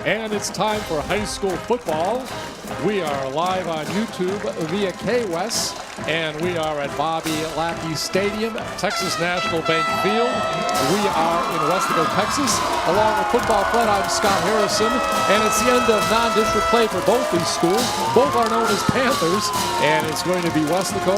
And it's time for high school football. We are live on YouTube via KWES, and we are at Bobby Lackey Stadium, Texas National Bank Field. We are in Weslaco, Texas. Along with Football Fred, I'm Scott Harrison, and it's the end of non-district play for both these schools. Both are known as Panthers, and it's going to be Weslaco.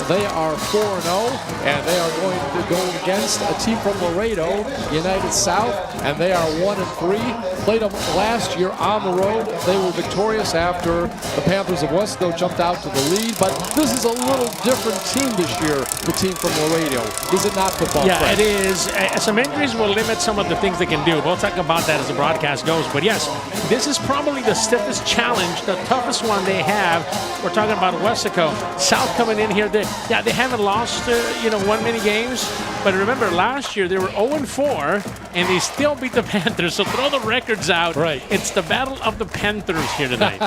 They are 4-0, and they are going to go against a team from Laredo, United South, and they are 1-3. Played them last year on the road. They were victorious after the Panthers of Weslaco jumped out to the lead, but this is a little different team this year, the team from Laredo. Is it not, Football Yeah, Fred? it is. Some injuries will limit some of the things they can do. We'll talk about that as the broadcast goes. But yes, this is probably the stiffest challenge, the toughest one they have. We're talking about Weslaco. South coming in here. They haven't lost, won many games. But remember, last year they were 0-4, and they still beat the Panthers. So throw the records out. Right. It's the battle of the Panthers here tonight.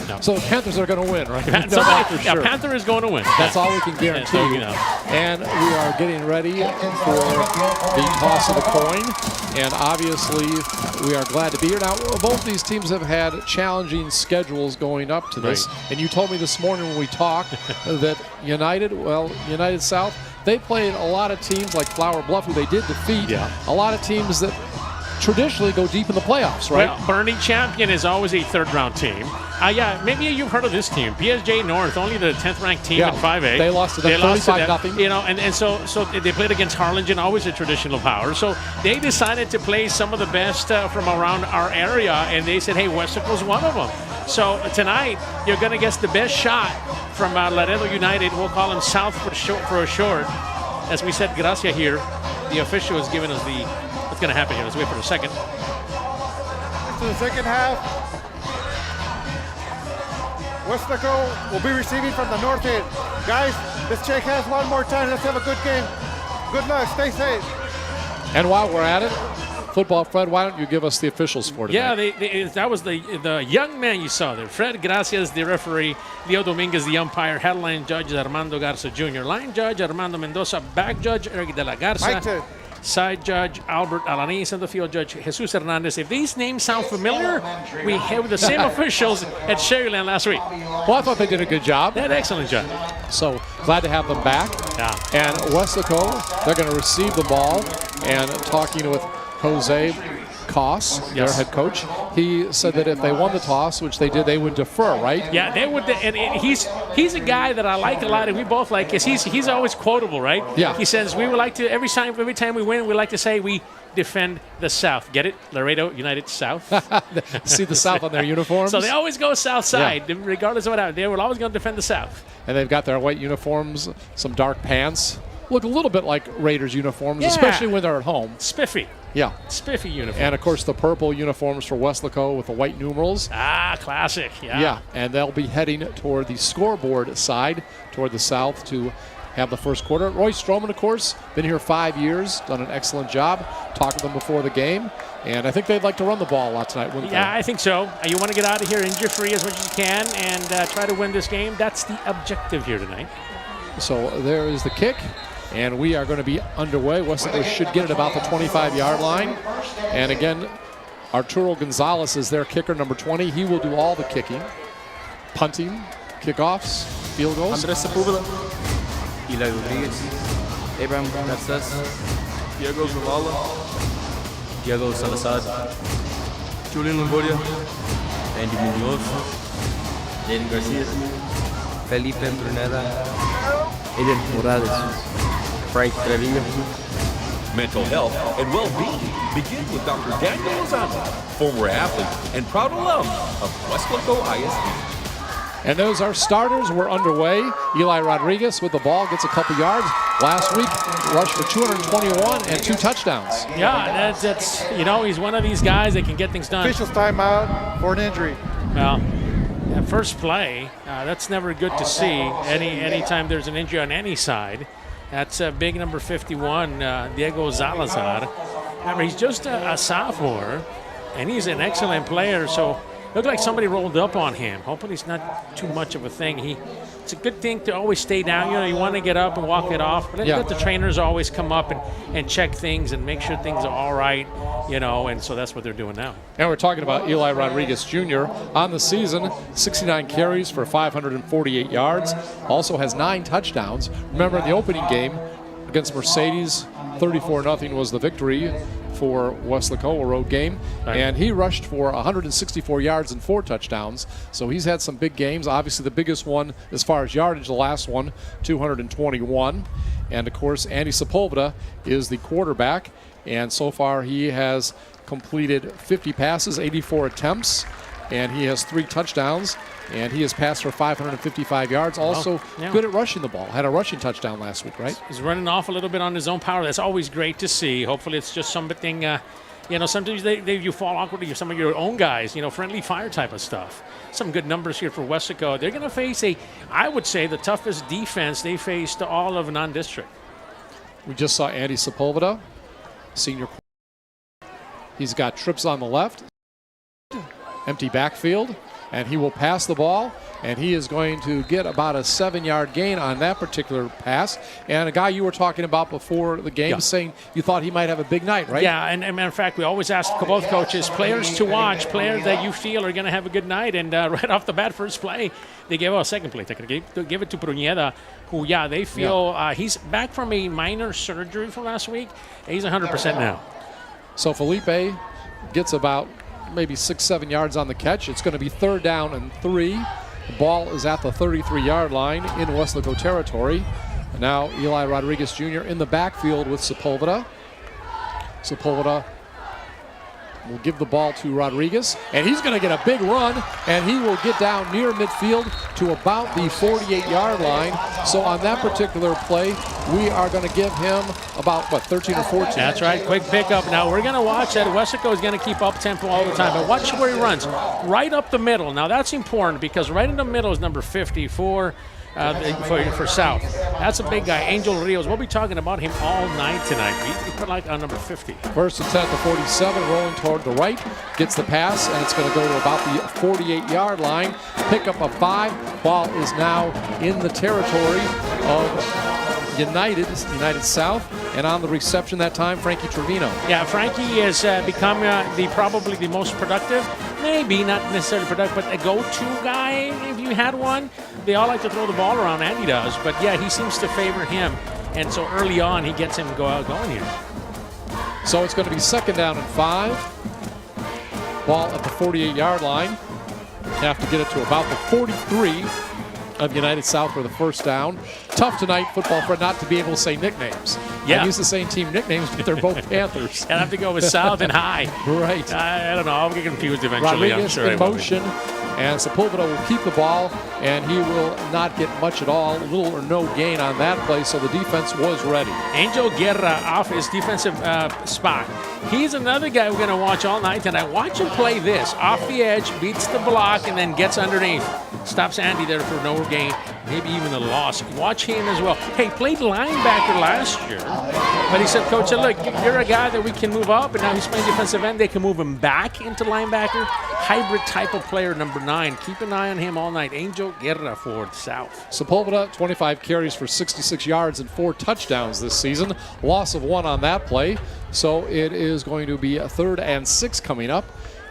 No. So the Panthers are going to win, right? Panther is going to win. That's all we can guarantee. And we are getting ready for the toss of the coin. And obviously, we are glad to be here. Now, both these teams have had challenging schedules going up to this. Right. And you told me this morning when we talked that United South, they played a lot of teams like Flower Bluff, who they did defeat. Yeah. A lot of teams that traditionally go deep in the playoffs, right? Well, Bernie Champion is always a third-round team. Maybe you've heard of this team, PSJ North, only the 10th-ranked team in 5A. They lost to them 35-0. So they played against Harlingen, always a traditional power. So they decided to play some of the best from around our area, and they said, hey, Weslaco's one of them. So tonight, you're going to get the best shot from Laredo United. We'll call them South for short. As we said, Gracia here, the official has given us what's going to happen here. Let's wait for a second. To the second half, Weslaco will be receiving from the north end. Guys, let's shake hands one more time. Let's have a good game. Good luck. Stay safe. And while we're at it, Football Fred, why don't you give us the officials for tonight? Yeah, that was the young man you saw there. Fred Gracias, the referee. Leo Dominguez, the umpire. Headline judge, Armando Garza Jr. Line judge, Armando Mendoza. Back judge, Eric de la Garza. Side judge, Albert Alani. Center field judge, Jesus Hernandez. If these names sound familiar, we have the same officials at Sherryland last week. Well, I thought they did a good job. They had an excellent job. So glad to have them back. Yeah. And Weslaco, they're going to receive the ball. And talking with Jose Koss, their head coach, he said that if they won the toss, which they did, they would defer, right? Yeah, they would. And he's a guy that I like a lot, and we both like, because he's always quotable, right? Yeah. He says we would like to every time we win, we like to say we defend the South. Get it? Laredo United South. See the South on their uniforms. So they always go South side, regardless of what happens. They were always going to defend the South. And they've got their white uniforms, some dark pants. Look a little bit like Raiders uniforms, especially when they're at home. Spiffy. Yeah. Spiffy uniform. And, of course, the purple uniforms for Weslaco with the white numerals. Classic. Yeah, and they'll be heading toward the scoreboard side, toward the south, to have the first quarter. Roy Stroman, of course, been here 5 years, done an excellent job. Talked to them before the game, and I think they'd like to run the ball a lot tonight, wouldn't they? Yeah, I think so. You want to get out of here injury-free as much as you can and try to win this game. That's the objective here tonight. So there is the kick. And we are going to be underway. Weslaco should get it about the 25-yard line. And again, Arturo Gonzalez is their kicker, number 20. He will do all the kicking, punting, kickoffs, field goals. Andres Sepúlveda, Eli Rodriguez, Abraham Garces, Diego Zavala, Diego Salazar, Julian Longoria, Andy Munoz, Jaden Garcia, Felipe Bruneda, Aiden Morales, Frank Trevino. Mental health and well-being begin with Dr. Daniel Lozano, former athlete and proud alum of Weslaco ISD. And those are starters. We're underway. Eli Rodriguez with the ball, gets a couple yards. Last week, rushed for 221 and 2 touchdowns. Yeah, that's he's one of these guys that can get things done. Officials timeout for an injury. Well, that first play, that's never good to see. Anytime there's an injury on any side. That's big number 51, Diego Salazar. Remember, he's just a sophomore, and he's an excellent player. So looked like somebody rolled up on him. Hopefully it's not too much of a thing. He it's a good thing to always stay down. You want to get up and walk it off. But let the trainers always come up and check things and make sure things are all right, and so that's what they're doing now. And we're talking about Eli Rodriguez Jr. on the season, 69 carries for 548 yards, also has 9 touchdowns. Remember, in the opening game against Mercedes, 34-0 was the victory for Weslaco, a road game, and he rushed for 164 yards and 4 touchdowns. So he's had some big games. Obviously, the biggest one as far as yardage, the last one, 221. And of course, Andy Sepulveda is the quarterback, and so far he has completed 50 passes, 84 attempts, and he has 3 touchdowns. And he has passed for 555 yards. Also good at rushing the ball. Had a rushing touchdown last week, right? He's running off a little bit on his own power. That's always great to see. Hopefully it's just something, sometimes you fall awkwardly with some of your own guys, friendly fire type of stuff. Some good numbers here for Weslaco. They're going to face I would say, the toughest defense they faced all of non-district. We just saw Andy Sepulveda, senior. He's got trips on the left, empty backfield. And he will pass the ball, and he is going to get about a 7-yard gain on that particular pass. And a guy you were talking about before the game saying you thought he might have a big night, right? Yeah, and matter of fact, we always ask both coaches, players to watch, players that you feel are going to have a good night. And right off the bat, first play, they gave a second play. They give it to Pruneda, who, they feel he's back from a minor surgery from last week. He's 100% now. So Felipe gets about maybe 6-7 yards on the catch. It's going to be 3rd down and 3. The ball is at the 33-yard line in Weslaco territory. And now Eli Rodriguez Jr. in the backfield with Sepulveda. Sepulveda will give the ball to Rodriguez, and he's going to get a big run, and he will get down near midfield to about the 48-yard line. So on that particular play, we are going to give him about, 13 or 14? That's right, quick pickup. Now we're going to watch that. Weslaco is going to keep up tempo all the time, but watch where he runs. Right up the middle. Now that's important because right in the middle is number 54. For South. That's a big guy, Angel Rios. We'll be talking about him all night tonight. He put on number 50. First and 10 at the 47, rolling toward the right. Gets the pass, and it's going to go to about the 48-yard line. Pick up a 5. Ball is now in the territory of United South. And on the reception that time, Frankie Trevino. Yeah, Frankie has become probably the most productive. Maybe not necessarily productive, but a go-to guy if you had one. They all like to throw the ball around, Andy does. But, he seems to favor him. And so early on, he gets him going here. So it's going to be 2nd down and 5. Ball at the 48-yard line. Have to get it to about the 43 of United South for the first down. Tough tonight, football Fred, not to be able to say nicknames. Yeah. I'm used to saying team nicknames, but they're both Panthers. I'll have to go with South and High. Right. I don't know. I'll get confused eventually. Rodriguez I'm sure in motion, and Sepulveda will keep the ball, and he will not get much at all, little or no gain on that play, so the defense was ready. Angel Guerra off his defensive spot. He's another guy we're going to watch all night tonight. Watch him play this. Off the edge, beats the block, and then gets underneath. Stops Andy there for no gain, maybe even a loss. Watch him as well. Hey, played linebacker last year, but he said, Coach, look, you're a guy that we can move up, and now he's playing defensive end. They can move him back into linebacker. Hybrid type of player, number 9. Keep an eye on him all night. Angel Guerra for South. Sepulveda, 25 carries for 66 yards and 4 touchdowns this season. Loss of 1 on that play. So it is going to be a 3rd and 6 coming up.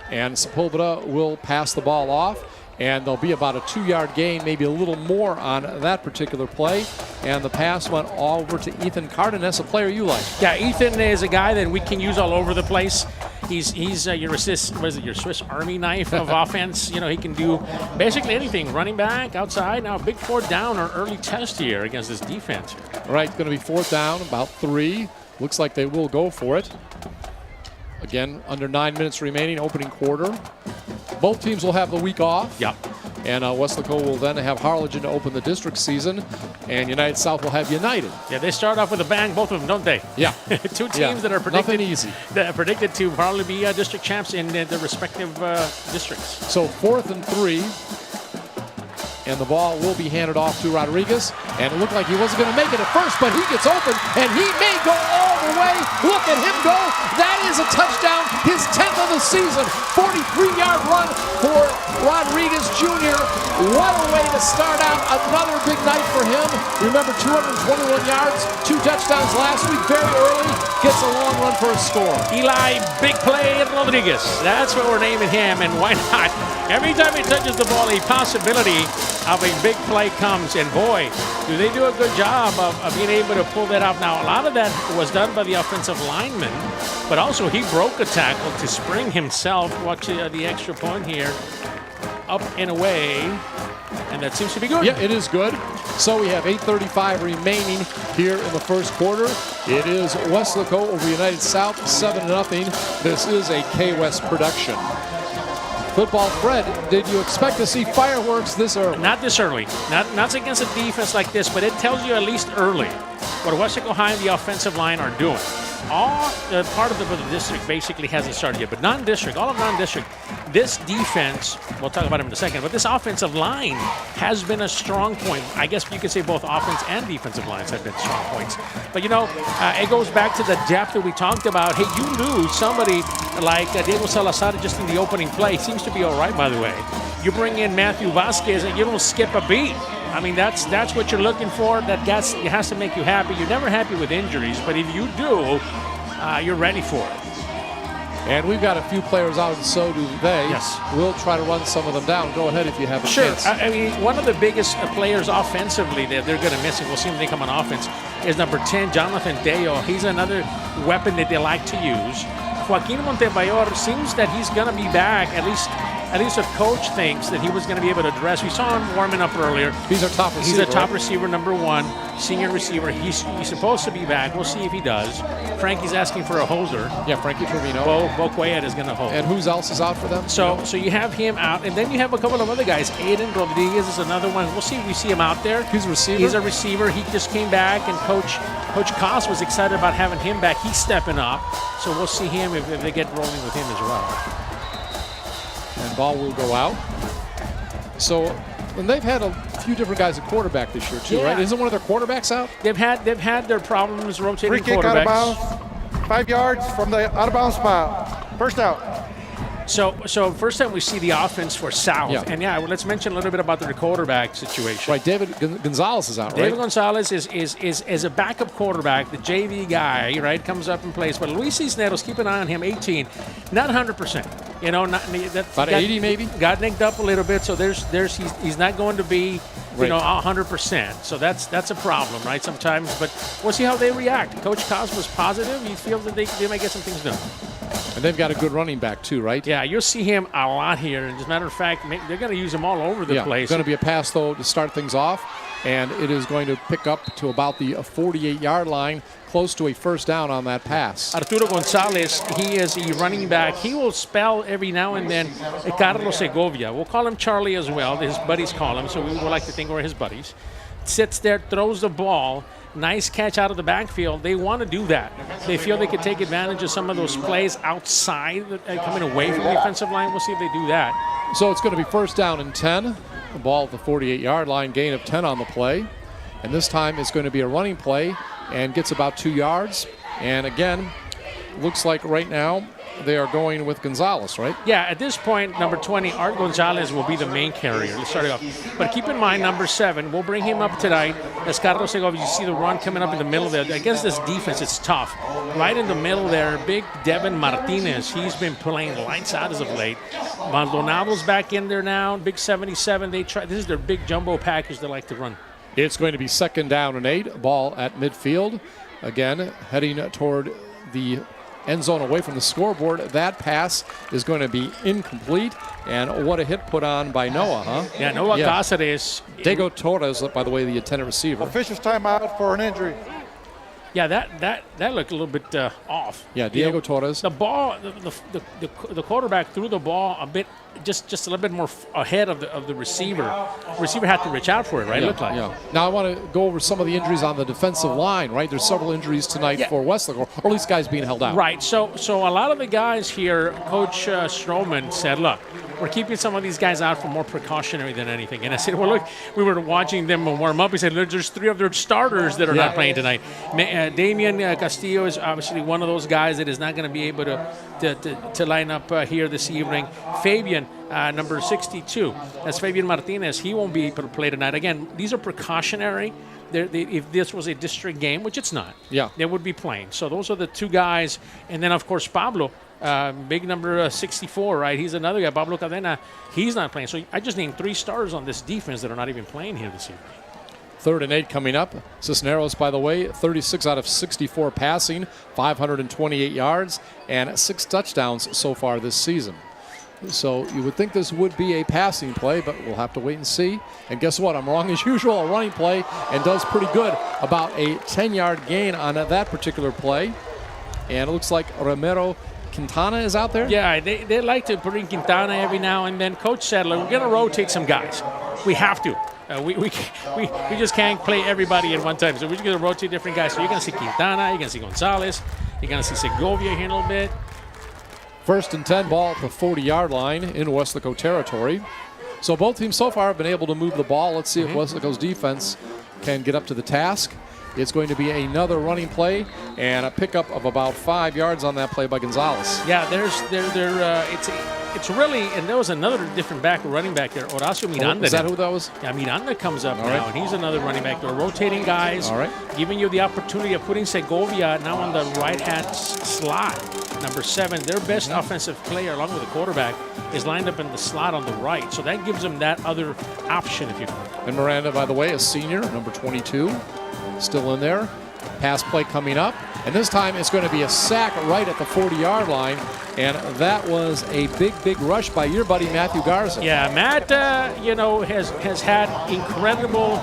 And Sepulveda will pass the ball off. And there'll be about a 2-yard gain, maybe a little more on that particular play. And the pass went over to Ethan Cardenas, a player you like. Yeah, Ethan is a guy that we can use all over the place. He's your Swiss Army knife of offense. He can do basically anything. Running back, outside. Now a big 4th down or early test here against this defense. All right, going to be 4th down, about 3. Looks like they will go for it. Again, under 9 minutes remaining, opening quarter. Both teams will have the week off. Yeah. And Weslaco will then have Harlingen to open the district season, and United South will have United. Yeah, they start off with a bang, both of them, don't they? Yeah. 2 teams that are predicted, nothing easy. That are predicted to probably be district champs in their respective districts. So 4th and 3. And the ball will be handed off to Rodriguez. And it looked like he wasn't going to make it at first, but he gets open, and he may go all away. Look at him go. That is a touchdown, his 10th of the season. 43-yard run for Rodriguez Jr. What a way to start out another big night for him. Remember, 221 yards, 2 touchdowns last week, very early. Gets a long run for a score. Eli Big Play Rodriguez. That's what we're naming him, and why not? Every time he touches the ball, a possibility of a big play comes, and boy, do they do a good job of being able to pull that off. Now, a lot of that was done by the offensive lineman, but also he broke a tackle to spring himself. Watch the extra point here. Up and away, and that seems to be good. Yeah, it is good. So we have 8:35 remaining here in the first quarter. It is Weslaco over United South, 7-0. This is a KWES production. Football, Fred, did you expect to see fireworks this early? Not this early. Not against a defense like this, but it tells you at least early what Weslaco High and the offensive line are doing. All part of the district basically hasn't started yet, but non-district, all of non-district, this defense, we'll talk about him in a second, but this offensive line has been a strong point. I guess you could say both offense and defensive lines have been strong points. But, you know, it goes back to the depth that we talked about. Hey, you lose somebody like Diego Salazar just in the opening play. He seems to be all right, by the way. You bring in Matthew Vasquez and you don't skip a beat. I mean, that's what you're looking for. It has to make you happy. You're never happy with injuries, but if you do, you're ready for it. And we've got a few players out, and so do they. Yes. We'll try to run some of them down. Go ahead if you have a Sure. chance. I mean, one of the biggest players offensively that they're going to miss, and we'll see when they come on offense, is number 10, Jonathan Deo. He's another weapon that they like to use. Joaquin Montemayor seems that he's going to be back, at least the coach thinks that he was going to be able to address. We saw him warming up earlier. He's our top receiver. He's a top right? receiver, number 1, senior receiver. He's supposed to be back. We'll see if he does. Frankie's asking for a holder. Yeah, Frankie Trevino. Bo Cuellar is going to hold. And who else is out for them? So you have him out, and then you have a couple of other guys. Aiden Rodriguez is another one. We'll see if we see him out there. He's a receiver? He's a receiver. He just came back, and Coach Koss was excited about having him back. He's stepping up. So we'll see him if they get rolling with him as well. And ball will go out. So, and they've had a few different guys at quarterback this year too, Yeah. right? Isn't one of their quarterbacks out? They've had their problems rotating Free kick out of quarterbacks. bounds. 5 yards from the out of bounds spot. First out. So first time we see the offense for South. Yeah. And let's mention a little bit about the quarterback situation. Right, David Gonzalez is out, right? David Gonzalez is a backup quarterback, the JV guy, right? Comes up and plays. But Luis Cisneros, keep an eye on him, 18, not 100%. You know, About 80 maybe? Got nicked up a little bit, so he's not going to be, Right. 100%. So that's a problem, right? Sometimes, but we'll see how they react. Coach Koss was positive. He feels that they might get some things done. And they've got a good running back too, right? Yeah, you'll see him a lot here. And as a matter of fact, they're going to use him all over the place. It's going to be a pass, though, to start things off. And it is going to pick up to about the 48-yard line, close to a first down on that pass. Arturo Gonzalez, he is a running back. He will spell every now and then Carlos Segovia. We'll call him Charlie as well. His buddies call him, so we would like to think we're his buddies. Sits there, throws the ball. Nice catch out of the backfield. They want to do that. They feel they could take advantage of some of those plays outside, coming away from the offensive line. We'll see if they do that. So it's going to be first down and 10. The ball at the 48-yard line, gain of 10 on the play. And this time it's going to be a running play and gets about 2 yards. And again, looks like right now they are going with Gonzalez, right? Yeah, at this point, number 20, Art Gonzalez will be the main carrier. Let's start it off. But keep in mind, number 7, we'll bring him up tonight. As Carlos Segovia, you see the run coming up in the middle there. Against this defense, it's tough. Right in the middle there, big Devin Martinez. He's been playing lights out as of late. Maldonado's back in there now. Big 77. This is their big jumbo package they like to run. It's going to be second down and 8. Ball at midfield. Again, heading toward the end zone away from the scoreboard. That pass is going to be incomplete. And what a hit put on by Noah, huh? Yeah, Noah Cáceres. Diego Torres, by the way, the attendant receiver. Official's timeout for an injury. Yeah, that looked a little bit off. Yeah, Diego Torres. The ball, the quarterback threw the ball a bit, just a little bit more ahead of the receiver. The receiver had to reach out for it, right? It looked like. Yeah. Now I want to go over some of the injuries on the defensive line, right? There's several injuries tonight for Weslaco, or at least guys being held out. Right. So a lot of the guys here, Coach Stroman said, look, we're keeping some of these guys out for more precautionary than anything. And I said, well, look, we were watching them warm up. He said, there's 3 of their starters that are not playing tonight. Damian Castillo is obviously one of those guys that is not going to be able to line up here this evening. Fabian, number 62, that's Fabian Martinez. He won't be able to play tonight. Again, these are precautionary. If this was a district game, which it's not, they would be playing. So those are the 2 guys. And then, of course, Pablo, big number 64, right? He's another guy. Pablo Cadena, he's not playing. So I just named 3 stars on this defense that are not even playing here this evening. 3rd and 8 coming up. Cisneros, by the way, 36 out of 64 passing, 528 yards, and 6 touchdowns so far this season. So you would think this would be a passing play, but we'll have to wait and see. And guess what? I'm wrong as usual. A running play, and does pretty good. About a 10-yard gain on that particular play. And it looks like Romero Quintana is out there? Yeah, they like to bring Quintana every now and then. Coach said, look, we're going to rotate some guys. We have to. We just can't play everybody at one time. So we're just going to rotate different guys. So you're going to see Quintana, you're going to see Gonzalez, you're going to see Segovia here in a little bit. 1st and 10, ball at the 40-yard line in Weslaco territory. So both teams so far have been able to move the ball. Let's see if Weslaco's defense can get up to the task. It's going to be another running play and a pickup of about 5 yards on that play by Gonzalez. Yeah, it's really, and there was another different running back there, Horacio Miranda. Is that who that was? Yeah, Miranda comes up now, and he's another running back. They're rotating guys, giving you the opportunity of putting Segovia now on the right-hand slot. Number 7, their best offensive player, along with the quarterback, is lined up in the slot on the right. So that gives them that other option, if you will. And Miranda, by the way, a senior, number 22, still in there. Pass play coming up. And this time it's going to be a sack right at the 40-yard line. And that was a big rush by your buddy, Matthew Garza. Yeah, Matt, has had incredible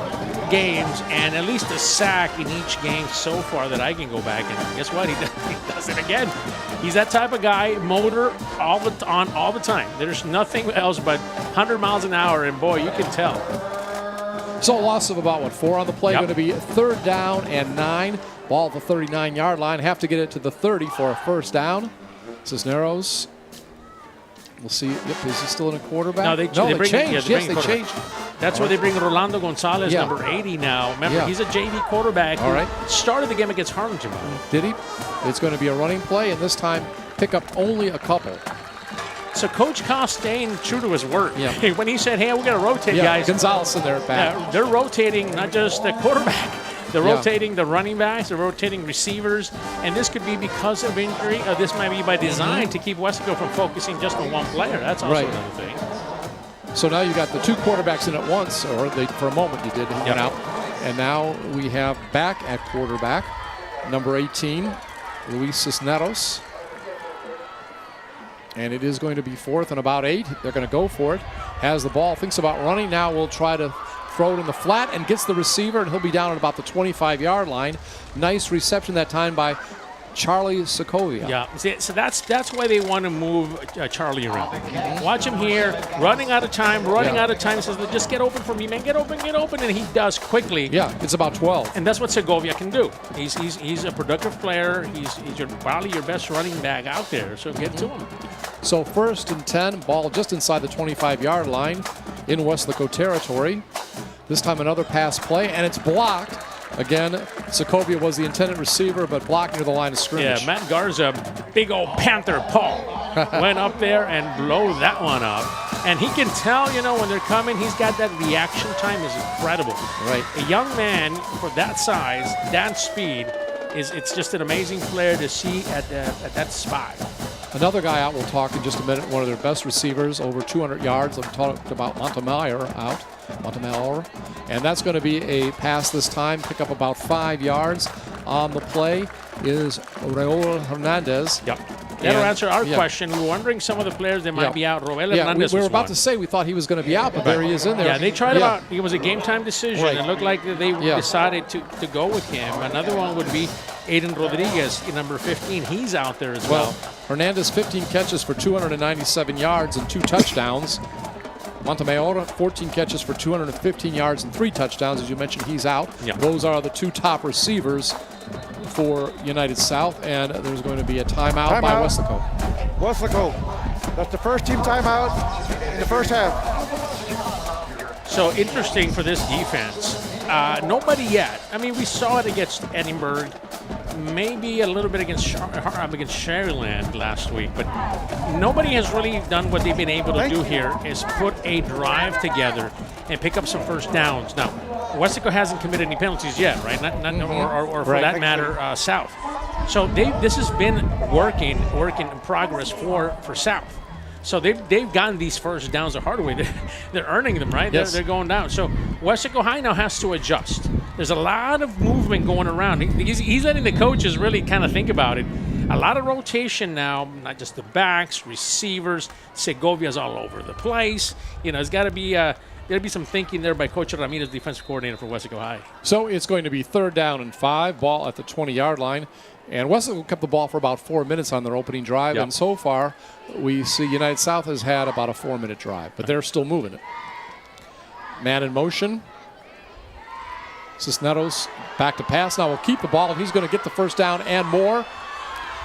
games and at least a sack in each game so far that I can go back and guess what? He does it again. He's that type of guy, motor all the time. There's nothing else but 100 miles an hour, and boy, you can tell. So a loss of about, 4 on the play. Going to be 3rd down and 9. Ball at the 39-yard line. Have to get it to the 30 for a 1st down. Cisneros. We'll see. Yep, is he still in a quarterback? No, they changed. Yes, they changed. That's where they bring Rolando Gonzalez, number 80 now. Remember, he's a JV quarterback who started the game against Harlingen. Did he? It's going to be a running play, and this time pick up only a couple. So Coach Costain, true to his word, when he said, hey, we're going to rotate guys. Gonzalez in there back. They're rotating not just the quarterback. They're rotating the running backs. They're rotating receivers. And this could be because of injury. Or this might be by design to keep Weslaco from focusing just on one player. That's also another thing. So now you got the 2 quarterbacks in at once, or for a moment you did. He went out. And now we have back at quarterback, number 18, Luis Cisneros. And it is going to be 4th and about 8. They're going to go for it. Has the ball, thinks about running. Now we'll try to throw it in the flat and gets the receiver, and he'll be down at about the 25-yard line. Nice reception that time by Charlie Segovia. Yeah, so that's why they want to move Charlie around. Watch him here, running out of time. Says, just get open for me, man. Get open. And he does quickly. Yeah, it's about 12. And that's what Segovia can do. He's a productive player. He's probably your best running back out there, so get to him. So 1st and 10, ball just inside the 25-yard line in Weslaco territory. This time another pass play, and it's blocked. Again, Segovia was the intended receiver, but blocked near the line of scrimmage. Yeah, Matt Garza, big old Panther paw, went up there and blow that one up. And he can tell, when they're coming, he's got that reaction time is incredible. Right. A young man for that size, that speed, it's just an amazing player to see at that spot. Another guy out, we'll talk in just a minute, one of their best receivers, over 200 yards. I've talked about Montemayor out. And that's going to be a pass this time. Pick up about 5 yards. On the play is Raul Hernandez. Yep. That'll answer our question. We were wondering some of the players that might be out. Raul Hernandez we were about to say we thought he was going to be out, but there he is in there. Yeah, they tried about, it was a game-time decision. It looked like they decided to go with him. Another one would be Aiden Rodriguez, number 15. He's out there as well. Hernandez, 15 catches for 297 yards and 2 touchdowns. Montemayor, 14 catches for 215 yards and 3 touchdowns. As you mentioned, he's out. Yeah. Those are the 2 top receivers for United South, and there's going to be a timeout by Weslaco. Weslaco That's the first team timeout in the first half. So interesting for this defense. Nobody yet. I mean, we saw it against Edinburgh, maybe a little bit against Sharyland last week, but nobody has really done what they've been able to do here is put a drive together and pick up some first downs. Now, Weslaco hasn't committed any penalties yet, right? Or for that matter, South. So this has been work in progress for South. So they've gotten these first downs the hard way. They're earning them, right? Yes. They're going down. So Weslaco High now has to adjust. There's a lot of movement going around. He's letting the coaches really kind of think about it. A lot of rotation now, not just the backs, receivers. Segovia's all over the place. It's got to be there'll be some thinking there by Coach Ramirez, defensive coordinator for Weslaco High. So it's going to be 3rd down and 5, ball at the 20-yard line. And Weslaco kept the ball for about 4 minutes on their opening drive. And so far, we see United South has had about a 4-minute drive. But they're still moving it. Man in motion. Cisneros back to pass. Now we'll keep the ball, and he's going to get the first down and more.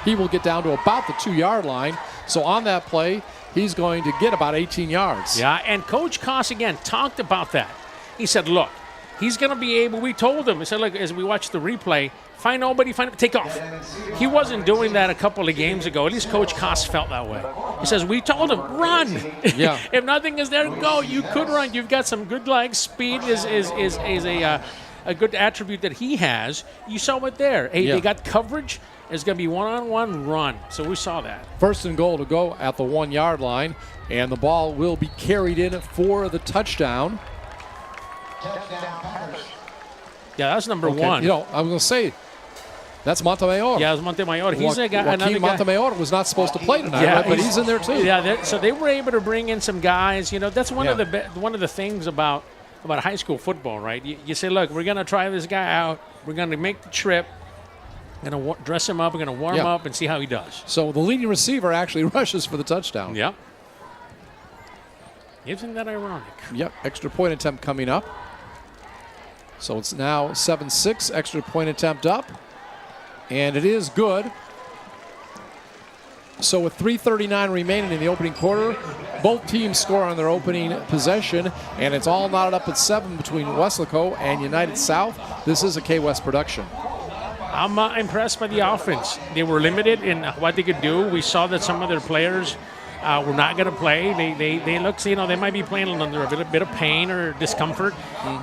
He will get down to about the 2-yard line. So on that play, he's going to get about 18 yards. Yeah, and Coach Koss, again, talked about that. He said, look, he's going to be able, we told him, he said, look, as we watch the replay, find nobody, take off. He wasn't doing that a couple of games ago. At least Coach Koss felt that way. He says, we told him, run. Yeah. If nothing is there, go. You could run. You've got some good legs. Speed is a good attribute that he has. You saw it there. Hey, they got coverage. It's going to be one-on-one run. So we saw that. 1st and goal to go at the 1-yard line, and the ball will be carried in for the touchdown. Yeah, that's number 1. I was going to say, that's Montemayor. Yeah, it's Montemayor. He's a guy. Joaquin Montemayor was not supposed to play tonight, right? But he's in there too. Yeah, so they were able to bring in some guys. That's one of the things about high school football, right? You say, look, we're going to try this guy out. We're going to make the trip. We're going to dress him up. We're going to warm him up and see how he does. So the leading receiver actually rushes for the touchdown. Yeah. Isn't that ironic? Yep. Extra point attempt coming up. So it's now 7-6. Extra point attempt up. And it is good. So with 3:39 remaining in the opening quarter, both teams score on their opening possession, and it's all knotted up at 7 between Weslaco and United South. This is a KWES production. I'm impressed by the offense. They were limited in what they could do. We saw that some of their players were not going to play. They look, they might be playing under a bit of pain or discomfort,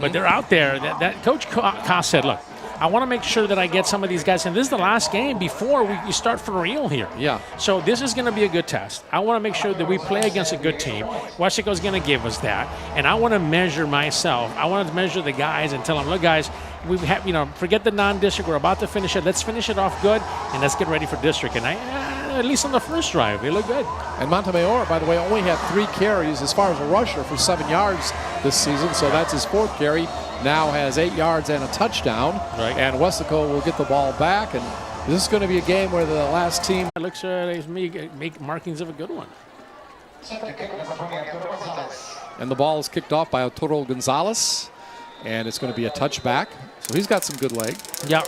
but they're out there. That Coach Koss said, look, I want to make sure that I get some of these guys. And this is the last game before we start for real here. Yeah. So this is going to be a good test. I want to make sure that we play against a good team. Weslaco is going to give us that. And I want to measure myself. I want to measure the guys and tell them, look, guys, we have, forget the non-district. We're about to finish it. Let's finish it off good, and let's get ready for district. And at least on the first drive, they look good. And Montemayor, by the way, only had 3 carries as far as a rusher for 7 yards this season. So that's his 4th carry. Now has 8 yards and a touchdown. Right. And Weslaco will get the ball back. And this is going to be a game where the last team looks make markings of a good one. And the ball is kicked off by Arturo Gonzalez. And it's going to be a touchback. So he's got some good leg. Yeah.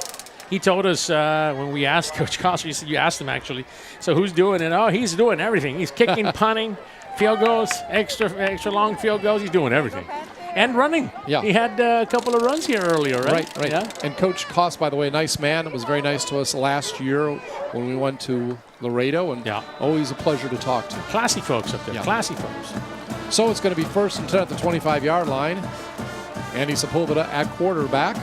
He told us when we asked Coach Coster, he said, you asked him actually, so who's doing it? Oh, he's doing everything. He's kicking, punting, field goals, extra long field goals. He's doing everything. And running. Yeah. He had a couple of runs here earlier, right? Right. Yeah. And Coach Koss, by the way, nice man. It was very nice to us last year when we went to Laredo. And always a pleasure to talk to. Classy folks up there. Yeah. Classy folks. So it's going to be 1st and 10 at the 25-yard line. Andy Sepulveda at quarterback.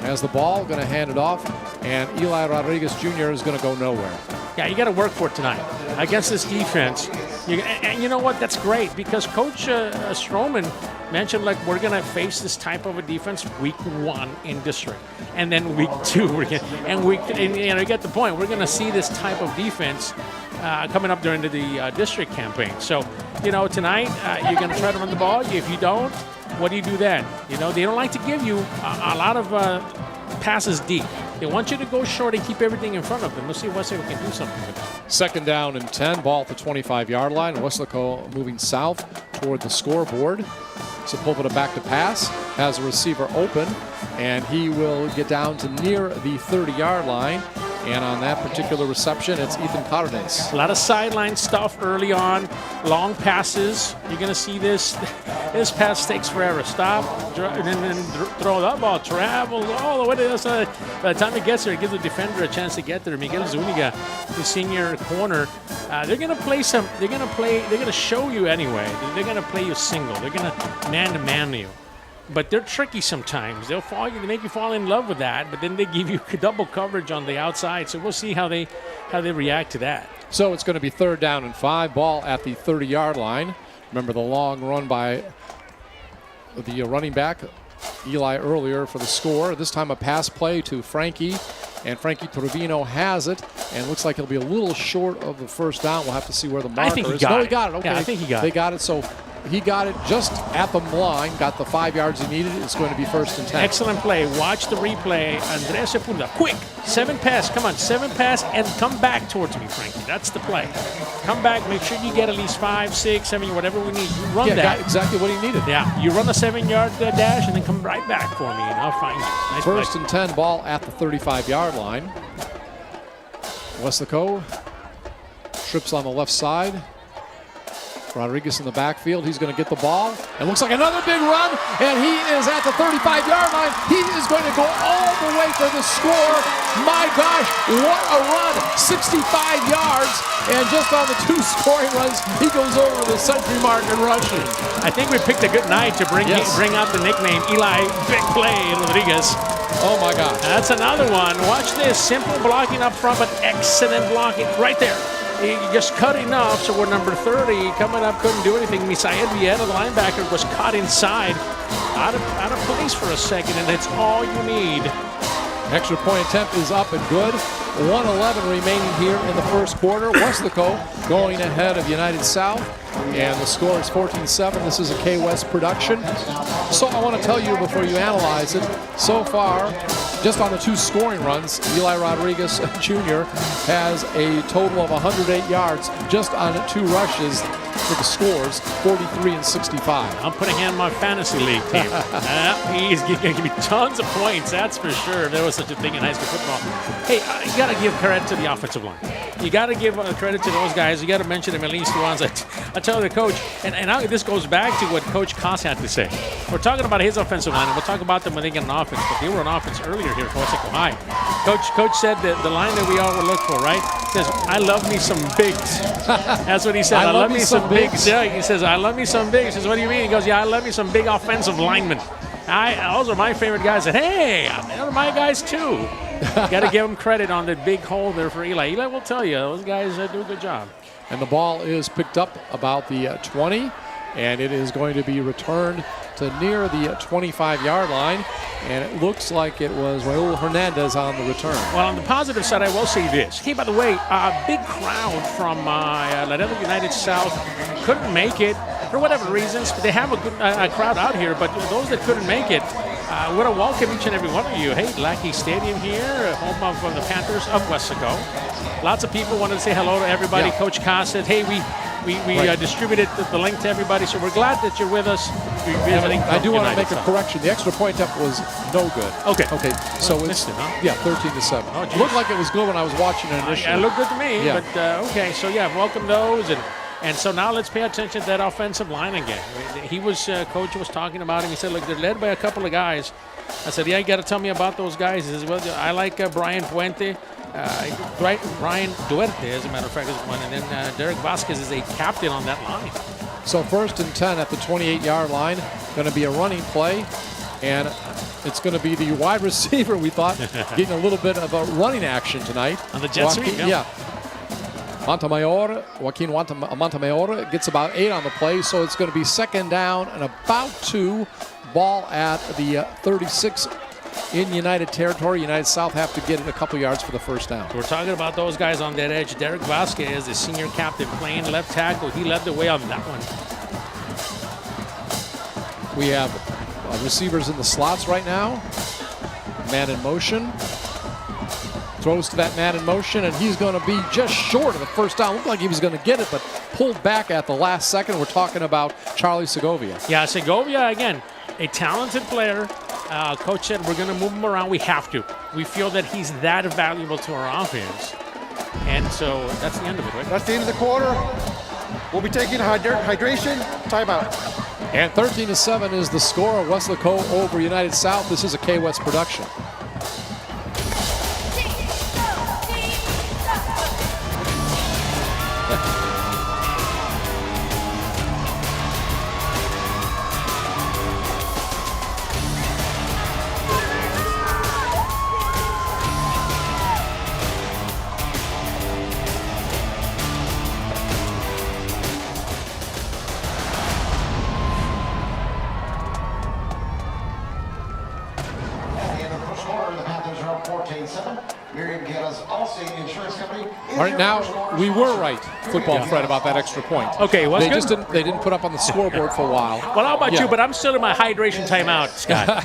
Has the ball, going to hand it off, and Eli Rodriguez Jr. is going to go nowhere. Yeah, you got to work for it tonight against this defense. And you know what? That's great because Coach Stroman mentioned, like, we're going to face this type of a defense week 1 in district, and then week 2 and you get the point. We're going to see this type of defense coming up during the district campaign. So, tonight you're going to try to run the ball. If you don't, what do you do then? They don't like to give you a lot of passes deep. They want you to go short and keep everything in front of them. Let's see if Weslaco can do something with that. 2nd down and 10, ball at the 25-yard line. Weslaco moving south toward the scoreboard. Sepulveda back to pass, has a receiver open, and he will get down to near the 30-yard line. And on that particular reception, it's Ethan Cardenas. A lot of sideline stuff early on, long passes. You're going to see this. This pass takes forever. Stop, and then throw that ball, travel all the way to the side. By the time it gets there, it gives the defender a chance to get there. Miguel Zuniga, the senior corner, they're going to play some. They're going to show you anyway. They're going to play you single. They're going to man-to-man you. But they're tricky sometimes. They make you fall in love with that, but then they give you double coverage on the outside. So we'll see how they react to that. So it's going to be 3rd down and 5, ball at the 30-yard line. Remember the long run by the running back, Eli, earlier for the score. This time a pass play to Frankie, and Frankie Trevino has it, and looks like he'll be a little short of the 1st down. We'll have to see where the marker is. No, he got it. Okay, yeah, I think he got it. They got it, so he got it just at the line, got the 5 yards he needed. It's going to be 1st and 10. Excellent play. Watch the replay. Andres Sepulveda, quick, 7 pass. Come on, 7 pass, and come back towards me, Frankie. That's the play. Come back, make sure you get at least 5, 6, 7, whatever we need. You run that. Got exactly what he needed. Yeah, you run a 7-yard dash, and then come right back for me, and I'll find you. Nice 1st play. and 10, ball at the 35-yard line. Weslaco trips on the left side. Rodriguez in the backfield. He's going to get the ball. And looks like another big run. And he is at the 35-yard line. He is going to go all the way for the score. My gosh, what a run. 65 yards. And just on the 2 scoring runs, he goes over the century mark in rushing. I think we picked a good night to bring out the nickname Eli Big Play Rodriguez. Oh, my gosh. That's another one. Watch this. Simple blocking up front, but excellent blocking right there. He just cut enough, so we're number 30. Coming up, couldn't do anything. Misael Viera, the linebacker, was caught inside. Out of place for a second, and it's all you need. Extra point attempt is up and good. 1:11 remaining here in the 1st quarter. Weslaco going ahead of United South, and the score is 14-7. This is a KWES production. So I want to tell you before you analyze it, so far, just on the 2 scoring runs, Eli Rodriguez Jr. has a total of 108 yards just on 2 rushes for the scores, 43 and 65. I'm putting him in my fantasy league team. He's going to give me tons of points, that's for sure. If there was such a thing in high school football. Hey, you got to give credit to the offensive line. You got to give credit to those guys. You got to mention them at least once. I tell the coach, and this goes back to what Coach Koss had to say. We're talking about his offensive line, and we'll talk about them when they get an offense. But they were on offense earlier here at Weslaco High. Coach said that the line that we all will look for, right? He says, I love me some bigs. That's what he said. I love me some bigs. Yeah, he says, I love me some bigs. He says, what do you mean? He goes, yeah, I love me some big offensive linemen. Those are my favorite guys. I said, hey, those are my guys too. Got to give him credit on the big hole there for Eli. Eli will tell you, those guys do a good job. And the ball is picked up about the 20, and it is going to be returned to near the 25-yard line. And it looks like it was Raul Hernandez on the return. Well, on the positive side, I will say this. Hey, by the way, a big crowd from Laredo United South couldn't make it for whatever reasons. They have a good crowd out here, but those that couldn't make it, we're to welcome each and every one of you. Hey, Lackey Stadium here, home of the Panthers of Weslaco. Lots of people wanted to say hello to everybody. Yeah. Coach Koss said, hey, we distributed the link to everybody, so we're glad that you're with us. I do want to make a correction. The extra point up was no good. Okay. So it's 13-7. Oh, it looked like it was good when I was watching it initially. It looked good to me. Yeah. But okay, so yeah, welcome those, and so now let's pay attention to that offensive line again. Coach was talking about him. He said, look, they're led by a couple of guys. I said, yeah, you got to tell me about those guys. He says, well, I like Brian Puente. Brian Duerte, as a matter of fact, is one. And then Derek Vasquez is a captain on that line. So 1st and 10 at the 28-yard line. Going to be a running play. And it's going to be the wide receiver, we thought, getting a little bit of a running action tonight. On the jet sweep, yeah. Joaquin Montemayor gets about 8 on the play. So it's going to be 2nd down and about 2. Ball at the 36 in United territory. United South have to get it a couple yards for the 1st down. We're talking about those guys on that edge. Derek Vasquez, the senior captain, playing left tackle. He led the way on that one. We have receivers in the slots right now. Man in motion. Throws to that man in motion, and he's going to be just short of the 1st down. Looked like he was going to get it, but pulled back at the last second. We're talking about Charlie Segovia. Yeah, Segovia, again, a talented player, Coach said we're going to move him around. We have to. We feel that he's that valuable to our offense. And so that's the end of it, right? That's the end of the quarter. We'll be taking a hydration timeout. And 13-7 is the score of Weslaco over United South. This is a KWES production. All right, now we were right, Football Fred, about that extra point. Okay, well, they didn't put up on the scoreboard for a while. Well, how about you? But I'm still in my hydration timeout, Scott.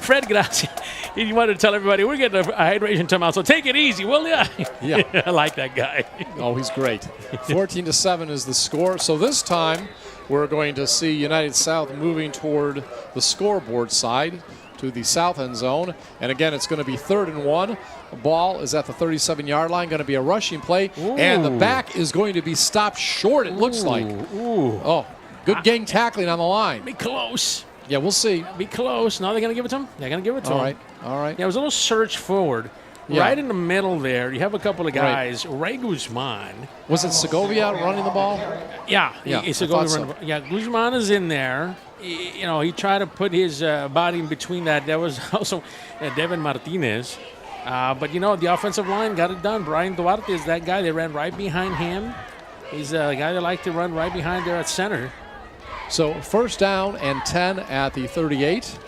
Fred Gracia, you wanted to tell everybody we're getting a hydration timeout, so take it easy, will ya? Yeah. I like that guy. Oh, he's great. 14-7 is the score. So this time we're going to see United South moving toward the scoreboard side to the south end zone. And again, it's going to be 3rd and 1. The ball is at the 37-yard line. Going to be a rushing play. Ooh. And the back is going to be stopped short, it looks like. Ooh. Oh, good gang tackling on the line. Be close. Yeah, we'll see. Be close. Now they're going to give it to him? They're going to give it to him. All right. Yeah, it was a little surge forward. Yeah. Right in the middle there, you have a couple of guys. Ray Guzman. Was it Segovia running the ball? Yeah. Guzman is in there. He tried to put his body in between that. That was also Devin Martinez. But, the offensive line got it done. Brian Duarte is that guy. They ran right behind him. He's a guy they like to run right behind there at center. So 1st down and 10 at the 38.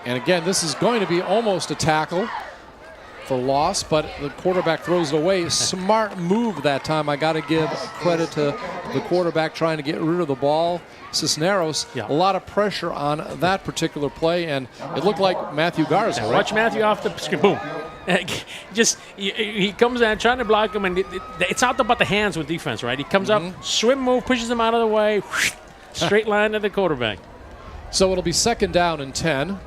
And, again, this is going to be almost a tackle for loss, but the quarterback throws it away. Smart move that time. I got to give credit to the quarterback trying to get rid of the ball. Cisneros, a lot of pressure on that particular play, and it looked like Matthew Garza. Right? Watch Matthew off the screen. Boom. He comes in trying to block him, and it's not about the hands with defense, right? He comes up, swim move, pushes him out of the way, straight line to the quarterback. So it'll be 2nd down and 10.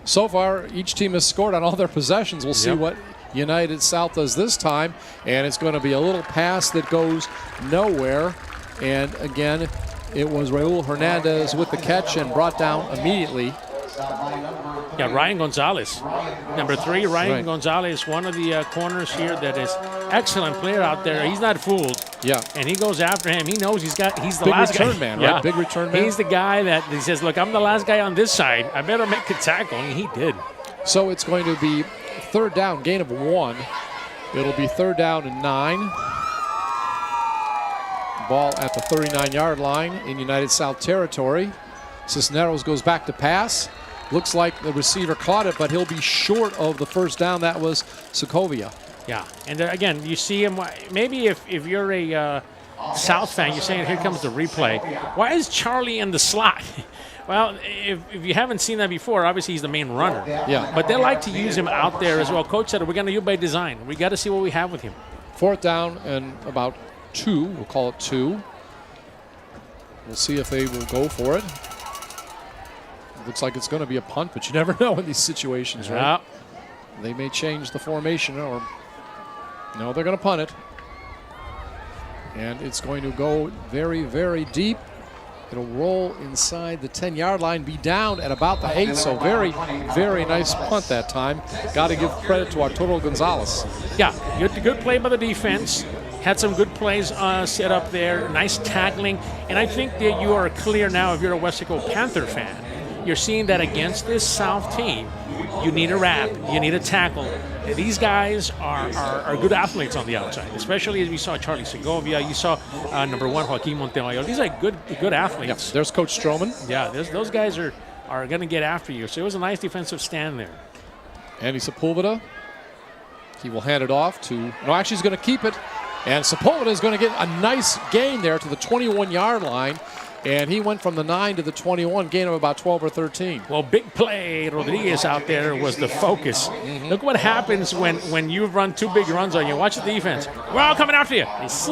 So far, each team has scored on all their possessions. We'll see what United South does this time. And it's going to be a little pass that goes nowhere. And again, it was Raul Hernandez with the catch and brought down immediately. Yeah, Ryan Gonzalez. Number 3, Ryan Gonzalez, one of the corners here that is excellent player out there. He's not fooled. Yeah. And he goes after him. He knows he's the big last guy. Return man, right? Big return man. He's the guy that he says, look, I'm the last guy on this side. I better make a tackle. And he did. So it's going to be 3rd down, gain of 1. It'll be 3rd down and 9. Ball at the 39-yard line in United South territory. Cisneros goes back to pass. Looks like the receiver caught it, but he'll be short of the 1st down. That was Segovia. Yeah, and again, you see him. Maybe if you're a South fan, you're saying, here comes the replay. Why is Charlie in the slot? Well, if you haven't seen that before, obviously he's the main runner. Yeah. But they like to use him out there as well. Coach said, we're going to use by design. We got to see what we have with him. 4th down and about 2. We'll call it 2. We'll see if they will go for it. Looks like it's going to be a punt, but you never know in these situations, right? They may change the formation, or no, they're going to punt it. And it's going to go very, very deep. It'll roll inside the 10-yard line, be down at about the 8. So very, very nice punt that time. Got to give credit to Arturo Gonzalez. Yeah, good play by the defense. Had some good plays set up there. Nice tackling. And I think that you are clear now if you're a Weslaco Panther fan. You're seeing that against this South team, you need a wrap, you need a tackle. These guys are good athletes on the outside, especially as we saw Charlie Segovia. You saw number 1, Joaquin Montemayor. These are good athletes. Yes, there's Coach Stroman. Yeah, those guys are going to get after you. So it was a nice defensive stand there. Andy Sepulveda, he will hand it off to, no, actually he's going to keep it. And Sepulveda is going to get a nice gain there to the 21-yard line. And he went from the 9 to the 21, gain of about 12 or 13. Well, big play. Rodriguez out there was the focus. Look what happens when you run 2 big runs on you. Watch the defense. We're all coming after you. He's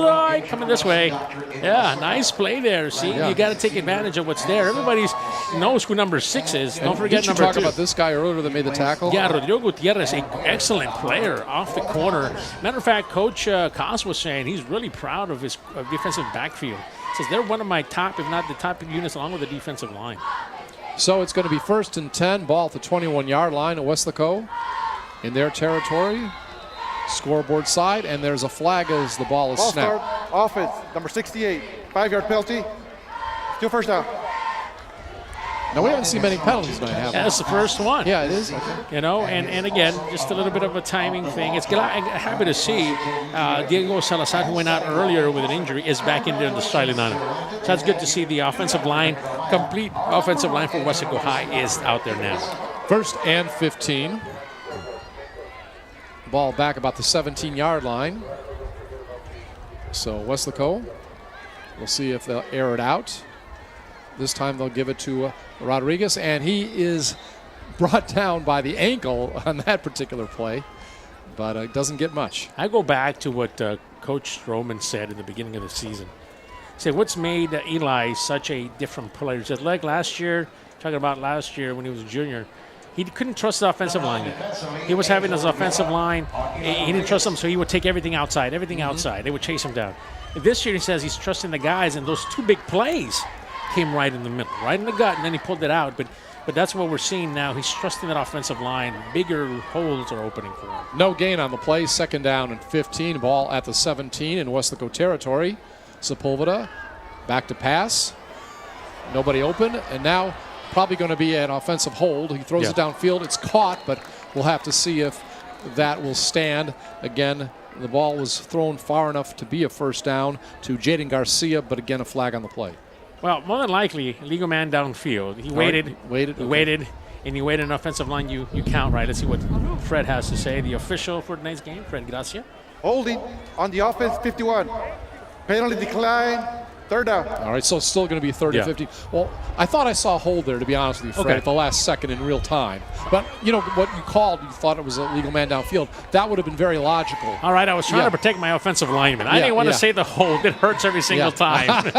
coming this way. Yeah, nice play there. See, you got to take advantage of what's there. Everybody knows who number 6 is. Don't forget number 2. Did you talk about this guy earlier that made the tackle? Yeah, Rodrigo Gutierrez, an excellent player off the corner. Matter of fact, Coach Koss was saying he's really proud of his defensive backfield. Says they're one of my top, if not the top units, along with the defensive line. So it's going to be 1st and 10, ball at the 21-yard line at Weslaco in their territory. Scoreboard side, and there's a flag as the ball is snapped. Offense, number 68, 5-yard penalty. Still first down. Now, we haven't seen many penalties tonight, have we? That's the first one. Yeah, it is. Okay. You know, and again, just a little bit of a timing thing. It's happy to see Diego Salazar, who went out earlier with an injury, is back in there in the starting lineup. So that's good to see the offensive line, complete offensive line for Weslaco High is out there now. 1st and 15. Ball back about the 17-yard line. So Weslaco, we'll see if they'll air it out. This time they'll give it to Rodriguez, and he is brought down by the ankle on that particular play, but it doesn't get much. I go back to what Coach Stroman said in the beginning of the season. He said, what's made Eli such a different player? He said, like last year, talking about last year when he was a junior, he couldn't trust the offensive line. He was having his offensive line. He didn't trust them, so he would take everything outside. They would chase him down. This year he says he's trusting the guys, and those 2 big plays came right in the middle, right in the gut, and then he pulled it out. But that's what we're seeing now. He's trusting that offensive line. Bigger holes are opening for him. No gain on the play. 2nd down and 15. Ball at the 17 in Weslaco territory. Sepulveda back to pass. Nobody open, and now probably going to be an offensive hold. He throws it downfield. It's caught, but we'll have to see if that will stand. Again, the ball was thrown far enough to be a first down to Jaden Garcia, but again, a flag on the play. Well, more than likely, legal man downfield. He waited, and you waited an offensive line. You count, right? Let's see what Fred has to say. The official for tonight's game, Fred Gracia. Holding on the offense, 51. Penalty decline, 3rd down. All right, so it's still going to be 30-50. Well, I thought I saw a hold there, to be honest with you, Fred, at the last second in real time. But, you know, what you called, you thought it was a legal man downfield. That would have been very logical. All right, I was trying to protect my offensive lineman. I didn't want to say the hold. It hurts every single time.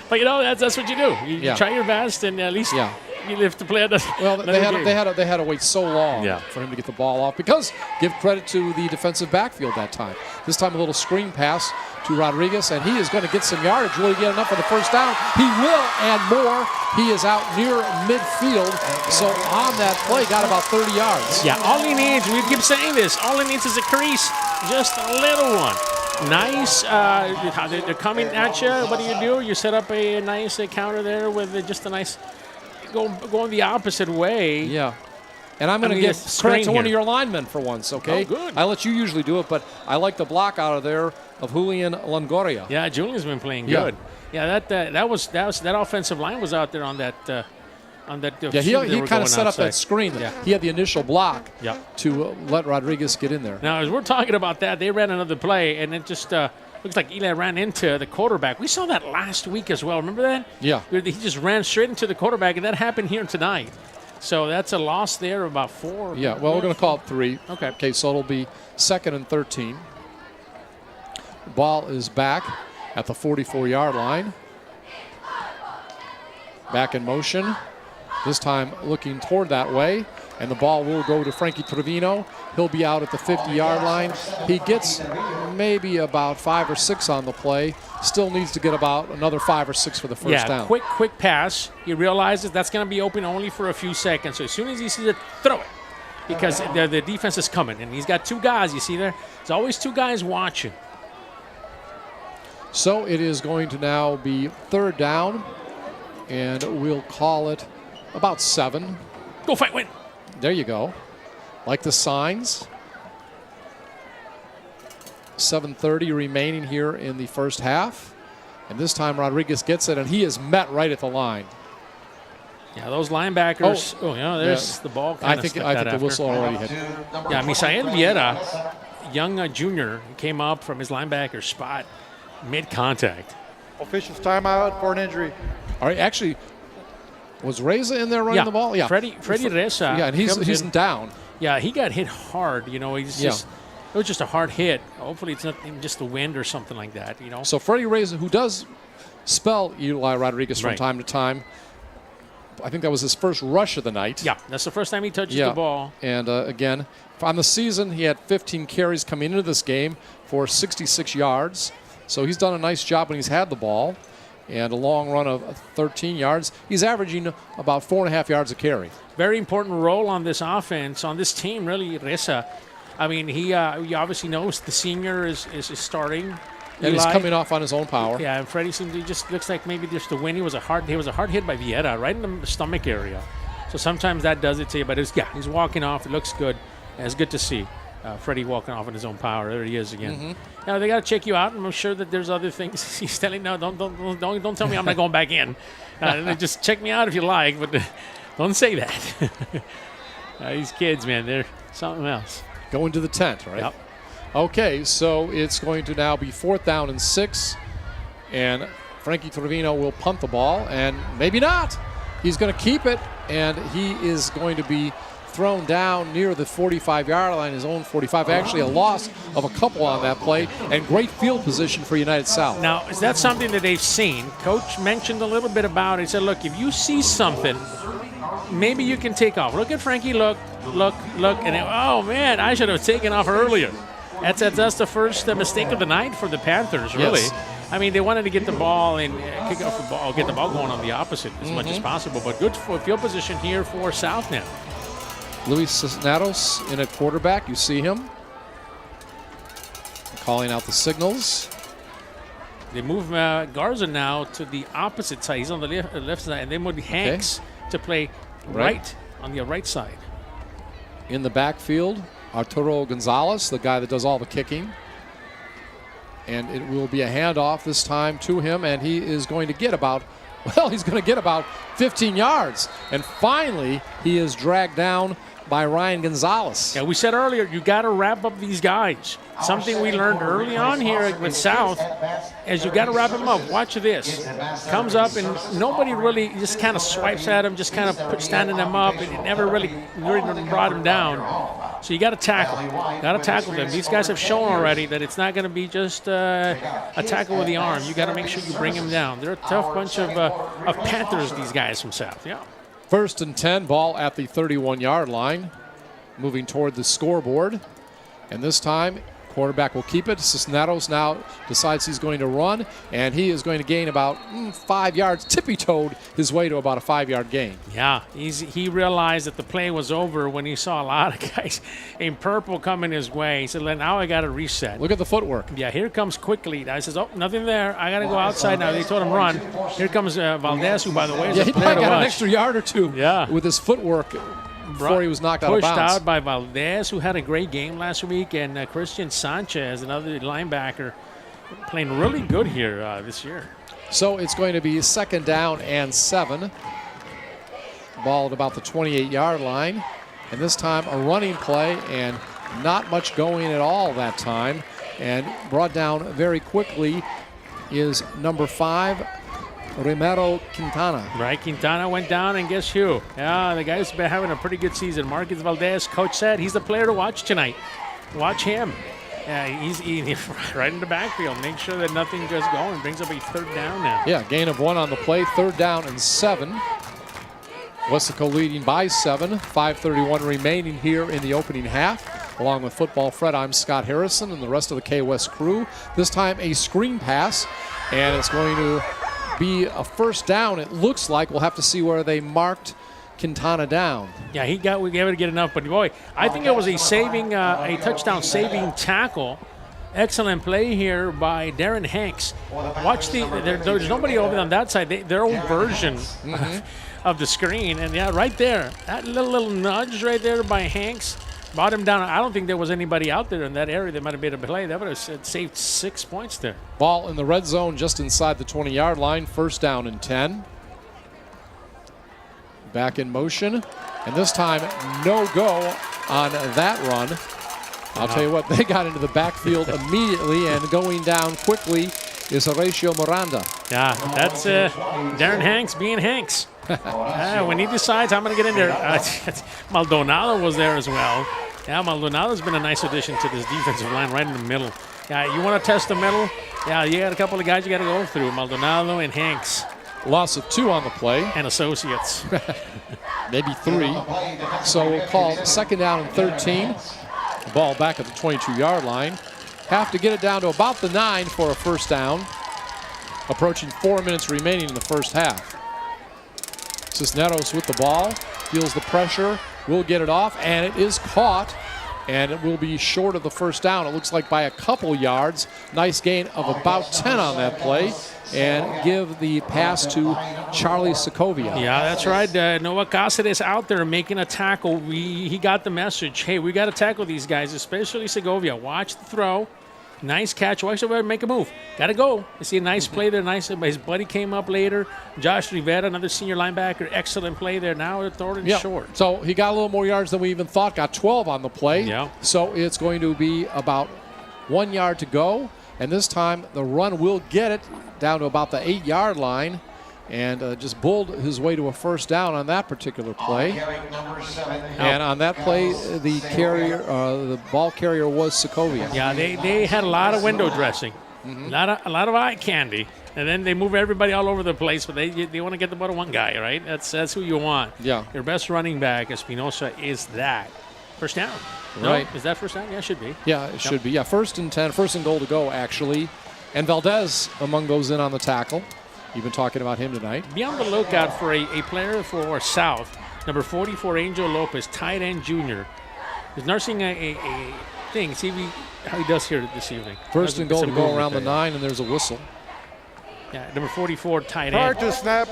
But, you know, that's what you do. You try your best, and at least you live to play. Well, they had to wait so long for him to get the ball off, because give credit to the defensive backfield that time. This time a little screen pass to Rodriguez, and he is going to get some yardage. Will he get enough for the first down? He will, and more. He is out near midfield, so on that play, got about 30 yards. Yeah, all he needs, we keep saying this, all he needs is a crease, just a little one. Nice, they're coming at you. What do? You set up a nice counter there with just a nice, going the opposite way. Yeah. And I'm going to give credit to one of your linemen for once, okay? Oh, good. I let you usually do it, but I like the block out of there of Julian Longoria. Yeah, Julian's been playing good. Yeah, that offensive line was out there on that. He kind of set up that screen. He had the initial block to let Rodriguez get in there. Now, as we're talking about that, they ran another play, and it just looks like Eli ran into the quarterback. We saw that last week as well. Remember that? Yeah. He just ran straight into the quarterback, and that happened here tonight. So that's a loss there of about 4. Yeah, well, we're going to call it 3. Okay, so it'll be 2nd and 13. Ball is back at the 44-yard line. Back in motion. This time looking toward that way. And the ball will go to Frankie Trevino. He'll be out at the 50-yard line. He gets maybe about 5 or 6 on the play. Still needs to get about another 5 or 6 for the first down. Quick pass. He realizes that's going to be open only for a few seconds. So as soon as he sees it, throw it. Because the defense is coming. And he's got 2 guys, you see there? There's always 2 guys watching. So it is going to now be 3rd down. And we'll call it about 7. Go fight, win. There you go. Like the signs. 7:30 remaining here in the first half. And this time Rodriguez gets it, and he is met right at the line. Yeah, those linebackers. There's the ball. I think the whistle already hit. Yeah, Misael Vieira, young junior, came up from his linebacker spot mid-contact. Officials timeout for an injury. All right, actually, was Reza in there running the ball? Yeah. Freddie Reza. Yeah, and he's down. Yeah, he got hit hard. You know, it was just a hard hit. Hopefully it's not just the wind or something like that, you know. So Freddie Reza, who does spell Eli Rodriguez from time to time, I think that was his first rush of the night. Yeah, that's the first time he touches the ball. And again, on the season, he had 15 carries coming into this game for 66 yards. So he's done a nice job when he's had the ball. And a long run of 13 yards. He's averaging about 4.5 yards a carry. Very important role on this offense, on this team, really, Reza. I mean, he obviously knows the senior is starting. And he's coming off on his own power. Yeah, and Freddie just looks like maybe just the win. He was a hard hit by Vieira right in the stomach area. So sometimes that does it to you. But he's walking off. It looks good. And it's good to see Freddie walking off on his own power. There he is again. Mm-hmm. Now they got to check you out, and I'm sure that there's other things he's telling. No, don't tell me I'm not going back in. Just check me out if you like, but don't say that. These kids, man, they're something else. Going to the tent, right? Yep. Okay, so it's going to now be 4th down and 6, and Frankie Trevino will punt the ball, and maybe not. He's going to keep it, and he is going to be thrown down near the 45-yard line, his own 45. Actually, a loss of a couple on that play, and great field position for United South. Now, is that something that they've seen? Coach mentioned a little bit about it. He said, look, if you see something, maybe you can take off. Look at Frankie, look, and then, oh, man, I should have taken off earlier. That's the first mistake of the night for the Panthers, really. Yes. I mean, they wanted to get the ball and kick off the ball, get the ball going on the opposite as much as possible. But good for field position here for South now. Luis Cisneros in at quarterback. You see him calling out the signals. They move Garza now to the opposite side. He's on the left side, and they move Hanks to play right on the right side. In the backfield, Arturo Gonzalez, the guy that does all the kicking. And it will be a handoff this time to him, and he is going to get about 15 yards. And finally, he is dragged down by Ryan Gonzalez. Yeah, we said earlier, you got to wrap up these guys. Something we learned early on here with South is you got to wrap them up. Watch this. Comes up and nobody really just kind of swipes at him, just kind of standing them up, and it never really brought him down. So you got to tackle. Got to tackle them. These guys have shown already that it's not going to be just a tackle with the arm. You got to make sure you bring them down. They're a tough bunch of Panthers, these guys from South. Yeah. 1st and 10, ball at the 31-yard line, moving toward the scoreboard. And this time, quarterback will keep it. Cisneros now decides he's going to run, and he is going to gain about 5 yards, tippy-toed his way to about a 5-yard gain. Yeah, he realized that the play was over when he saw a lot of guys in purple coming his way. He said, now I got to reset. Look at the footwork. Yeah, here comes quickly. I says, oh, nothing there. I got to go outside now. They told him run. Here comes Valdez, who, by the way, is he probably got an extra yard or two with his footwork before he was knocked out of bounds. Pushed out by Valdez, who had a great game last week, and Christian Sanchez, another linebacker, playing really good here this year. So it's going to be 2nd down and 7. Ball at about the 28-yard line. And this time a running play, and not much going at all that time. And brought down very quickly is number 5, Romero Quintana. Right, Quintana went down, and guess who? Yeah, the guy's been having a pretty good season. Marcus Valdez, coach said he's the player to watch tonight. Watch him. He's right in the backfield. Make sure that nothing goes going. Brings up a 3rd down now. Yeah, gain of 1 on the play. 3rd down and 7. Weslaco leading by 7. 5:31 remaining here in the opening half. Along with Football Fred, I'm Scott Harrison and the rest of the KWES crew. This time a screen pass, and it's going to be a 1st down. It looks like. We'll have to see where they marked Quintana down. Yeah, we gave it to get enough, but boy, I think it was a touchdown saving tackle. Excellent play here by Darren Hanks. Watch there's nobody over on that side. Their own version of the screen, and right there, that little nudge right there by Hanks brought him down. I don't think there was anybody out there in that area that might have made a play. That would have saved 6 points there. Ball in the red zone just inside the 20-yard line. 1st down and 10. Back in motion. And this time, no go on that run. I'll tell you what, they got into the backfield immediately, and going down quickly is Horatio Miranda. Yeah, that's Darren Hanks being Hanks. When he decides I'm going to get in there, Maldonado was there as well. Yeah, Maldonado's been a nice addition to this defensive line right in the middle. Yeah, you want to test the middle? Yeah, you got a couple of guys you got to go through, Maldonado and Hanks. Loss of 2 on the play. And associates. Maybe 3. So we'll call second down and 13. The ball back at the 22-yard line. Have to get it down to about the 9 for a first down. Approaching 4 minutes remaining in the first half. Cisneros with the ball. Feels the pressure. Will get it off, and it is caught. And it will be short of the first down. It looks like by a couple yards. Nice gain of about 10 on that play. And give the pass to Charlie Segovia. Yeah, that's right. Noah Cáceres out there making a tackle. He got the message. Hey, we got to tackle these guys, especially Segovia. Watch the throw. Nice catch. Watch the make a move. Got to go. You see a nice play there. Nice. His buddy came up later. Josh Rivera, another senior linebacker. Excellent play there. Now they're throwing it short. So he got a little more yards than we even thought. Got 12 on the play. Yeah. So it's going to be about 1 yard to go. And this time the run will get it down to about the 8-yard line. And just bulled his way to a first down on that particular play. And on that play, the carrier, the ball carrier was Segovia. Yeah, they had a lot of window dressing, a lot of eye candy, and then they move everybody all over the place. But they want to get the ball to one guy, right? That's who you want. Yeah. Your best running back, Espinosa, is that first down. Right. No? Is that first down? Yeah, it should be. Yeah, it should be. Yeah, 1st and 10, 1st and goal to go actually, and Valdez among those in on the tackle. You've been talking about him tonight. Be on the lookout for a player for South, number 44, Angel Lopez, tight end junior. He's nursing a thing. See how he does here this evening. 1st and goal to go around the 9, and there's a whistle. Yeah, number 44, tight end. Hard to snap.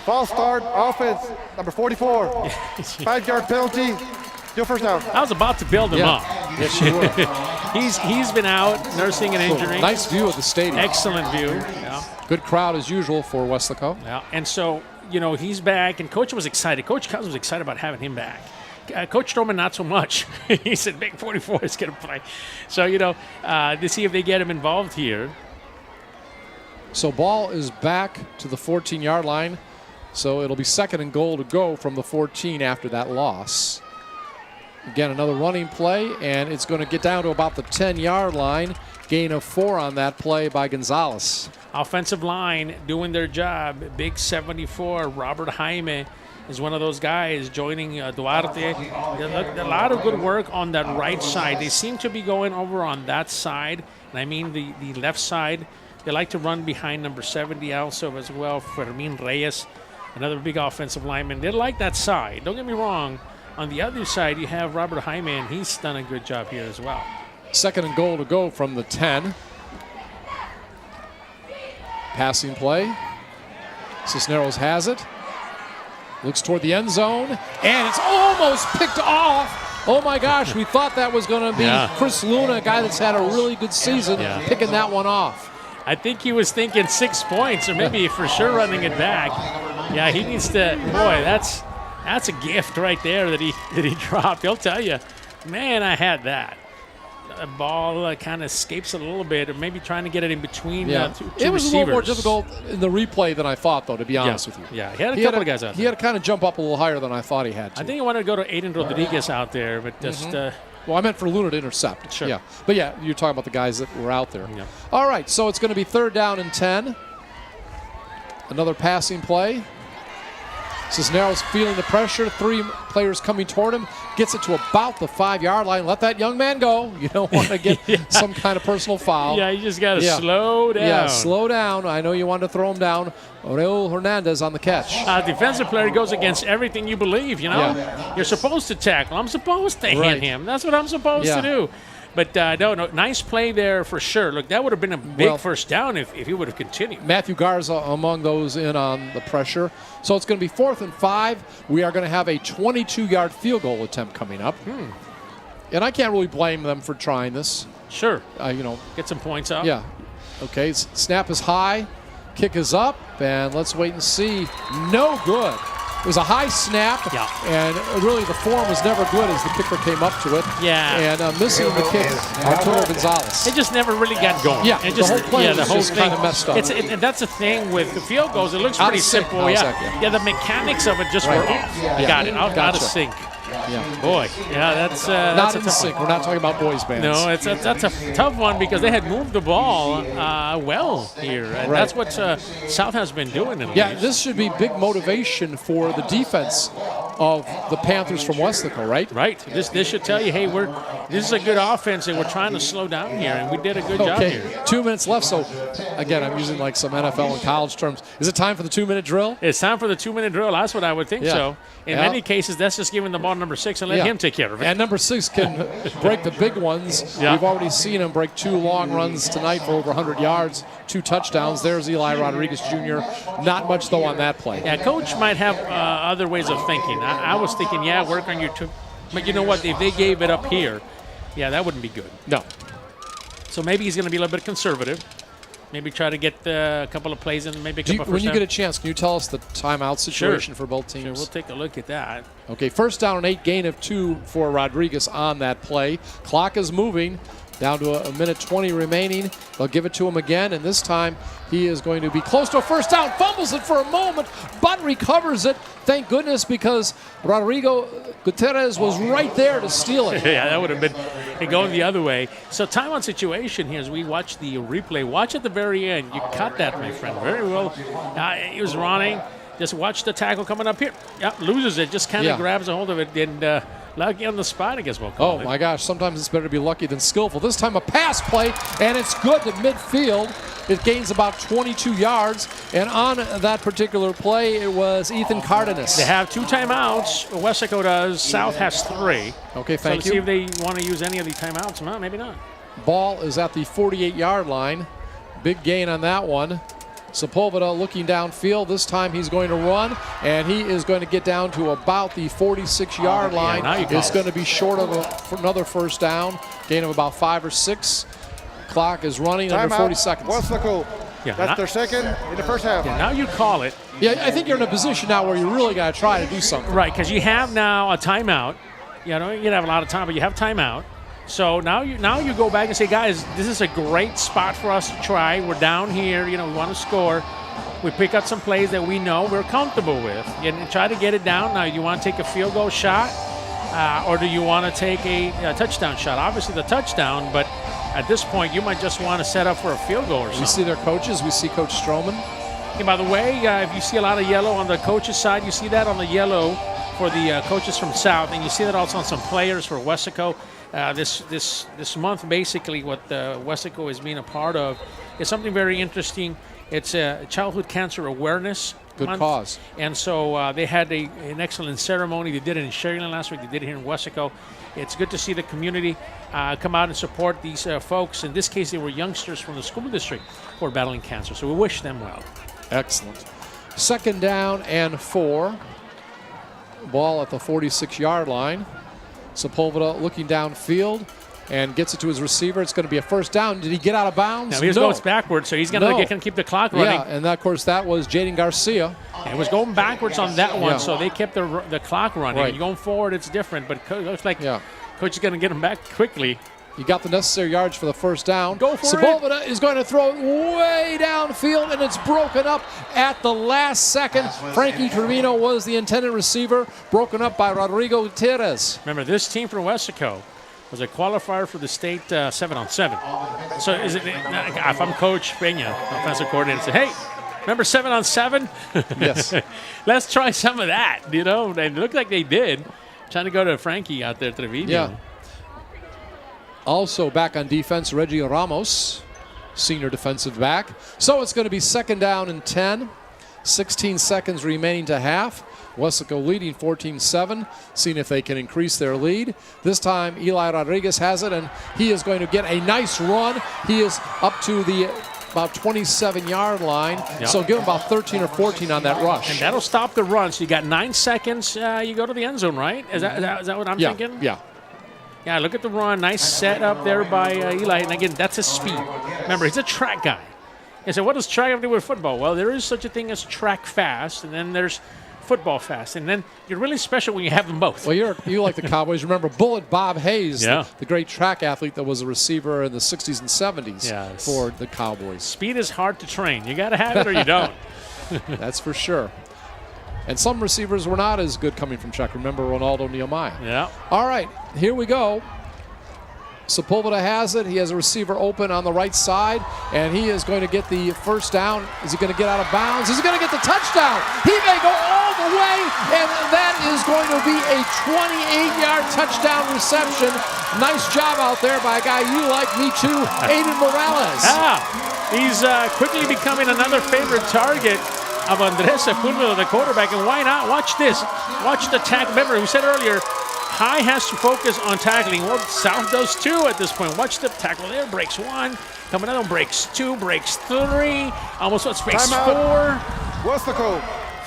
False start. Offense. Number 44. 5-yard penalty. Your first down. I was about to build him up. Yes, you were. He's been out nursing an injury. Nice view of the stadium. Excellent view. Yeah. Good crowd as usual for Weslaco. Yeah. And so, he's back, and Coach was excited. Coach Cousins was excited about having him back. Coach Stroman, not so much. He said, Big 44 is going to play. So, to see if they get him involved here. So ball is back to the 14-yard line. So it'll be 2nd and goal to go from the 14 after that loss. Again, another running play, and it's going to get down to about the 10-yard line. Gain of 4 on that play by Gonzalez. Offensive line doing their job. Big 74, Robert Jaime is one of those guys joining Duarte. A lot of good work on that right side. They seem to be going over on that side, and I mean the left side. They like to run behind number 70 also as well, Fermin Reyes, another big offensive lineman. They like that side. Don't get me wrong. On the other side, you have Robert Jaime, and he's done a good job here as well. 2nd and goal to go from the 10. Passing play. Cisneros has it. Looks toward the end zone, and it's almost picked off. Oh my gosh, we thought that was going to be Chris Luna, a guy that's had a really good season, picking that one off. I think he was thinking 6 points, or maybe for sure running it back. Yeah, he needs to. Boy, that's a gift right there that he dropped. He'll tell you, man, I had that. The ball kind of escapes a little bit, or maybe trying to get it in between two it was receivers. A little more difficult in the replay than I thought, though, to be honest with you. Yeah, he had a couple of guys out there. He had to kind of jump up a little higher than I thought he had to. I think he wanted to go to Aiden Rodriguez out there, but just... well, I meant for Luna to intercept. Sure. Yeah. But, yeah, you're talking about the guys that were out there. Yeah. All right, so it's going to be 3rd down and 10. Another passing play. Cisneros feeling the pressure. 3 players coming toward him. Gets it to about the 5-yard line. Let that young man go. You don't want to get some kind of personal foul. Yeah, you just got to slow down. Yeah, slow down. I know you wanted to throw him down. Raul Hernandez on the catch. Defensive player goes against everything you believe, You're supposed to tackle. I'm supposed to hit him. That's what I'm supposed to do. But, no, nice play there for sure. Look, that would have been a big first down if he would have continued. Matthew Garza among those in on the pressure. So it's going to be 4th and 5. We are going to have a 22-yard field goal attempt coming up. And I can't really blame them for trying this. Sure. Get some points up. Yeah. Okay, snap is high. Kick is up. And let's wait and see. No good. it was a high snap, and really the form was never good as the kicker came up to it. Yeah. And missing the kick, Arturo Gonzalez. It just never really got going. Yeah, it just, the whole play was the whole just thing kind of messed up. And that's the thing with the field goals. It looks Out pretty of sync. simple. How's Yeah. that? Yeah, the mechanics of it just were off. Yeah. Got it. Out of Gotcha. sync. Yeah. Boy, yeah, that's Not a in tough sync. one. We're not talking about boys bands. No, that's a tough one because they had moved the ball well here, and Right. that's what South has been doing. Yeah, this should be big motivation for the defense of the Panthers from Weslaco, right? Right. This should tell you, hey, this is a good offense, and we're trying to slow down here, and we did a good job Okay, here. 2 minutes left. So, again, I'm using like some NFL and college terms. Is it time for the 2-minute drill? It's time for the 2-minute drill. That's what I would think Yeah. so. In many cases, that's just giving the ball to number 6 and let him take care of it. And number 6 can break the big ones. Yeah. We've already seen him break 2 long runs tonight for over 100 yards, 2 touchdowns. There's Eli Rodriguez Jr. Not much, though, on that play. Yeah, coach might have other ways of thinking. I was thinking, work on your two. But you know what? If they gave it up here, that wouldn't be good. No. So maybe he's going to be a little bit conservative. Maybe try to get a couple of plays in, maybe a couple of When first you down. get a chance, can you tell us the timeout situation for both teams? Sure, we'll take a look at that. Okay, first down and 8, gain of 2 for Rodriguez on that play. Clock is moving down to a minute 20 remaining. They'll give it to him again, and this time he is going to be close to a first down. Fumbles it for a moment, but recovers it. Thank goodness, because Rodrigo Gutierrez was right there to steal it. Yeah, that would have been going the other way. So timeout situation here as we watch the replay. Watch at the very end. You caught that, my friend, very well. He was running. Just watch the tackle coming up here. Loses it. Just kind of grabs a hold of it and lucky on the spot, I guess we'll call it. Oh, my gosh. Sometimes it's better to be lucky than skillful. This time a pass play, and it's good to midfield. It gains about 22 yards, and on that particular play, it was Ethan Cardenas. They have 2 timeouts. Weslaco does. South has 3. Okay, So thank let's you. see if they want to use any of the timeouts. No, maybe not. Ball is at the 48-yard line. Big gain on that one. Sepulveda looking downfield. This time he's going to run, and he is going to get down to about the 46-yard line. now you call It's it. going to be short of another first down. Gain of about 5 or 6. Clock is running under 40 seconds. Weslaco. Yeah, That's their second in the first half. Now you call it. Yeah, I think you're in a position now where you really got to try to do something. Right, because you have now a timeout. You know, you don't have a lot of time, but you have timeout. So now you go back and say, guys, this is a great spot for us to try. We're down here. We want to score. We pick up some plays that we know we're comfortable with and try to get it down. Now, you want to take a field goal shot or do you want to take a touchdown shot? Obviously the touchdown, but at this point you might just want to set up for a field goal or something. We see their coaches. We see Coach Stroman. And by the way, if you see a lot of yellow on the coaches' side, you see that on the yellow for the coaches from South, and you see that also on some players for Weslaco. This month, basically, what Weslaco is being a part of is something very interesting. It's a childhood cancer awareness Good month. cause. And so they had an excellent ceremony. They did it in Sherryland last week. They did it here in Weslaco. It's good to see the community come out and support these folks. In this case, they were youngsters from the school district who are battling cancer. So we wish them well. Excellent. Second down and 4. Ball at the 46-yard line. Sepulveda looking downfield and gets it to his receiver. It's going to be a first down. Did he get out of bounds? Now he was going backwards, so he's going to keep the clock running. Yeah, and of course that was Jaden Garcia. And it was going backwards on that one, Yeah. so they kept the clock running. Right. Going forward, it's different, but it looks like Coach is going to get him back quickly. He got the necessary yards for the first down. Go for Sepulveda is going to throw it way downfield, and it's broken up at the last second. Frankie Trevino was the intended receiver, broken up by Rodrigo Gutierrez. Remember, this team from Weslaco was a qualifier for the state 7-on-7. So is it, if I'm Coach Peña, offensive coordinator, say, hey, remember 7-on-7? Yes. Let's try some of that, And it looked like they did. Trying to go to Frankie out there, Trevino. Yeah. Also back on defense, Reggie Ramos, senior defensive back. So it's going to be second down and 10. 16 seconds remaining to half. Weslaco leading 14-7, seeing if they can increase their lead. This time, Eli Rodriguez has it, and he is going to get a nice run. He is up to the about 27-yard line, so give him about 13 or 14 on that rush. And that'll stop the run. So you got 9 seconds, you go to the end zone, right? Is that what I'm thinking? Yeah. Yeah, look at the run. Nice set up there by Eli. And again, that's his speed. Remember, he's a track guy. And so what does track have to do with football? Well, there is such a thing as track fast, and then there's football fast. And then you're really special when you have them both. Well, you like the Cowboys. Remember Bullet Bob Hayes, Yeah. the great track athlete that was a receiver in the 60s and 70s Yes. for the Cowboys. Speed is hard to train. You got to have it or you don't. That's for sure. And some receivers were not as good coming from Czech. Remember Ronaldo Nehemiah. Yeah. All right, here we go. Sepulveda has it. He has a receiver open on the right side, and he is going to get the first down. Is he going to get out of bounds? Is he going to get the touchdown? He may go all the way, and that is going to be a 28-yard touchdown reception. Nice job out there by a guy you like, me too, Aiden Morales. Yeah. He's quickly becoming another favorite target of Andres Sepulveda, the quarterback. And why not? Watch this. Watch the tackle. Remember, we said earlier, High has to focus on tackling. Well, South does too at this point. Watch the tackle there. Breaks one. Coming out, breaks two, breaks three. Almost breaks four. Weslaco.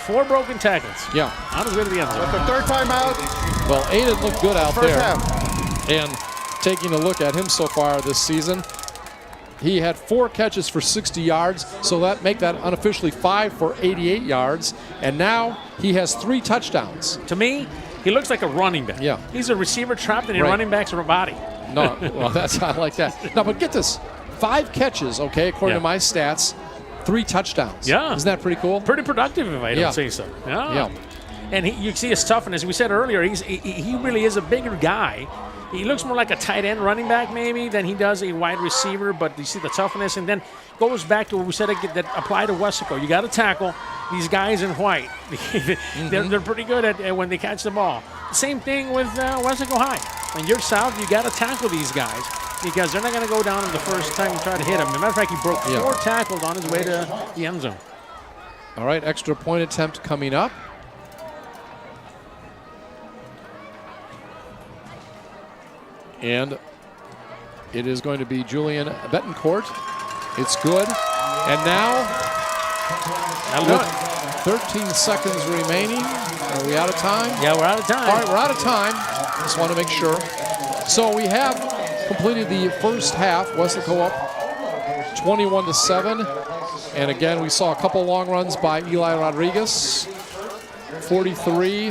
4 broken tackles. Yeah. On his way to the end zone. With the third timeout. Well, Aiden looked good out First there. half. And taking a look at him so far this season, he had 4 catches for 60 yards, so that make that unofficially 5 for 88 yards. And now he has 3 touchdowns. To me, he looks like a running back. Yeah. He's a receiver trapped in a Right. running back's body. No, well, that's I like that. No, but get this: 5 catches, okay, according to my stats, 3 touchdowns. Yeah. Isn't that pretty cool? Pretty productive, if I don't say so. Yeah. And you see his toughness. We said earlier, he really is a bigger guy. He looks more like a tight end running back maybe than he does a wide receiver, but you see the toughness. And then goes back to what we said that apply to Weslaco. You got to tackle these guys in white. They're pretty good at when they catch the ball. Same thing with Weslaco High. When you're South, you got to tackle these guys because they're not going to go down the first time you try to hit him. As a matter of fact, he broke 4 tackles on his way to the end zone. All right, extra point attempt coming up. And it is going to be Julian Betancourt. It's good. And now, with 13 seconds remaining, are we out of time? Yeah, we're out of time. All right, we're out of time. Just want to make sure. So we have completed the first half. Weslaco up 21-7. And again, we saw a couple long runs by Eli Rodriguez, 43,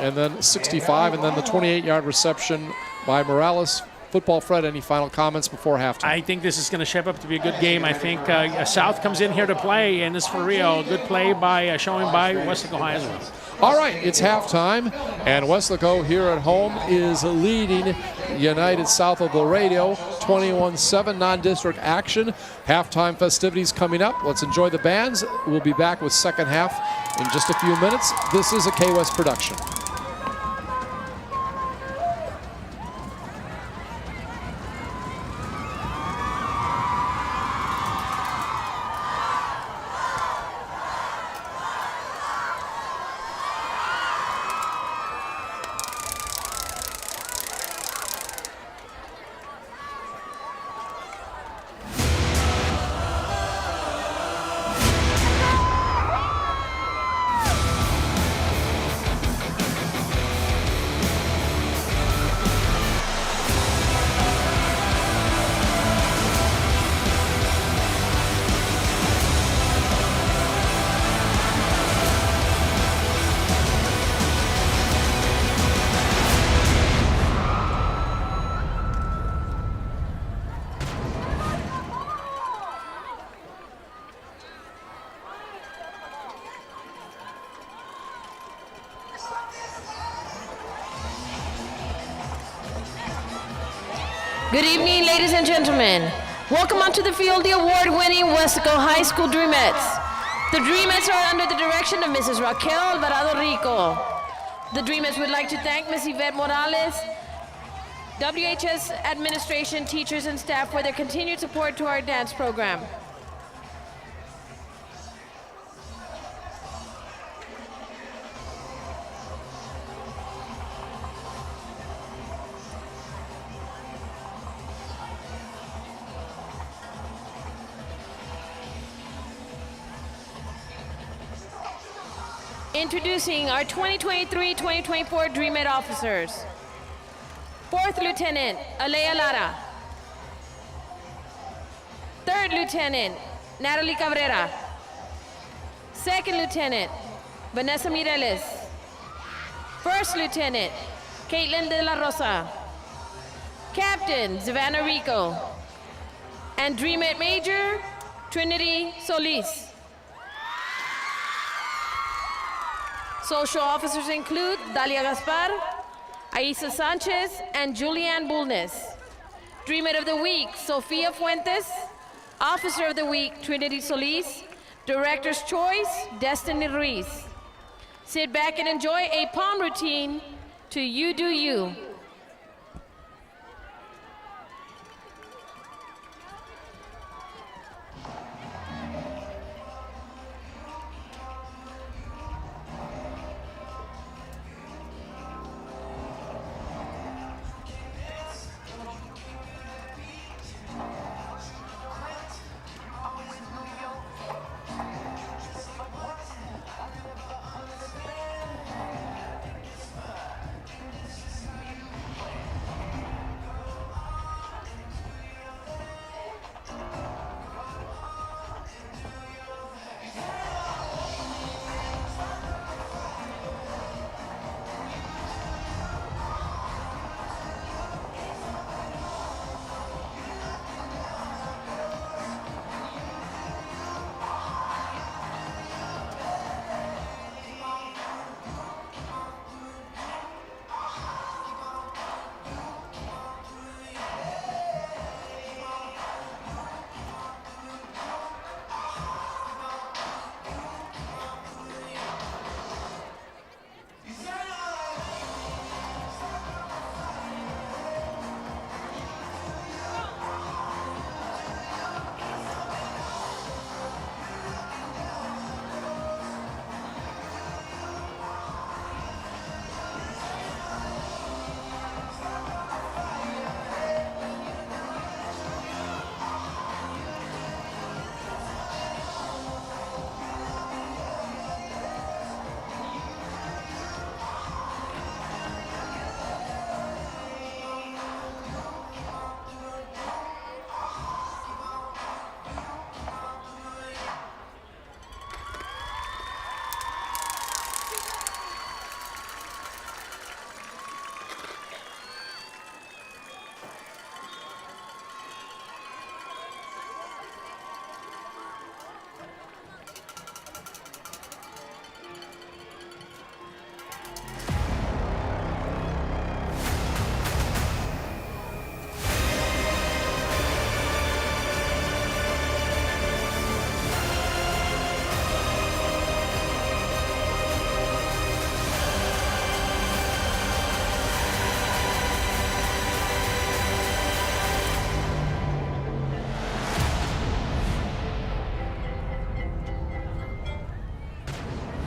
and then 65, and then the 28-yard reception by Morales. Football Fred, any final comments before halftime? I think this is going to shape up to be a good game. I think South comes in here to play, and it's for real. Good play by showing by Weslaco High as well. All right, it's halftime, and Weslaco here at home is leading United South of Laredo 21-7 non-district action. Halftime festivities coming up. Let's enjoy the bands. We'll be back with second half in just a few minutes. This is a KWES production. Good evening, ladies and gentlemen. Welcome onto the field, the award-winning Weslaco High School Dreamettes. The Dreamettes are under the direction of Mrs. Raquel Alvarado Rico. The Dreamettes would like to thank Ms. Yvette Morales, WHS administration, teachers, and staff for their continued support to our dance program. Introducing our 2023-2024 Dreamette officers. 4th Lieutenant, Alea Lara. 3rd Lieutenant, Natalie Cabrera. 2nd Lieutenant, Vanessa Mireles. First Lieutenant, Caitlin De La Rosa. Captain, Savannah Rico. And Dreamet Major, Trinity Solis. Social officers include Dalia Gaspar, Aisa Sanchez, and Julianne Bulnes. Dreamet of the Week, Sofia Fuentes. Officer of the Week, Trinity Solis. Director's Choice, Destiny Ruiz. Sit back and enjoy a palm routine to You Do You.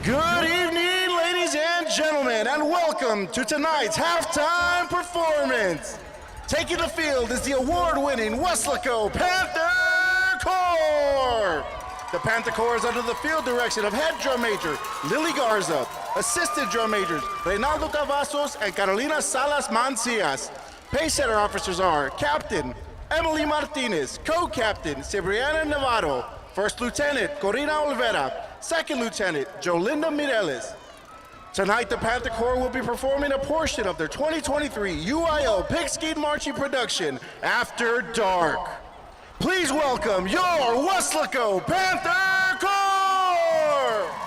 Good evening, ladies and gentlemen, and welcome to tonight's halftime performance. Taking the field is the award-winning Weslaco Panther Corps. The Panther Corps is under the field direction of head drum major Lily Garza, assistant drum majors Reynaldo Cavazos and Carolina Salas Mancias. Pace setter officers are Captain Emily Martinez, co-captain Cibriana Navarro, First Lieutenant Corina Olvera, Second Lieutenant Jolinda Mireles. Tonight, the Panther Corps will be performing a portion of their 2023 UIO Pigskin Marching production, After Dark. Please welcome your Weslaco Panther Corps!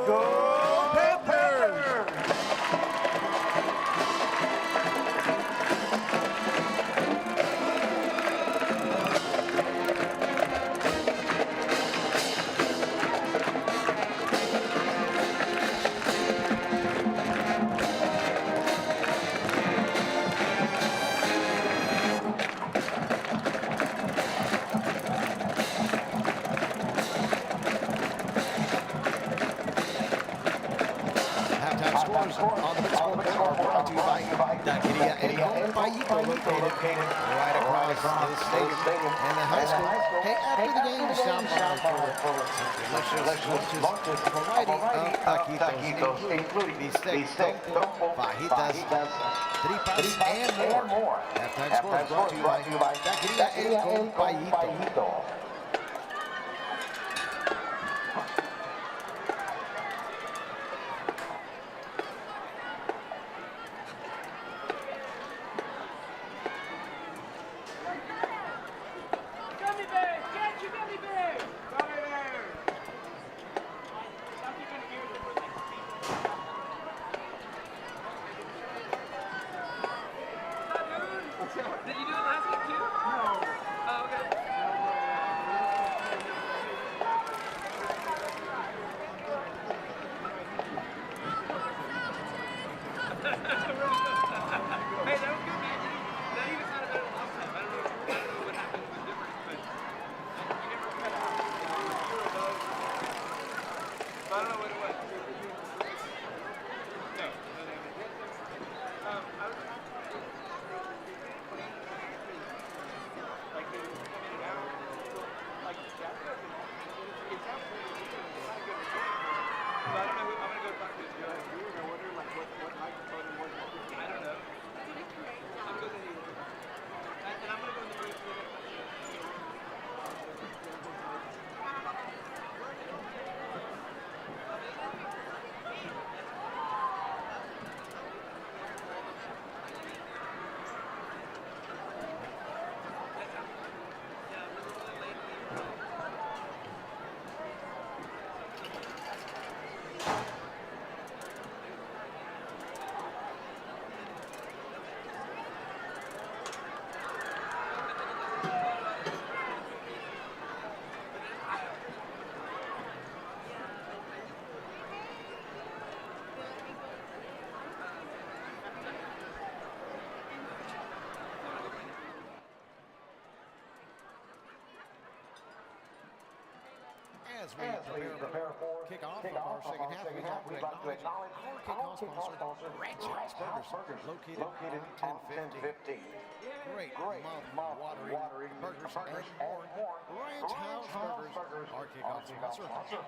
Go Panthers! Halftime scores on the big scoreboard are brought to you by Taqueria El Compayito, located right across the stadium and the high school. Hey, after the game, stop by for delicious variety of taquitos, including beef steak, trompo, fajitas, tripas, and more. Halftime scores brought to you by Taqueria El Compayito. As we prepare for kickoff of our second half, we'd like to acknowledge our kickoff sponsor, Ranch House Burgers, located on 1050. Great mouth-watering burgers and more. Ranch House Burgers, our kickoff sponsor.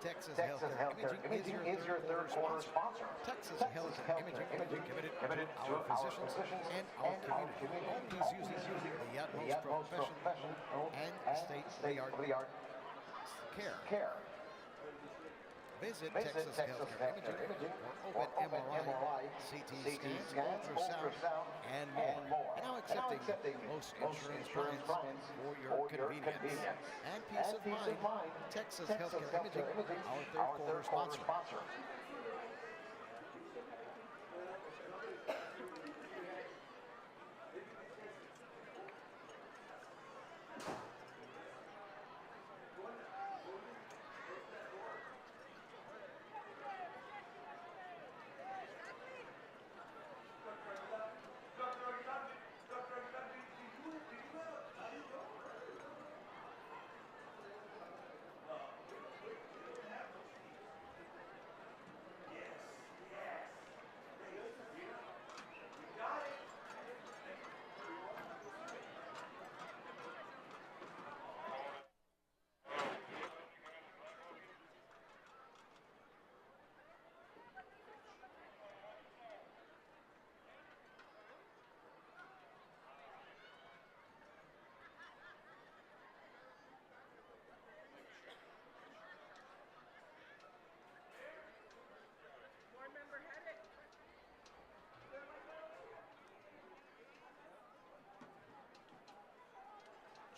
Texas Healthcare Imaging is your third quarter sponsor. Texas Healthcare Imaging, committed to our physicians and our community. Always using the utmost professional and state-of-the-art care. Visit Texas Healthcare Imaging for open MRI, CT scans, ultrasound, and more. And now accepting most insurance plans for your convenience and peace of mind. Texas Healthcare Imaging, our third quarter sponsor.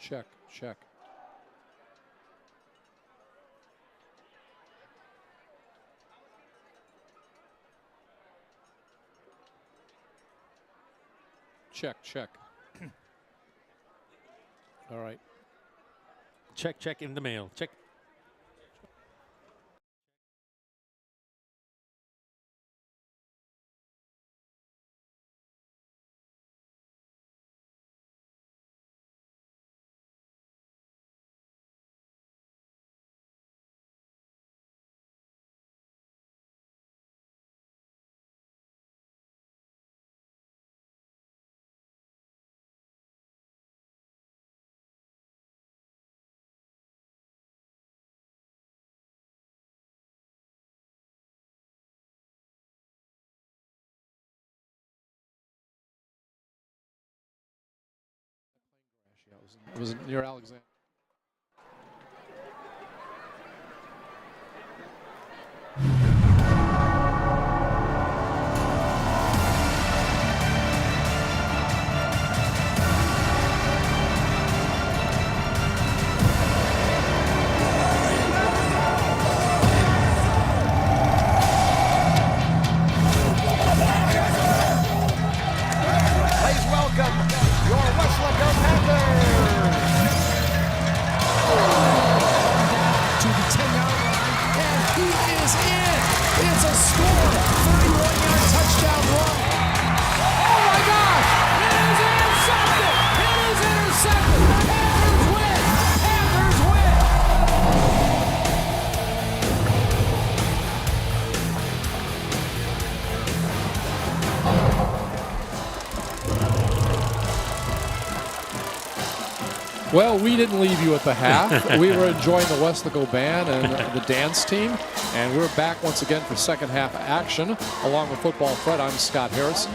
Check, check. Check, check. All right. Check in the mail. Check. It was near Alexander. Please welcome your Weslaco Panthers. To the 10-yard line, and he is in. It's a score, 31-yard touchdown run. Oh my gosh! It is intercepted! It is intercepted! Panthers win! Panthers win! Well, we didn't leave you at the half. We were enjoying the Weslaco band and the dance team, and we're back once again for second half action. Along with Football Fred, I'm Scott Harrison.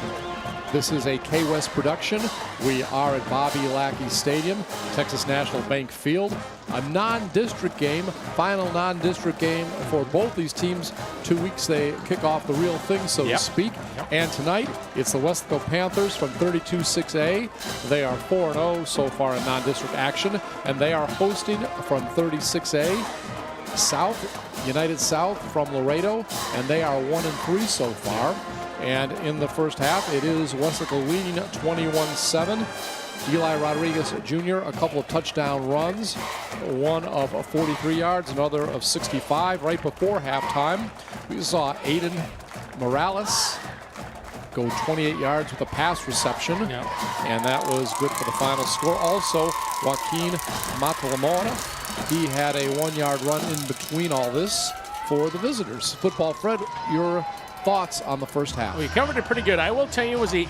This is a KWES production. We are at Bobby Lackey Stadium, Texas National Bank Field. A non-district game, final non-district game for both these teams. 2 weeks they kick off the real thing, so to speak. And tonight, it's the Weslaco Panthers from 32-6A. They are 4-0 so far in non-district action, and they are hosting from 36A South, United South from Laredo, and they are 1-3 so far. And in the first half, it is Weslaco leading 21-7. Eli Rodriguez Jr., a couple of touchdown runs, one of 43 yards, another of 65. Right before halftime, we saw Aiden Morales go 28 yards with a pass reception, and that was good for the final score. Also, Joaquin Matalamora, he had a 1-yard run in between all this for the visitors. Football Fred, your thoughts on the first half? We covered it pretty good. I will tell you, it was a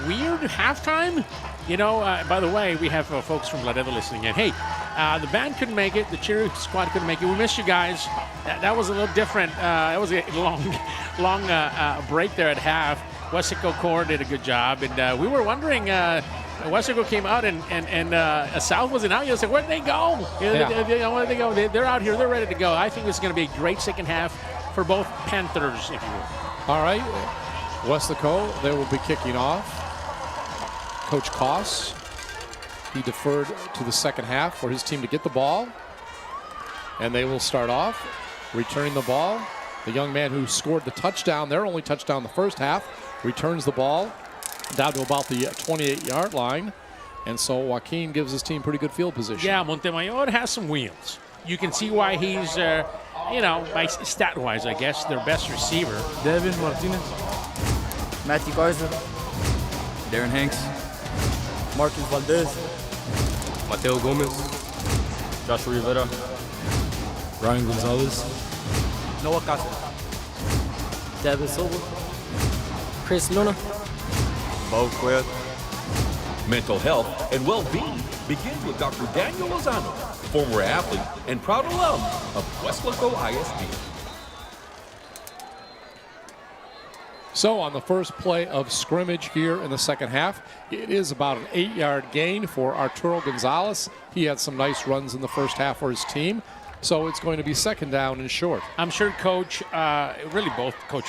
weird halftime. You know, by the way, we have folks from Laredo listening in. Hey, The band couldn't make it. The cheer squad couldn't make it. We missed you guys. That was a little different. It was a long break there at half. Weslaco Core did a good job, and we were wondering. Weslaco came out, and South wasn't out yet. I said, where'd they go? Where'd they go? They're out here. They're ready to go. I think this is going to be a great second half for both Panthers, if you will. All right. Weslaco, they will be kicking off. Coach Koss, he deferred to the second half for his team to get the ball. And they will start off returning the ball. The young man who scored the touchdown, their only touchdown in the first half, returns the ball down to about the 28-yard line. And so Joaquin gives his team pretty good field position. Yeah, Montemayor has some wheels. You can see why he's, by stat-wise, I guess, their best receiver. Devin Martinez, Matthew Garza, Darren Hanks, Marcus Valdez, Mateo Gomez, Joshua Rivera, Ryan Gonzalez, Noah Casa, Devin Silva, Chris Luna, Bo Cuellar. Mental health and well-being begins with Dr. Daniel Lozano, former athlete and proud alum of Weslaco ISD. So on the first play of scrimmage here in the second half, it is about an 8-yard gain for Arturo Gonzalez. He had some nice runs in the first half for his team. So it's going to be second down and short. I'm sure Coach, really both Coach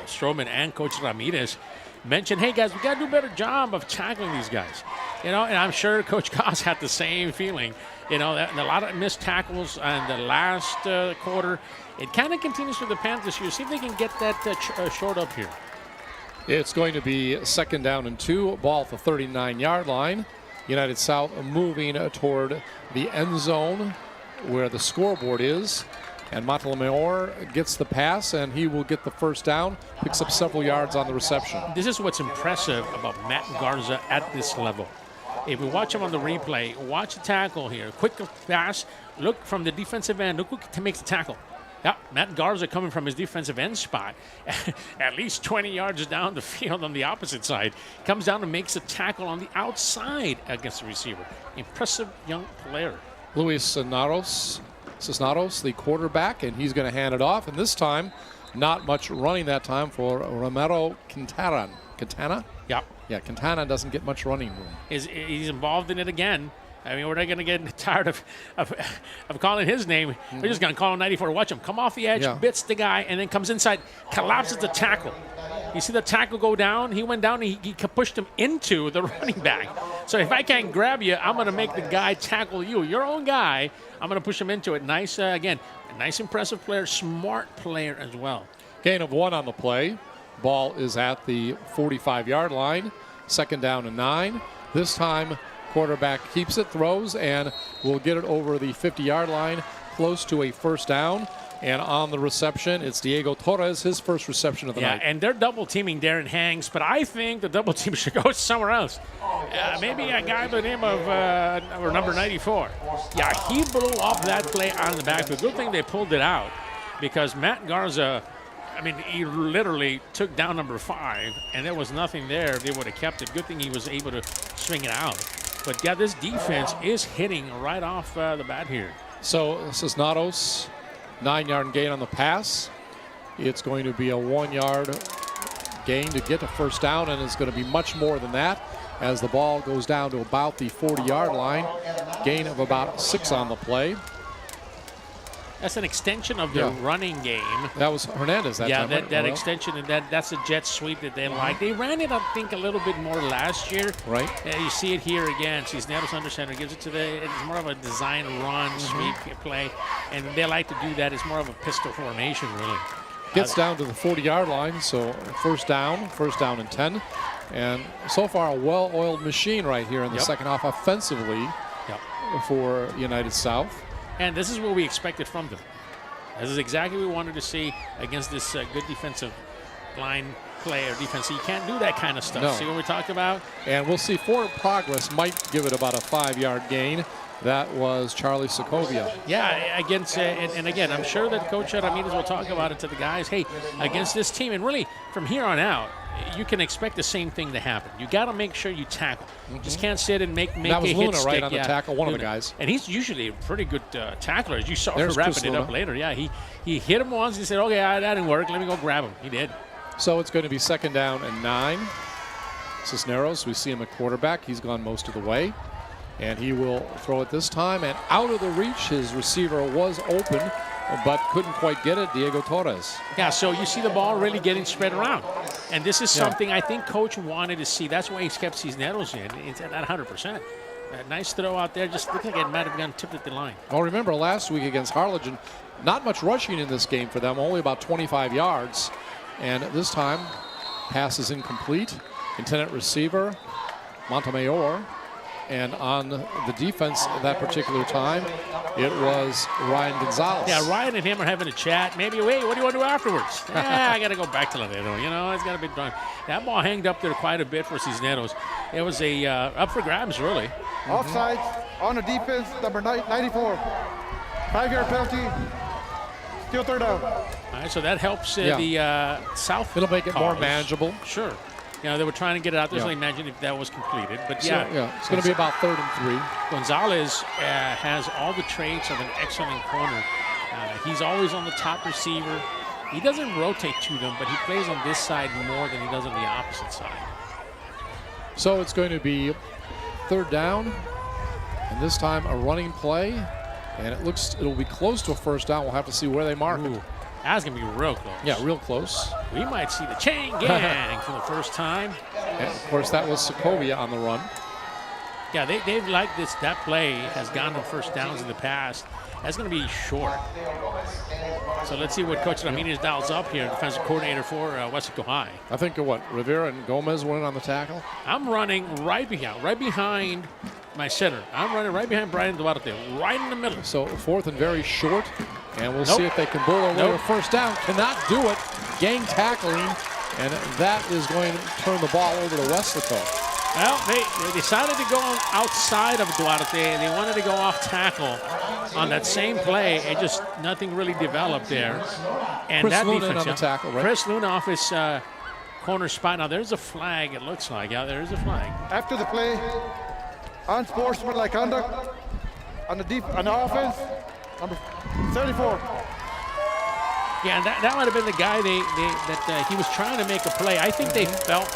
Stroman and Coach Ramirez mentioned, hey, guys, we got to do a better job of tackling these guys. And I'm sure Coach Goss had the same feeling. A lot of missed tackles in the last quarter. It kind of continues for the Panthers here. See if they can get that short up here. It's going to be second down and 2. Ball at the 39-yard line. United South moving toward the end zone where the scoreboard is. And Montemayor gets the pass, and he will get the first down, picks up several yards on the reception. This is what's impressive about Matt Garza at this level. If we watch him on the replay, watch the tackle here. Quick pass, look from the defensive end, look who makes the tackle. Yeah, Matt Garza coming from his defensive end spot, at least 20 yards down the field on the opposite side. Comes down and makes a tackle on the outside against the receiver. Impressive young player. Luis Cisneros, the quarterback, and he's going to hand it off. And this time, not much running that time for Romero Quintana. Quintana? Yep. Yeah, Quintana doesn't get much running room. He's involved in it again. I mean, we're not going to get tired of calling his name. Mm-hmm. We're just going to call him 94. Watch him come off the edge, bits the guy, and then comes inside, collapses the tackle. You see the tackle go down? He went down and he pushed him into the running back. So if I can't grab you, I'm going to make the guy tackle you. Your own guy, I'm going to push him into it. Nice, again, a nice, impressive player, smart player as well. Gain of 1 on the play. Ball is at the 45-yard line. Second down and 9. This time, quarterback keeps it, throws, and will get it over the 50-yard line, close to a first down. And on the reception, it's Diego Torres, his first reception of the night. Yeah, and they're double-teaming Darren Hanks, but I think the double team should go somewhere else. Maybe a guy by the name of or number 94. Yeah, he blew off that play on the backfield. Good thing they pulled it out because Matt Garza, I mean, he literally took down number 5, and there was nothing there. They would have kept it. Good thing he was able to swing it out. But, yeah, this defense is hitting right off the bat here. So Cisneros, 9-yard gain on the pass. It's going to be a 1-yard gain to get a first down, and it's going to be much more than that as the ball goes down to about the 40-yard line. Gain of about 6 on the play. That's an extension of their running game. That was Hernandez that time. Yeah, that extension, and that's a jet sweep that they like. They ran it, I think, a little bit more last year. Right. You see it here again. Cisneros under center gives it to it's more of a design run, sweep play, and they like to do that. It's more of a pistol formation, really. Gets down to the 40-yard line, so first down and 10. And so far, a well-oiled machine right here in the second half offensively for United South. And this is what we expected from them. This is exactly what we wanted to see against this good defensive line play or defense. So you can't do that kind of stuff. No. See what we talked about? And we'll see forward progress might give it about a 5-yard gain. That was Charlie Segovia. Yeah, against, and again, I'm sure that Coach Ramirez will talk about it to the guys. Hey, against this team, and really from here on out, you can expect the same thing to happen. You got to make sure you tackle. You just can't sit and make that was a Luna, hit right, stick. on the tackle, one of the guys. And he's usually a pretty good tackler, as you saw There's wrapping Chris it up Luna. later. Yeah, he hit him once. He said, okay, that didn't work. Let me go grab him. He did. So it's going to be 2nd down and 9. Cisneros, we see him at quarterback. He's gone most of the way. And he will throw it this time. And out of the reach, his receiver was open, but couldn't quite get it, Diego Torres. Yeah, so you see the ball really getting spread around. And this is something I think Coach wanted to see. That's why he's kept Cisneros in. It's at 100%. A nice throw out there. Just looked like it might have gone tipped at the line. Well, remember last week against Harlingen, not much rushing in this game for them, only about 25 yards. And this time, pass is incomplete. Intended receiver, Montemayor. And on the defense at that particular time, it was Ryan Gonzalez. Yeah, Ryan and him are having a chat. Maybe, wait, what do you want to do afterwards? I got to go back to Laredo. You know, it's got to be done. That ball hanged up there quite a bit for Cisneros. It was a up for grabs, really. Offside on the defense, number 94. 5-yard penalty. Still 3rd down. All right, so that helps the South. It'll make it more cause. manageable. Sure. You know, they were trying to get it out there, so imagine if that was completed. But So, it's going to be about 3rd and 3. Gonzalez has all the traits of an excellent corner. He's always on the top receiver. He doesn't rotate to them, but he plays on this side more than he does on the opposite side. So it's going to be 3rd down, and this time a running play, and it'll be close to a 1st down. We'll have to see where they mark it. That's going to be real close. Yeah, real close. We might see the chain gang for the first time. And of course, that was Segovia on the run. Yeah, they've liked this. That play has gotten them 1st downs in the past. That's going to be short. So let's see what Coach Ramirez dials up here, defensive coordinator for Weslaco High. I think Rivera and Gomez went on the tackle. I'm running right behind my center. I'm running right behind Brian Duarte, right in the middle. So 4th and very short, and we'll see if they can bull their way to 1st down. Cannot do it. Gang tackling, and that is going to turn the ball over to Weslaco. Well, they decided to go outside of Duarte. They wanted to go off tackle on that same play, and just nothing really developed there. And Chris that Luna defense, on the tackle, right? Chris Luna off his corner spot. Now there's a flag. It looks like there is a flag. After the play, unsportsmanlike conduct on the offense, number 34. Yeah, and that might have been the guy that he was trying to make a play. I think they felt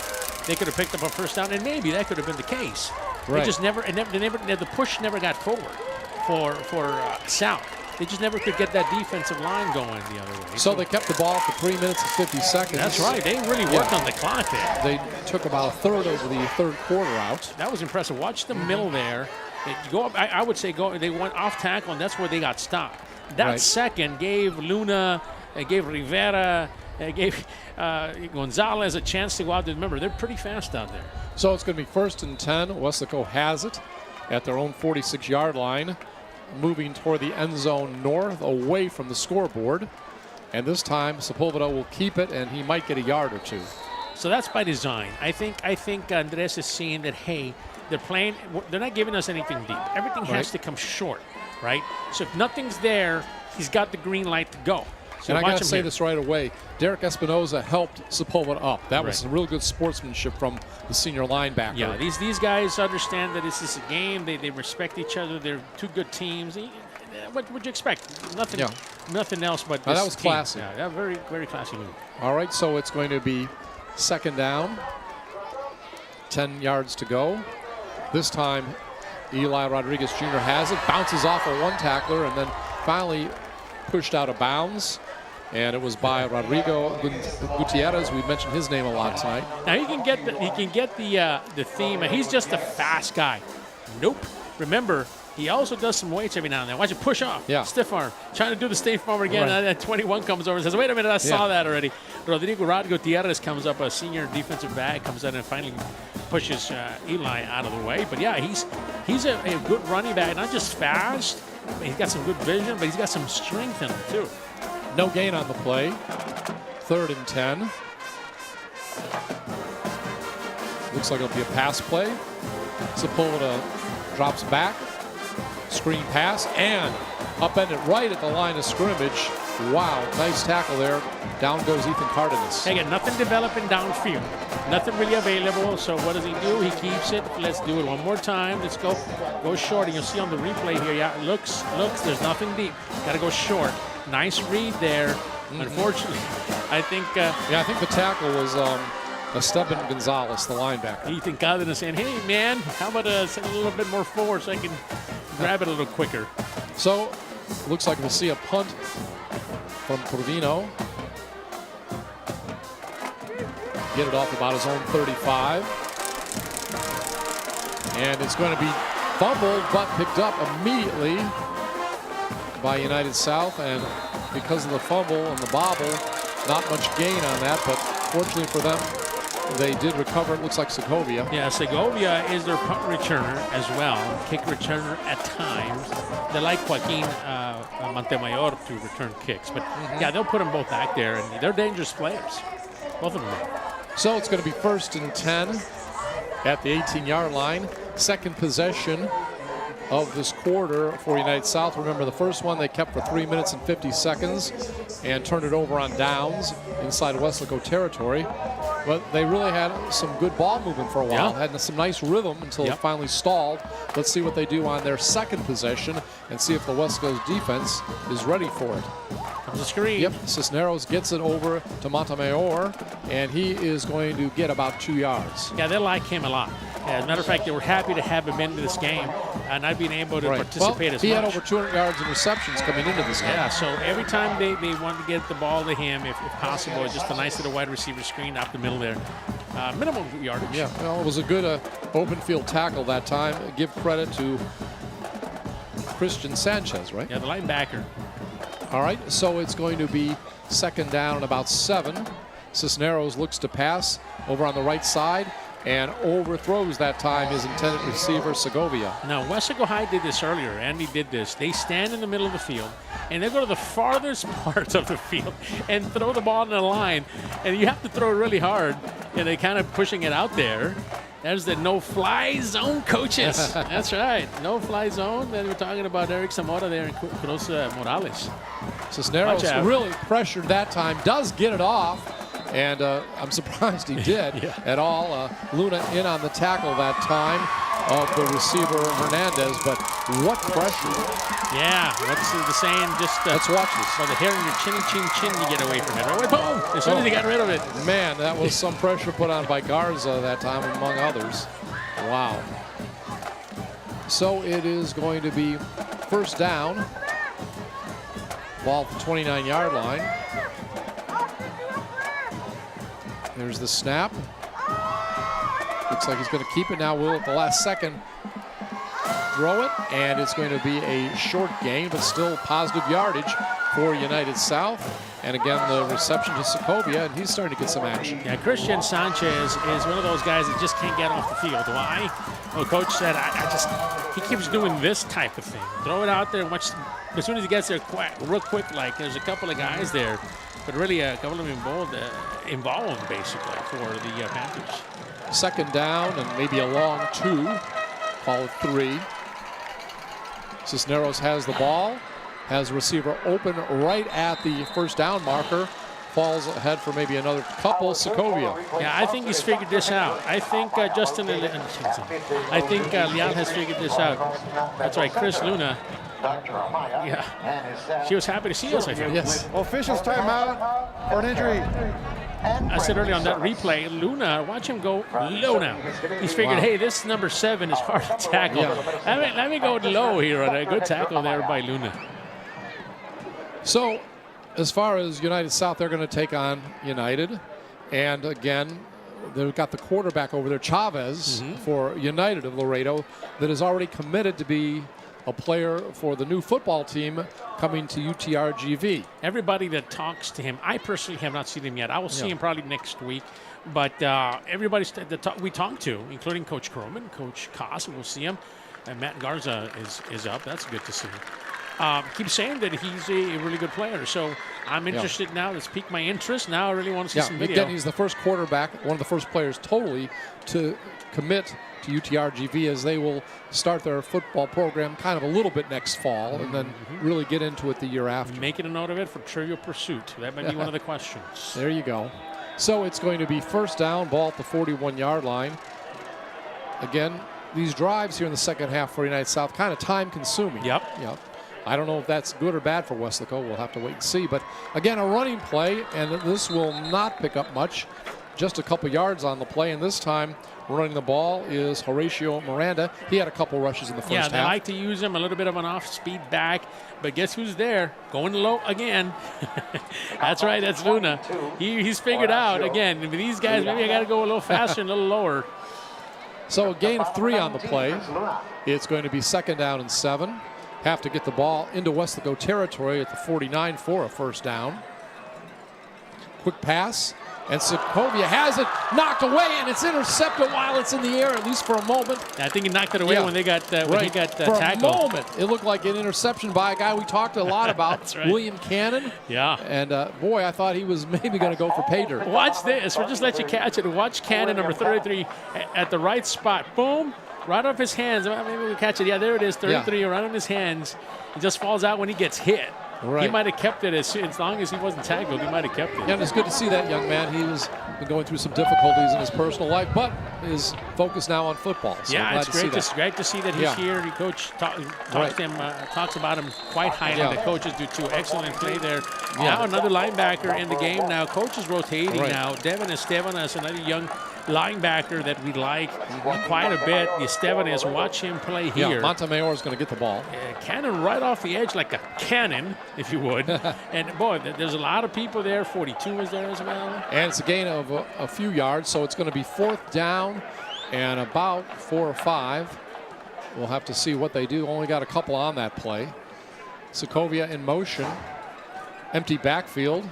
they could have picked up a 1st down, and maybe that could have been the case. Right. They just the push never got forward for South. They just never could get that defensive line going the other way. So they kept the ball for 3 minutes and 50 seconds. That's right. They really worked on the clock there. They took about 1/3 over the 3rd quarter out. That was impressive. Watch the middle there. They go up, I would say they went off tackle, and that's where they got stopped. That second gave Luna, gave Rivera, gave Gonzalez a chance to go out there. Remember, they're pretty fast out there. So it's going to be 1st and 10. Weslaco has it at their own 46-yard line, moving toward the end zone north, away from the scoreboard. And this time, Sepulveda will keep it, and he might get a yard or 2. So that's by design. I think Andres is seeing that, hey, they're not giving us anything deep. Everything has to come short, right? So if nothing's there, he's got the green light to go. So and I got to say this right away. Derek Espinoza helped Sepulveda up. That was some real good sportsmanship from the senior linebacker. Yeah, these guys understand that this is a game. They respect each other. They're 2 good teams. What would you expect? Nothing else but this that was team. classy. Yeah, very, very classy move. All right, so it's going to be 2nd down. 10 yards to go. This time, Eli Rodriguez Jr. has it. Bounces off of one tackler and then finally pushed out of bounds. And it was by Rodrigo Gutierrez. We mentioned his name a lot tonight. Now he can get the theme. He's just a fast guy. Nope. Remember, he also does some weights every now and then. Watch it push off. Yeah. Stiff arm. Trying to do the stiff arm again. Right. And that 21 comes over and says, wait a minute, I saw that already. Rodrigo Gutierrez comes up, a senior defensive back, comes in and finally pushes Eli out of the way. But yeah, he's a good running back. Not just fast. He's got some good vision, but he's got some strength in him too. No gain on the play. 3rd and 10. Looks like it'll be a pass play. Sepulveda drops back. screen pass and upended right at the line of scrimmage. Wow, nice tackle there. Down goes Ethan Cardenas. Again, nothing developing downfield. Nothing really available. So what does he do? He keeps it. Let's do it one more time. Let's go short. And you'll see on the replay here, yeah, looks, there's nothing deep. Got to go short. Nice read there. Unfortunately, I think... I think the tackle was Esteban Gonzalez, the linebacker. Ethan Cardenas saying, hey, man, how about send a little bit more forward so I can grab it a little quicker. So, looks like we'll see a punt from Corvino. Get it off about his own 35. And it's going to be fumbled, but picked up immediately by United South. And because of the fumble and the bobble, not much gain on that, but fortunately for them, they did recover. It looks like Segovia. Yeah, Segovia is their punt returner as well, kick returner at times. They like Joaquin Montemayor to return kicks, but yeah, they'll put them both back there, and they're dangerous players, both of them are. So it's going to be 1st and 10 at the 18-yard line. Second possession of this quarter for United South. Remember, the first one they kept for 3 minutes and 50 seconds and turned it over on downs inside Weslaco territory. But they really had some good ball movement for a while. Yeah. Had some nice rhythm until it finally stalled. Let's see what they do on their second possession and see if the Weslaco's defense is ready for it. Comes the screen. Yep, Cisneros gets it over to Montemayor, and he is going to get about 2 yards. Yeah, they like him a lot. As a matter of fact, they were happy to have him into this game and not being able to participate as much. He had over 200 yards in receptions coming into this game. Yeah, so every time they wanted to get the ball to him, if possible, just a nice little wide receiver screen up the middle there. Minimum yardage. Yeah, well, it was a good open field tackle that time. Give credit to Christian Sanchez, right? Yeah, the linebacker. All right, so it's going to be 2nd down and about 7. Cisneros looks to pass over on the right side and overthrows that time his intended receiver, Segovia. Now, Weslaco High did this earlier. Andy did this. They stand in the middle of the field, and they go to the farthest part of the field and throw the ball in the line. And you have to throw it really hard, and they kind of pushing it out there. There's the no-fly zone coaches. That's right. No-fly zone. Then we're talking about Eric Zamora there and Cruz Morales. Cisneros really pressured that time. Does get it off. And I'm surprised he did at all. Luna in on the tackle that time of the receiver Hernandez, but what pressure. Yeah, what's the saying? Just let's watch this. By the hair in your chin, you get away from it. Right? Boom! As soon as he got rid of it. Man, that was some pressure put on by Garza that time, among others. Wow. So it is going to be 1st down. Ball at the 29-yard line. There's the snap. Looks like he's going to keep it now. Will at the last second throw it, and it's going to be a short gain, but still positive yardage for United South. And again, the reception to Segovia, and he's starting to get some action. Yeah, Christian Sanchez is one of those guys that just can't get off the field. Why? Well, coach said, he keeps doing this type of thing. Throw it out there and watch. As soon as he gets there, real quick, like there's a couple of guys there, but really a couple of involved basically for the Panthers. 2nd down and maybe a long 2. Call it 3. Cisneros has the ball. Has receiver open right at the 1st down marker. Falls ahead for maybe another couple. Segovia. Yeah, I think he's figured this out. I think Leal has figured this out. That's right, Chris Luna. Yeah, she was happy to see us, I think. Yes. Officials timeout for an injury. I said earlier on that replay, Luna, watch him go low now. He's figured, hey, this number 7 is hard to tackle. Yeah. Let me go low here on a good tackle there by Luna. So, as far as United South, they're going to take on United. And again, they've got the quarterback over there, Chavez, for United of Laredo, that is already committed to be a player for the new football team coming to UTRGV. Everybody that talks to him, I personally have not seen him yet. I will see him probably next week. But everybody that we talked to, including Coach Croman, Coach Koss, we'll see him. And Matt Garza is up. That's good to see. keeps saying that he's a really good player. So I'm interested now. It's piqued my interest. Now I really want to see some video. Again, he's the first quarterback, one of the first players totally to commit to UTRGV, as they will start their football program kind of a little bit next fall and then really get into it the year after. Making a note of it for Trivial Pursuit. That might be one of the questions. There you go. So it's going to be first down, ball at the 41-yard line. Again, these drives here in the second half for United South kind of time-consuming. Yep. I don't know if that's good or bad for Weslaco. We'll have to wait and see. But again, a running play, and this will not pick up much. Just a couple yards on the play, and this time running the ball is Horatio Miranda. He had a couple rushes in the first half. Yeah, they like to use him, a little bit of an off-speed back. But guess who's there? Going low again. That's right, that's Luna. He's figured out, again, with these guys, maybe I got to go a little faster and a little lower. So a gain of 3 on the play. It's going to be second down and 7. Have to get the ball into Weslaco territory at the 49 for a first down. Quick pass. And Sokovia has it knocked away, and it's intercepted while it's in the air, at least for a moment. I think he knocked it away when they got when he got for tackled. a moment, it looked like an interception by a guy we talked a lot about, That's right. William Cannon. Yeah. And boy, I thought he was maybe going to go for pay dirt. Watch this. We'll just let you catch it. Watch Cannon, number 33, at the right spot. Boom. Right off his hands. Maybe we'll catch it. Yeah, there it is. 33 right on his hands. It just falls out when he gets hit. Right. He might have kept it as long as he wasn't tackled. He might have kept it. Yeah, and it's good to see that young man. He was been going through some difficulties in his personal life, but is focused now on football. So yeah, it's great to see that he's here. The coach talks about him quite highly. The coaches do too. Excellent play there. Now another linebacker in the game. Now coach is rotating now. Devin Estevanas, another young linebacker that we like quite a bit. Estevanas, watch him play here. Yeah, Montemayor is going to get the ball. Cannon right off the edge like a cannon, if you would. And boy, there's a lot of people there. 42 was there as well. And it's a gain of a few yards, so it's going to be fourth down and about 4 or 5. We'll have to see what they do. Only got a couple on that play. Sokovia in motion. Empty backfield.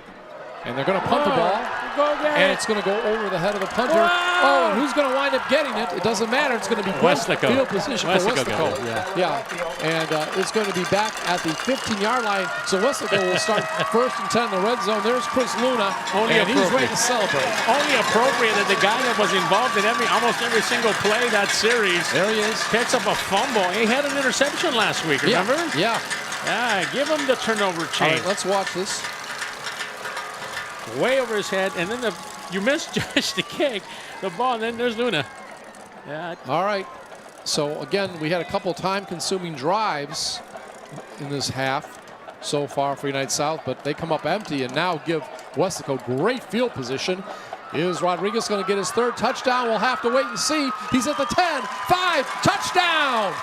And they're going to punt the ball. And it's going to go over the head of the punter. Oh, and who's going to wind up getting it? It doesn't matter. It's going to be Weslaco. Field position for Weslaco. And it's going to be back at the 15-yard line. So Weslaco will start first and 10 in the red zone. There's Chris Luna, and he's ready to celebrate. Only appropriate that the guy that was involved in almost every single play that series. There he is. Picks up a fumble. He had an interception last week, remember? Yeah. Give him the turnover chain. All right, let's watch this. Way over his head, and then you misjudged the kick, the ball, and then there's Luna. Yeah. All right. So, again, we had a couple time-consuming drives in this half so far for United South, but they come up empty and now give Weslaco great field position. Is Rodriguez going to get his third touchdown? We'll have to wait and see. He's at the 10, 5, touchdown!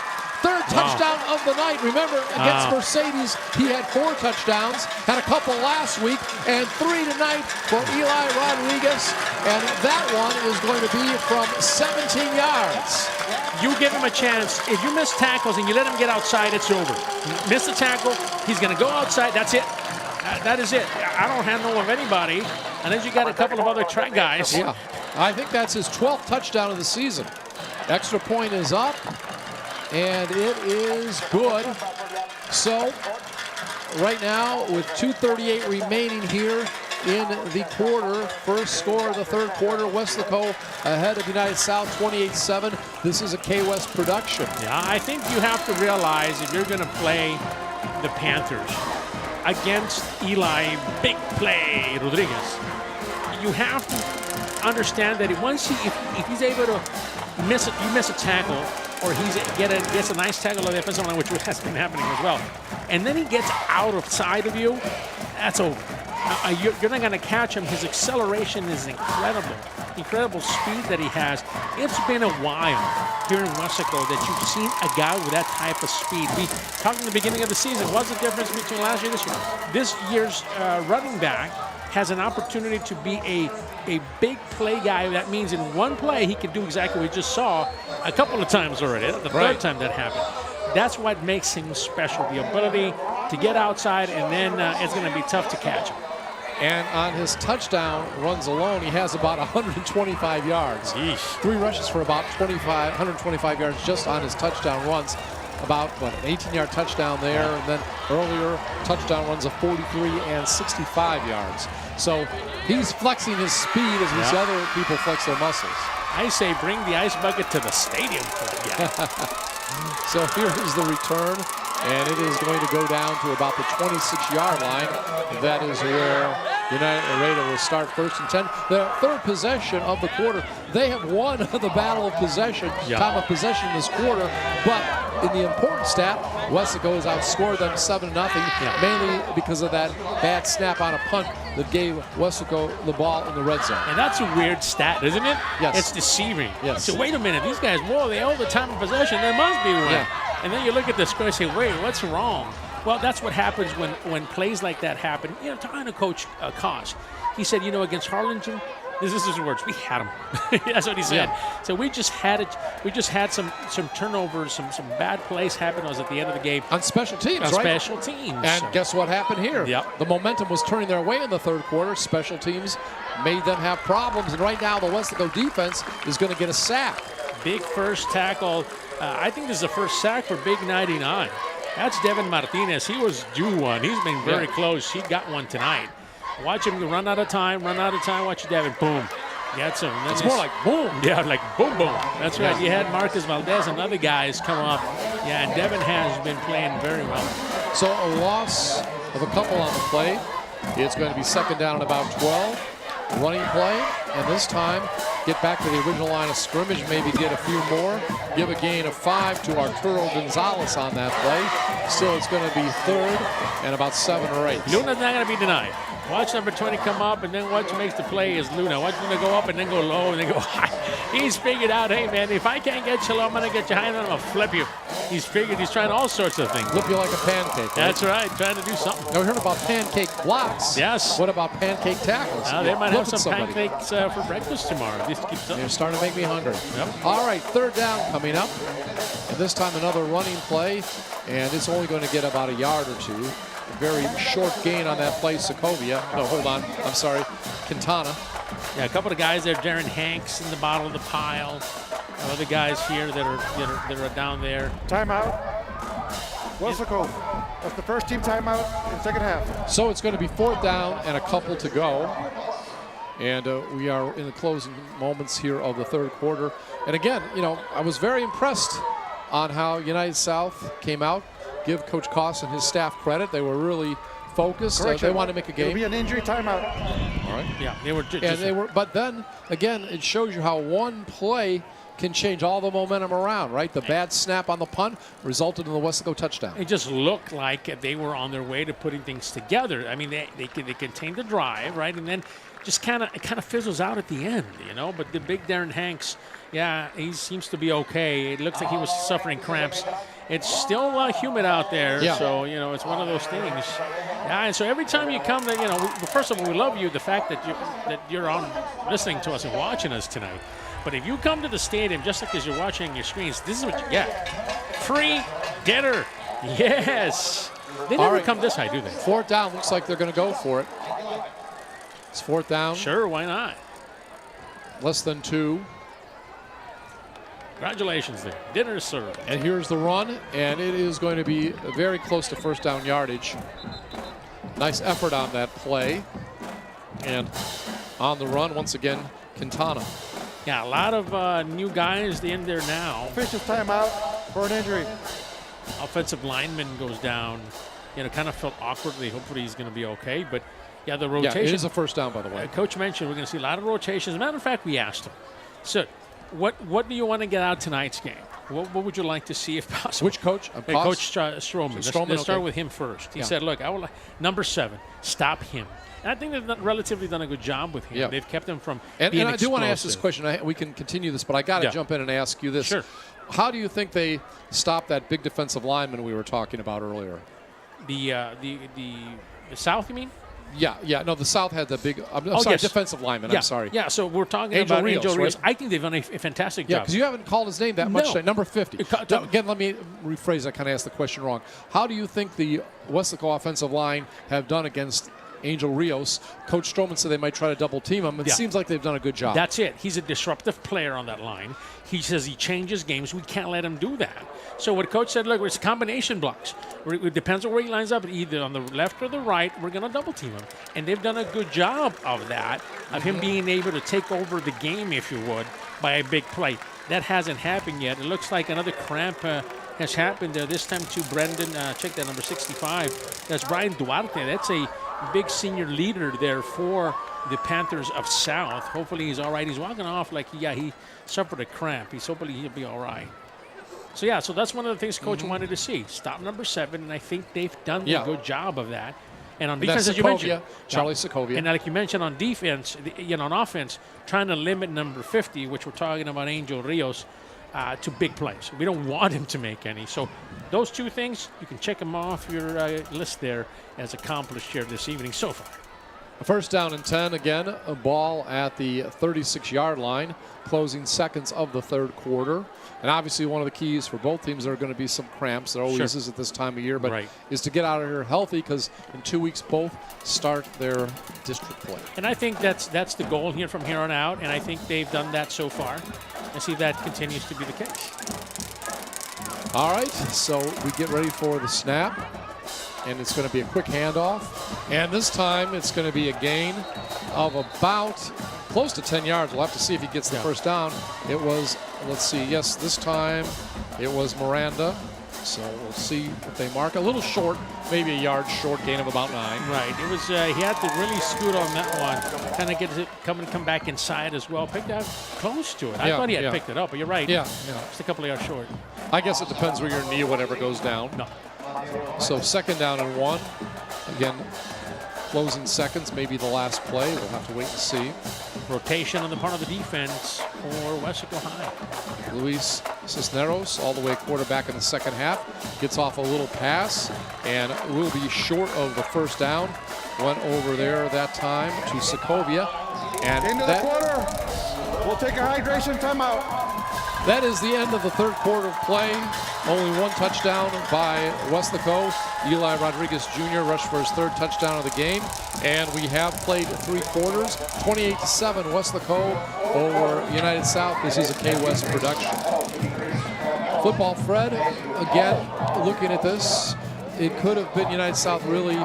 Third touchdown of the night. Remember, against Mercedes, he had 4 touchdowns, had a couple last week, and 3 tonight for Eli Rodriguez. And that one is going to be from 17 yards. You give him a chance. If you miss tackles and you let him get outside, it's over. Miss the tackle, he's going to go outside. That's it. That is it. I don't handle with anybody. And then you got a couple of other track guys. Yeah, I think that's his 12th touchdown of the season. Extra point is up. And it is good. So right now, with 2:38 remaining here in the quarter, first score of the third quarter, Weslaco ahead of United South 28-7. This is a KWES production. Yeah, I think you have to realize if you're going to play the Panthers against Eli, big play, Rodriguez, you have to understand that if he's able to miss a tackle, or gets a nice tackle on the offensive line, which has been happening as well, and then he gets out of sight of you, that's over. You're not going to catch him. His acceleration is incredible speed that he has. It's been a while here in Weslaco that you've seen a guy with that type of speed. We talked in the beginning of the season, what's the difference between last year and this year? This year's running back has an opportunity to be a big play guy. That means in one play, he can do exactly what we just saw a couple of times already. The third time that happened. That's what makes him special, the ability to get outside, and then it's going to be tough to catch him. And on his touchdown runs alone, he has about 125 yards. Yeesh. 3 rushes for about 125 yards just on his touchdown runs. about, what, an 18-yard touchdown there, and then earlier touchdown runs of 43 and 65 yards. So he's flexing his speed as we see other people flex their muscles. I say bring the ice bucket to the stadium for the guy. So here is the return, and it is going to go down to about the 26-yard line. That is where United Laredo will start 1st and 10. The third possession of the quarter. They have won the battle of possession, time of possession this quarter, but in the important stat, Weslaco has outscored them 7-0, mainly because of that bad snap on a punt that gave Weslaco the ball in the red zone. And that's a weird stat, isn't it? Yes. It's deceiving. Yes. So wait a minute, these guys, whoa, they owe the time of possession. There must be one. Yeah. And then you look at the score and say, wait, what's wrong? Well, that's what happens when plays like that happen. You know, talking to Coach Koss, he said, you know, against Harlingen, this is his words, we had them. That's what he said. Yeah. So we just had it. We just had some turnovers, some bad plays happen at the end of the game. On special teams, on right? Special teams. And guess what happened here? Yep. The momentum was turning their way in the third quarter. Special teams made them have problems, and right now the Weslaco defense is going to get a sack. Big first tackle. I think this is the first sack for Big 99. That's Devin Martinez. He was due one. He's been very close. He got one tonight. Watch him run out of time, Watch Devin. Boom. Gets him. It's more like boom. Yeah, like boom, boom. That's right. You had Marcus Valdez and other guys come up. Yeah, and Devin has been playing very well. So a loss of a couple on the play. It's going to be 2nd down and about 12. Running play, and this time get back to the original line of scrimmage, maybe get a few more. Give a gain of 5 to Arturo Gonzalez on that play. Still, it's going to be 3rd and about 7 or 8. Luna's not going to be denied. Watch number 20 come up, and then watch makes the play is Luna. Watch Luna go up and then go low and then go high. He's figured out, hey, man, if I can't get you low, I'm going to get you high and I'm going to flip you. He's figured he's trying all sorts of things. Flip you like a pancake. Right? That's right, trying to do something. Now, we heard about pancake blocks. Yes. What about pancake tackles? They might have some pancakes for breakfast tomorrow. This keeps up. You're starting to make me hungry. Yep. All right, 3rd down coming up. And this time another running play, and it's only going to get about a yard or two. A very short gain on that play, Sokovia. No, hold on. I'm sorry. Quintana. Yeah, a couple of guys there. Darren Hanks in the bottom of the pile. Other guys here that are down there. Timeout. Weslaco. That's the first team timeout in second half. So it's going to be 4th down and a couple to go. And we are in the closing moments here of the third quarter. And again, you know, I was very impressed on how United South came out. Give Coach Koss and his staff credit. They were really focused. They wanted to make a game. It'll be an injury timeout. All right. Yeah, they were. But then again, it shows you how one play can change all the momentum around, right? The bad snap on the punt resulted in the Weslaco touchdown. It just looked like they were on their way to putting things together. I mean, they contained the drive, right, and then just kind of fizzles out at the end, you know. But the big Darren Hanks, yeah, he seems to be okay. It looks like he was suffering cramps. It's still humid out there, so, you know, it's one of those things. Yeah, and so every time you come, you know, first of all, we love you, the fact that you're on listening to us and watching us tonight. But if you come to the stadium, just like as you're watching your screens, this is what you get. Free dinner. Yes. They never come this high, do they? 4th down. Looks like they're going to go for it. It's 4th down. Sure, why not? Less than 2. Congratulations there. Dinner served. And here's the run, and it is going to be very close to 1st down yardage. Nice effort on that play. And on the run, once again, Quintana. Yeah, a lot of new guys in there now. Officials timeout for an injury. Offensive lineman goes down. You know, kind of felt awkwardly. Hopefully he's going to be okay. But, yeah, the rotation. Yeah, it is a 1st down, by the way. Coach mentioned we're going to see a lot of rotations. As a matter of fact, we asked him. So, what do you want to get out of tonight's game? What would you like to see if possible? Which coach? Coach Stroman. So Let's start with him first. He said, look, I would like number 7, stop him. And I think they've relatively done a good job with him. Yeah. They've kept him from being explosive. I do want to ask this question. We can continue this, but I got to jump in and ask you this. Sure. How do you think they stopped that big defensive lineman we were talking about earlier? The South, you mean? Yeah. No, the South had the big. Defensive lineman. Yeah. I'm sorry. Yeah. So we're talking Angel about Angel Rios. Rios. I think they've done a fantastic job. Yeah, because you haven't called his name that much today. Number 50. Again, let me rephrase. I kind of asked the question wrong. How do you think the Weslaco offensive line have done against Angel Rios. Coach Stroman said they might try to double team him. It seems like they've done a good job. That's it. He's a disruptive player on that line. He says he changes games. We can't let him do that. So what Coach said, look, it's combination blocks. It depends on where he lines up, either on the left or the right. We're going to double team him. And they've done a good job of that, of him being able to take over the game, if you would, by a big play. That hasn't happened yet. It looks like another cramp has happened there, this time to Brendan, check that, number 65. That's Brian Duarte. That's a big senior leader there for the Panthers of South. Hopefully he's all right. He's walking off like, he suffered a cramp. Hopefully he'll be all right. So, so that's one of the things Coach wanted to see. Stop number 7, and I think they've done a good job of that. And on defense, as you mentioned, Charlie Segovia. And like you mentioned, on defense, on offense, trying to limit number 50, which we're talking about Angel Rios, to big plays. We don't want him to make any. So those two things, you can check them off your list there as accomplished here this evening so far. First down and 10, again, a ball at the 36-yard line, closing seconds of the third quarter. And obviously one of the keys for both teams, there are going to be some cramps. There always is at this time of year, but is to get out of here healthy, because in 2 weeks both start their district play. And I think that's the goal here from here on out, and I think they've done that so far. And see if that continues to be the case. All right, so we get ready for the snap, and it's going to be a quick handoff. And this time it's going to be a gain of about close to 10 yards. We'll have to see if he gets the first down. It was, let's see, yes, this time it was Miranda. So we'll see if they mark. A little short, maybe a yard short, gain of about 9. Right. It was. He had to really scoot on that one. Kind of get it, come back inside as well. Picked out close to it. I thought he had picked it up, but you're right. Yeah. Just a couple of yards short. I guess it depends where your knee or whatever goes down. No. So second down and 1. Again, closing seconds, maybe the last play. We'll have to wait and see. Rotation on the part of the defense for Weslaco High. Luis Cisneros, all the way quarterback in the second half, gets off a little pass and will be short of the first down. Went over there that time to Segovia. And into the quarter. We'll take a hydration timeout. That is the end of the third quarter of play. Only one touchdown by Weslaco. Eli Rodriguez Jr. rushed for his third touchdown of the game. And we have played 3 quarters. 28-7 Weslaco over United South. This is a KWES production. Football Fred, again, looking at this, it could have been United South really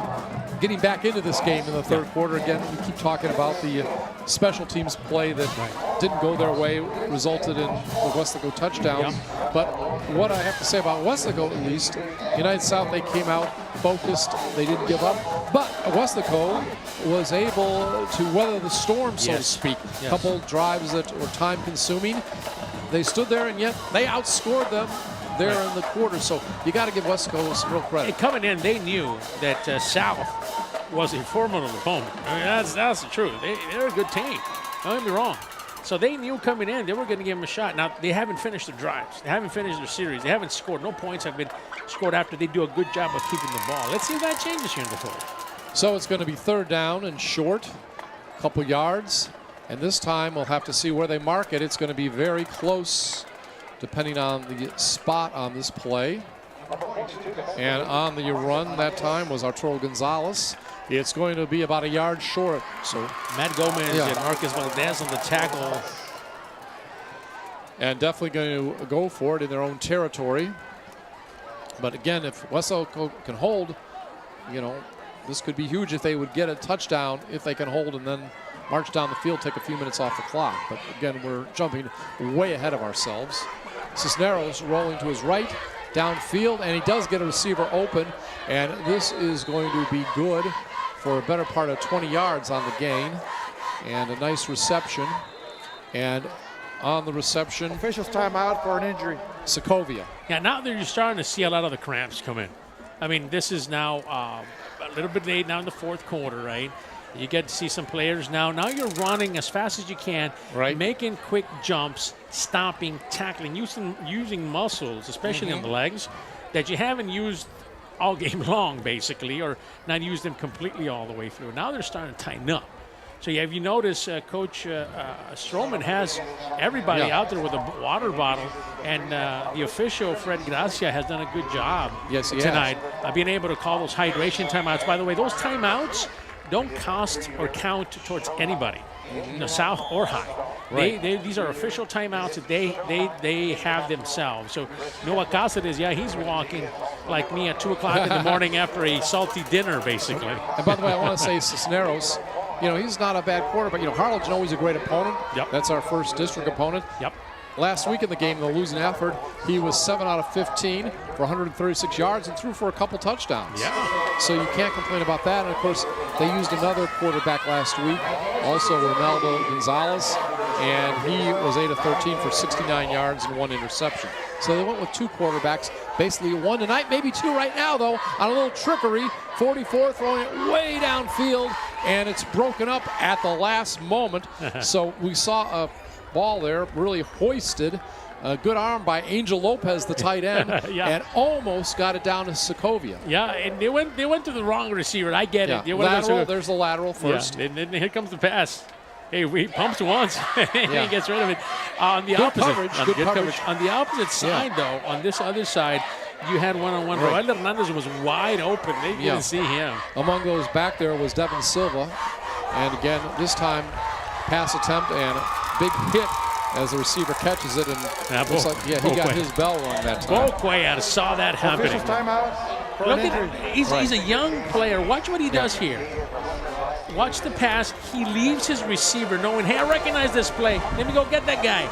getting back into this game in the third quarter. Again, we keep talking about the special teams play that didn't go their way, resulted in the Weslaco touchdown. But what I have to say about Weslaco, at least, United South, they came out focused. They didn't give up. But Weslaco was able to weather the storm, so to speak. A couple drives that were time-consuming. They stood there, and yet they outscored them there in the quarter. So you got to give Weslaco some real credit. And coming in, they knew that South was a formidable opponent. I mean, that's the truth. They're a good team. Don't get me wrong. So they knew coming in they were going to give them a shot. Now, they haven't finished their drives. They haven't finished their series. They haven't scored. No points have been scored after they do a good job of keeping the ball. Let's see if that changes here in the fourth. So it's going to be third down and short, a couple yards. And this time we'll have to see where they mark it. It's going to be very close depending on the spot on this play. And on the run that time was Arturo Gonzalez. It's going to be about a yard short. So Matt Gomez and Marcus Valdez on the tackle. And definitely going to go for it in their own territory. But again, if Weslaco can hold, this could be huge if they would get a touchdown, if they can hold and then march down the field, take a few minutes off the clock. But again, we're jumping way ahead of ourselves. Cisneros rolling to his right, downfield, and he does get a receiver open. And this is going to be good for a better part of 20 yards on the gain. And a nice reception. And on the reception, officials timeout for an injury. Segovia. Yeah, now that you're starting to see a lot of the cramps come in. I mean, this is now a little bit late now in the fourth quarter, right? You get to see some players now. Now you're running as fast as you can, making quick jumps, stopping, tackling, using muscles, especially on the legs, that you haven't used all game long, basically, or not used them completely all the way through. Now they're starting to tighten up. So have you noticed Coach Stroman has everybody out there with a water bottle, and the official, Fred Gracia, has done a good job tonight of being able to call those hydration timeouts. By the way, those timeouts don't cost or count towards anybody, south or high. Right. These are official timeouts that they have themselves. So Noah Cáceres, he's walking like me at 2 o'clock in the morning after a salty dinner, basically. And by the way, I want to say Cisneros, he's not a bad quarterback. Harlingen always a great opponent. Yep. That's our first district opponent. Yep. Last week in the game, the losing effort, he was 7 out of 15 for 136 yards and threw for a couple touchdowns. Yeah. So you can't complain about that. And, of course, they used another quarterback last week, also Ronaldo Gonzalez, and he was 8 of 13 for 69 yards and 1 interception. So they went with 2 quarterbacks, basically 1 tonight, maybe 2 right now, though, on a little trickery. 44 throwing it way downfield, and it's broken up at the last moment. So we saw a ball there really hoisted. A good arm by Angel Lopez, the tight end, and almost got it down to Sokovia. Yeah, and they went to the wrong receiver. I get it. Lateral, there's the lateral first. Yeah, and then here comes the pass. Hey, he pumps once, he gets rid of it. On the good opposite, coverage. On the opposite side, though, on this other side, you had one-on-one. Right. Roel Hernandez was wide open. They didn't see him. Among those back there was Devin Silva, and again, this time, pass attempt and a big hit as the receiver catches it, and looks like, he got his bell rung that time. Boquay saw that happening. Official timeout. Look at he's a young player. Watch what he does here. Watch the pass. He leaves his receiver knowing, hey, I recognize this play. Let me go get that guy.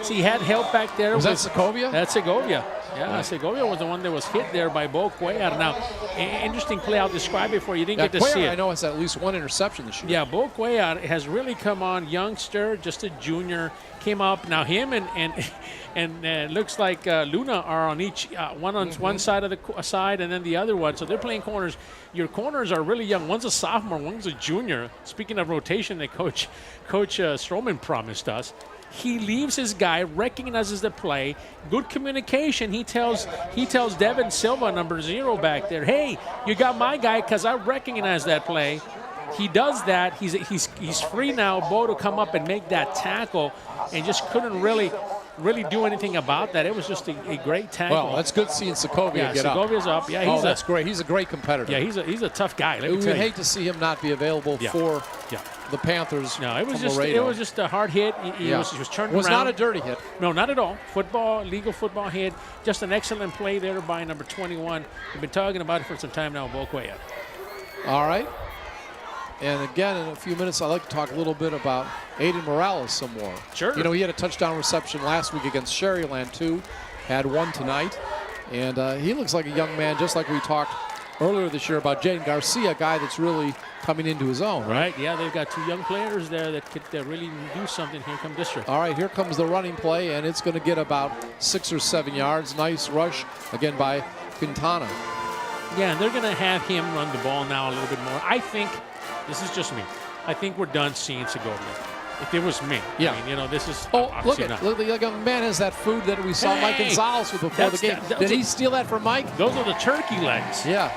See, he had help back there. Was that Segovia? That's Segovia. Yeah, Segovia was the one that was hit there by Bo Cuellar. Now, interesting play. I'll describe it for you. You didn't get to see it. I know it's at least 1 interception this year. Yeah, Bo Cuellar has really come on. Youngster, just a junior, came up. Now him and looks like Luna are on each one side of the side, and then the other one. So they're playing corners. Your corners are really young. One's a sophomore, one's a junior. Speaking of rotation, that Coach Stroman promised us. He leaves his guy, recognizes the play, good communication. He tells Devin Silva, number 0 back there, hey, you got my guy because I recognize that play. He does that. He's free now, Bo, to come up and make that tackle, and just couldn't really do anything about that. It was just a great tackle. Well, that's good seeing Segovia get up. Segovia's up. Yeah, that's great. He's a great competitor. Yeah, he's a tough guy. We would hate to see him not be available for the Panthers. No, it was Laredo. just a hard hit. He was turned around. It was not a dirty hit. No, not at all. Legal football hit. Just an excellent play there by number 21. We've been talking about it for some time now, Bo Cuellar. All right. And again, in a few minutes, I'd like to talk a little bit about Aiden Morales some more. Sure. He had a touchdown reception last week against Sherryland, too. Had 1 tonight. And he looks like a young man, just like we talked earlier this year about Jaden Garcia, a guy that's really coming into his own. Right, yeah, they've got 2 young players there that could really do something. Here come district. All right, here comes the running play, and it's going to get about 6 or 7 yards. Nice rush, again, by Quintana. Yeah, and they're going to have him run the ball now a little bit more. I think, this is just me, I think we're done seeing Segovia. If it was me, yeah. I mean, this is look, the young man has that food that we saw Mike Gonzalez with before the game. Did he steal that from Mike? Those are the turkey legs. Yeah.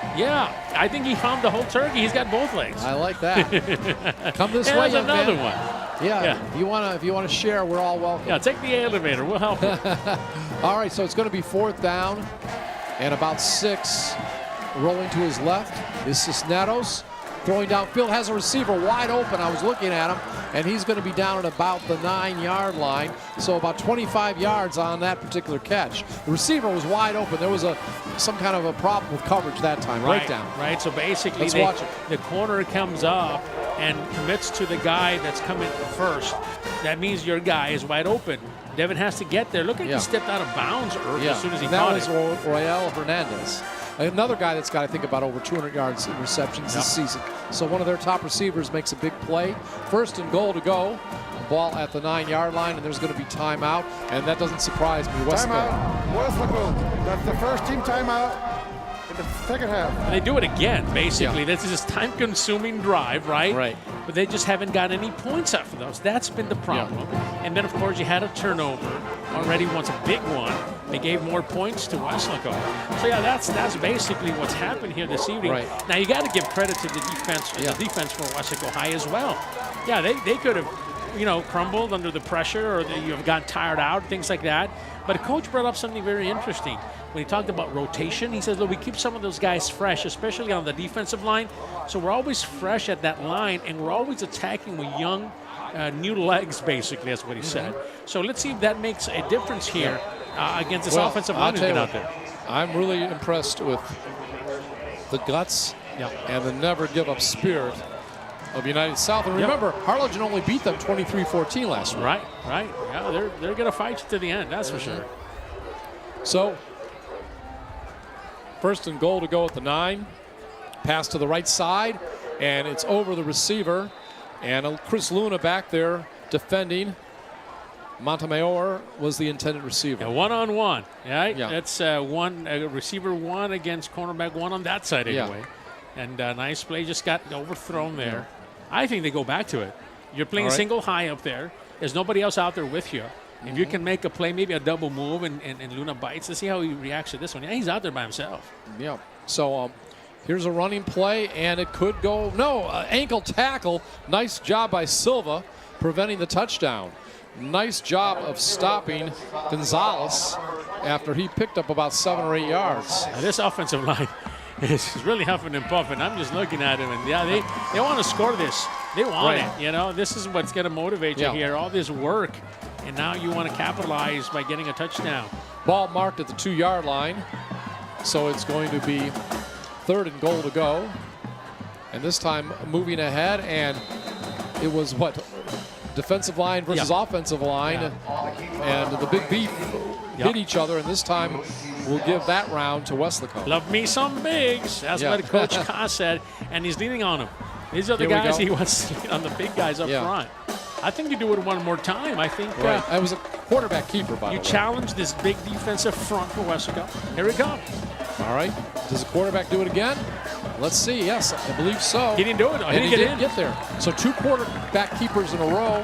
I think he found the whole turkey. He's got both legs. I like that. Come this way, young another man. one. Yeah. If you want to share, we're all welcome. Yeah, take the elevator. We'll help you. All right, so it's going to be 4th down and about 6. Rolling to his left is Cisneros. Throwing downfield, has a receiver wide open. I was looking at him, and he's going to be down at about the 9-yard line, so about 25 yards on that particular catch. The receiver was wide open. There was some kind of a problem with coverage that time, right down. Right, so basically the corner comes up and commits to the guy that's coming first. That means your guy is wide open. Devin has to get there. Look at he stepped out of bounds as soon as he caught it. That was Royel Hernandez. Another guy that's got, I think, about over 200 yards in receptions this season. So one of their top receivers makes a big play. 1st and goal to go. Ball at the 9-yard line, and there's going to be timeout. And that doesn't surprise me. Timeout. Weslaco. That's the first team timeout in the second half. And they do it again, basically. This is a time-consuming drive, right? Right. But they just haven't got any points after those. That's been the problem. And then, of course, you had a turnover already once, a big one. They gave more points to Weslaco. So, yeah, that's basically what's happened here this evening. Right. Now, you got to give credit to the defense for Weslaco High as well. Yeah, they could have, crumbled under the pressure, or you have gotten tired out, things like that. But a coach brought up something very interesting. when he talked about rotation, he says, look, we keep some of those guys fresh, especially on the defensive line. So we're always fresh at that line, and we're always attacking with young, new legs, basically. That's what he said. So let's see if that makes a difference here against this offensive line who's been out there. I'm really impressed with the guts and the never-give-up spirit of United South. And remember, Harlingen only beat them 23-14 last week. Right. Yeah, they're going to fight to the end, that's for sure. So, first and goal to go at the 9. Pass to the right side, and it's over the receiver. And Chris Luna back there defending. Montemayor was the intended receiver. Yeah, one-on-one, right? Yeah. That's receiver 1 against cornerback 1 on that side anyway. And nice play, just got overthrown there. I think they go back to it. You're playing single high up there. There's nobody else out there with you. If you can make a play, maybe a double move, and Luna bites, let's see how he reacts to this one. Yeah, he's out there by himself. Yeah. So here's a running play, and it could go. No, ankle tackle. Nice job by Silva preventing the touchdown. Nice job of stopping Gonzalez after he picked up about 7 or 8 yards. Now this offensive line is really huffing and puffing. I'm just looking at him, and they want to score this. They want it. You know, this is what's going to motivate you here. All this work, and now you want to capitalize by getting a touchdown. Ball marked at the 2-yard line, so it's going to be 3rd and goal to go. And this time moving ahead, and it was what? Defensive line versus offensive line, and the big beef hit each other, and this time we'll give that round to Weslaco. Love me some bigs. That's what Coach Koss said, and he's leaning on them. These are the guys he wants to lean on, the big guys up front. I think you do it one more time. I think it was a quarterback keeper, by the way. You challenge this big defensive front for Weslaco. Here we go. All right. Does the quarterback do it again? Let's see. Yes, I believe so. He didn't do it. He didn't get there. So 2 quarterback keepers in a row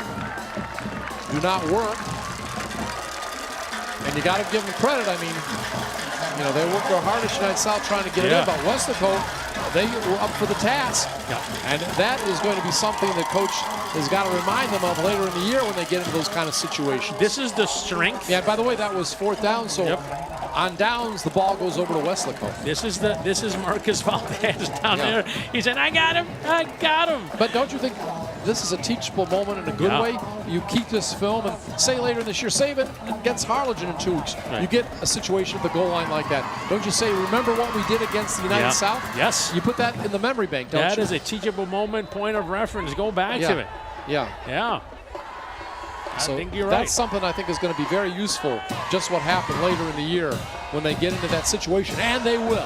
do not work. And you got to give them credit. I mean, you know, they worked their hardest United South trying to get it in, but Weslaco, they were up for the task. And that is going to be something that Coach has got to remind them of later in the year when they get into those kind of situations. This is the strength. Yeah, by the way, that was 4th down, so on downs, the ball goes over to Weslaco. This is Marcus Valdez down there. He said, I got him. But don't you think this is a teachable moment in a good way? You keep this film and say later this year, save it against Harlingen in 2 weeks. You get a situation at the goal line like that. Don't you say, remember what we did against the United South? Yes. You put that in the memory bank, don't you? That is a teachable moment, point of reference. Go back to it. Yeah. I think you're that's something I think is going to be very useful, just what happened later in the year when they get into that situation, and they will.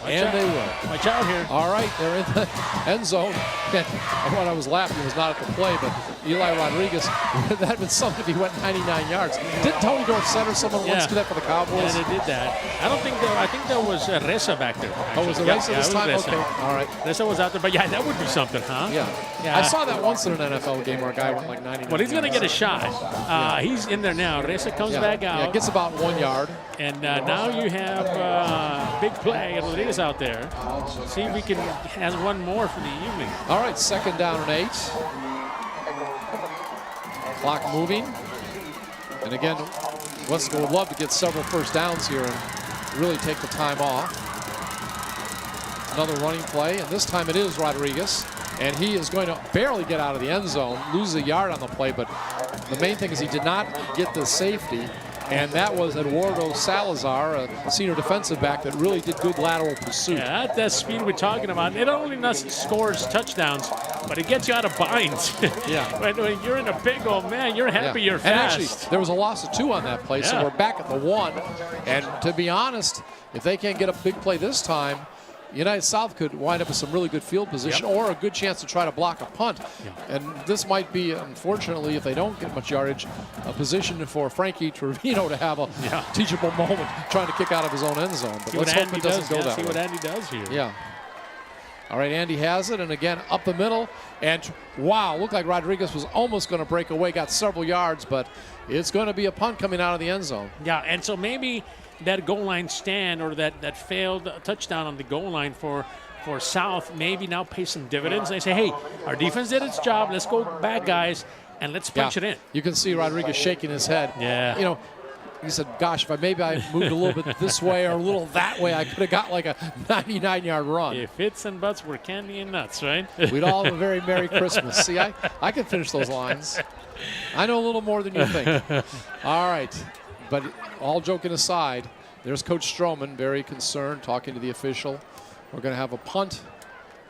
They will. Watch out here. All right, they're in the end zone. And what I was laughing was not at the play, but Eli Rodriguez, that had been something if he went 99 yards. Didn't Tony Dorsett or someone once do that for the Cowboys? Yeah, they did that. I think there was Reza back there. Actually. Oh, was it Reza this time? Okay, all right. Reza was out there, but that would be something, huh? Yeah. I saw that once in an NFL game where a guy went like 99 Well, he's going to get a shot. He's in there now. Reza comes back out. Yeah, gets about 1 yard. And now you have big play. Rodriguez out there. See if we can have one more for the evening. All right, 2nd down and 8. Clock moving. And again, Weslaco would love to get several first downs here and really take the time off. Another running play, and this time it is Rodriguez. And he is going to barely get out of the end zone, lose a yard on the play, but the main thing is he did not get the safety, and that was Eduardo Salazar, a senior defensive back that really did good lateral pursuit. Yeah, that speed we're talking about. It only scores touchdowns, but it gets you out of binds. When you're in a big old man, you're happy you're fast. And actually, there was a loss of 2 on that play, so we're back at the 1. And to be honest, if they can't get a big play this time, United South could wind up with some really good field position or a good chance to try to block a punt. And this might be, unfortunately, if they don't get much yardage, a position for Frankie Trevino to have a teachable moment trying to kick out of his own end zone. But let's hope it doesn't go that way. See what Andy does here. Yeah. All right, Andy has it, and again, up the middle. And wow, looked like Rodriguez was almost going to break away, got several yards, but it's going to be a punt coming out of the end zone. Yeah, and so maybe that goal line stand or that failed touchdown on the goal line for South maybe now pay some dividends. They say, hey, our defense did its job. Let's go back, guys, and let's punch it in. You can see Rodriguez shaking his head. Yeah. You know, he said, gosh, if maybe I moved a little bit this way or a little that way, I could have got like a 99-yard run. If its and buts were candy and nuts, right? We'd all have a very Merry Christmas. See, I can finish those lines. I know a little more than you think. All right. But all joking aside, there's Coach Stroman, very concerned, talking to the official. We're going to have a punt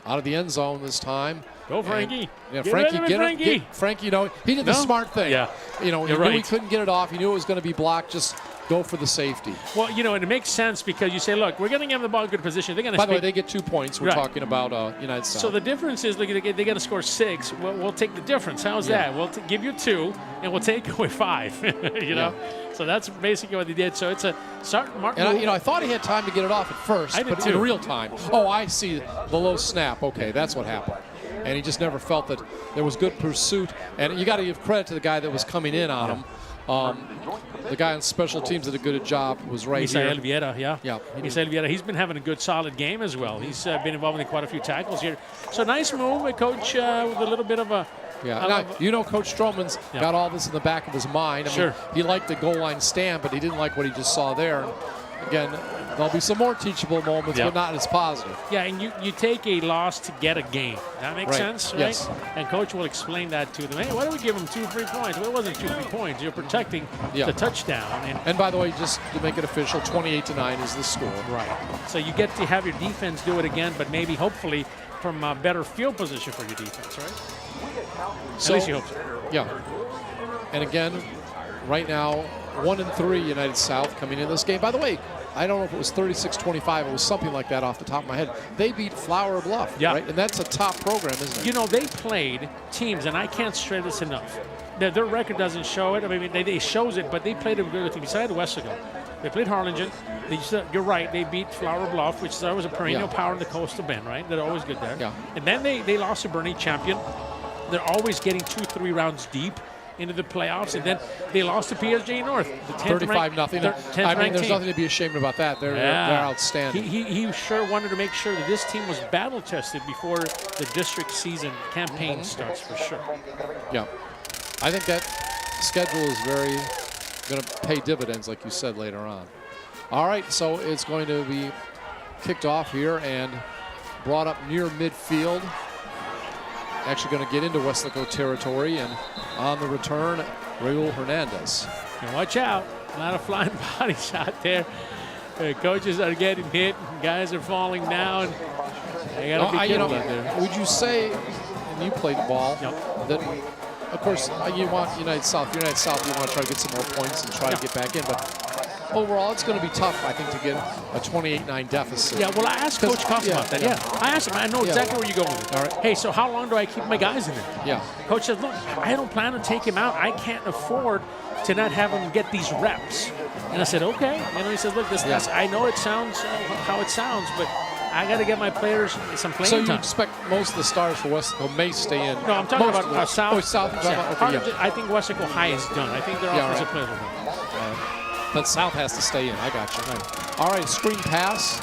out of the end zone this time. Go, Frankie. Yeah, Get Frankie, rid of it, Frankie. Frankie, he did the smart thing. Yeah. He You're knew right. he couldn't get it off. He knew it was going to be blocked. Just go for the safety. Well, and it makes sense because you say, look, we're going to give them the ball in good position. They're going to. By the way, they get 2 points. We're Right. talking about United South. So the difference is, look, they got to score 6. We'll take the difference. How's that? We'll give you 2, and we'll take away 5. you know. So that's basically what they did. So it's a smart move. And I thought he had time to get it off at first, I did but too. in real time. Oh, I see the low snap. Okay, that's what happened. And he just never felt that there was good pursuit. And you got to give credit to the guy that was coming in on him. The guy on special teams did a good job. Was right Misael here. Vieira, yeah. Misael Vieira, he's been having a good, solid game as well. He's been involved in quite a few tackles here. So nice move, Coach, with a little bit of a. Yeah, now, Coach Stroman's got all this in the back of his mind. I mean, he liked the goal line stand, but he didn't like what he just saw there. And again, there'll be some more teachable moments, but not as positive. Yeah, and you take a loss to get a game. That makes sense, right? Yes. And Coach will explain that to them. Hey, why do we give them 2 free points? Well, it wasn't 2 free points. You're protecting the touchdown. And by the way, just to make it official, 28-9 is the score. Right. So you get to have your defense do it again, but maybe, hopefully, from a better field position for your defense, right? So, at least you hope so. Yeah. And again, right now, 1-3 United South coming in this game. By the way, I don't know if it was 36-25. It was something like that off the top of my head. They beat Flower Bluff, right? And that's a top program, isn't it? They played teams, and I can't stress this enough. Their record doesn't show it. I mean, they shows it, but they played a good team. Besides Weslaco, they played Harlingen. You're right. They beat Flower Bluff, which is always a perennial power in the Coastal Bend, right? They're always good there. Yeah. And then they lost to Bernie Champion. They're always getting 2-3 rounds deep into the playoffs, and then they lost to PSG North. 35-0. I mean, there's nothing to be ashamed about that. They're outstanding. He sure wanted to make sure that this team was battle tested before the district season campaign starts, for sure. Yeah, I think that schedule is very going to pay dividends, like you said later on. All right, so it's going to be kicked off here and brought up near midfield. Actually going to get into Weslaco territory, and on the return, Raul Hernandez. And watch out. A lot of flying bodies out there. Coaches are getting hit. Guys are falling down. They got to be careful out there. Would you say, and you played the ball, that, of course, you want United South. United South, you want to try to get some more points and try to get back in, but overall, it's going to be tough, I think, to get a 28-9 deficit. Yeah, well, I asked Coach Koff about that. Yeah, I asked him. I know exactly where you're going with it. All right. Hey, so how long do I keep my guys in there? Yeah. Coach says, look, I don't plan to take him out. I can't afford to not have him get these reps. And I said, okay. He says, look, this. I know it sounds how it sounds, but I got to get my players some playing time. So you expect most of the stars for Weslaco may stay in? No, I'm talking about South. Oh, South. I think Weslaco High is done. I think their offensive players are done. But South has to stay in. I got you. All right, screen pass,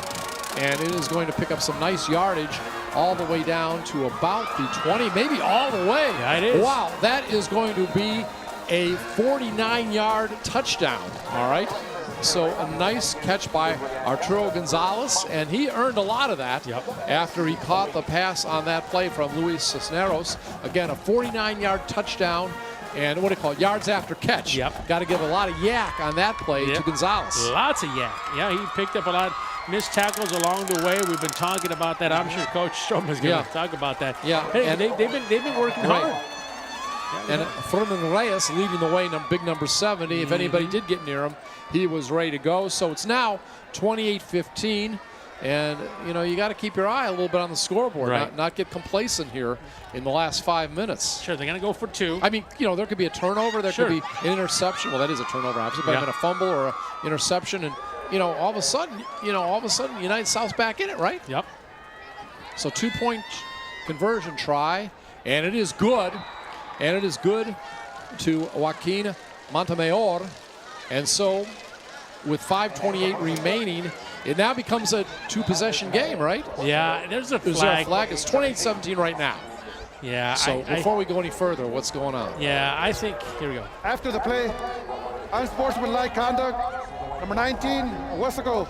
and it is going to pick up some nice yardage all the way down to about the 20, maybe all the way. Yeah, it is. Wow, that is going to be a 49-yard touchdown. All right. So a nice catch by Arturo Gonzalez, and he earned a lot of that after he caught the pass on that play from Luis Cisneros. Again, a 49-yard touchdown. And what do you call it? Yards after catch. Got to give a lot of yak on that play to Gonzalez. Lots of yak. Yeah, he picked up a lot of missed tackles along the way. We've been talking about that. I'm sure Coach Stroman's going to talk about that. Yeah. Hey, and they've been working hard. And Fernand Reyes leading the way, big number 70. If anybody did get near him, he was ready to go. So it's now 28-15. And, you got to keep your eye a little bit on the scoreboard, not get complacent here in the last 5 minutes. Sure, they're going to go for 2. I mean, there could be a turnover. There could be an interception. Well, that is a turnover, obviously, but a fumble or an interception. And, all of a sudden, United South's back in it, right? Yep. So 2-point conversion try, and it is good. And it is good to Joaquin Montemayor. And so with 5:28 remaining, it now becomes a 2-possession game, right? Yeah, there's a flag. Is there a flag? It's 28-17 right now. Yeah. So before we go any further, what's going on? Yeah, I think, here we go. After the play, unsportsmanlike conduct. Number 19, Weslaco.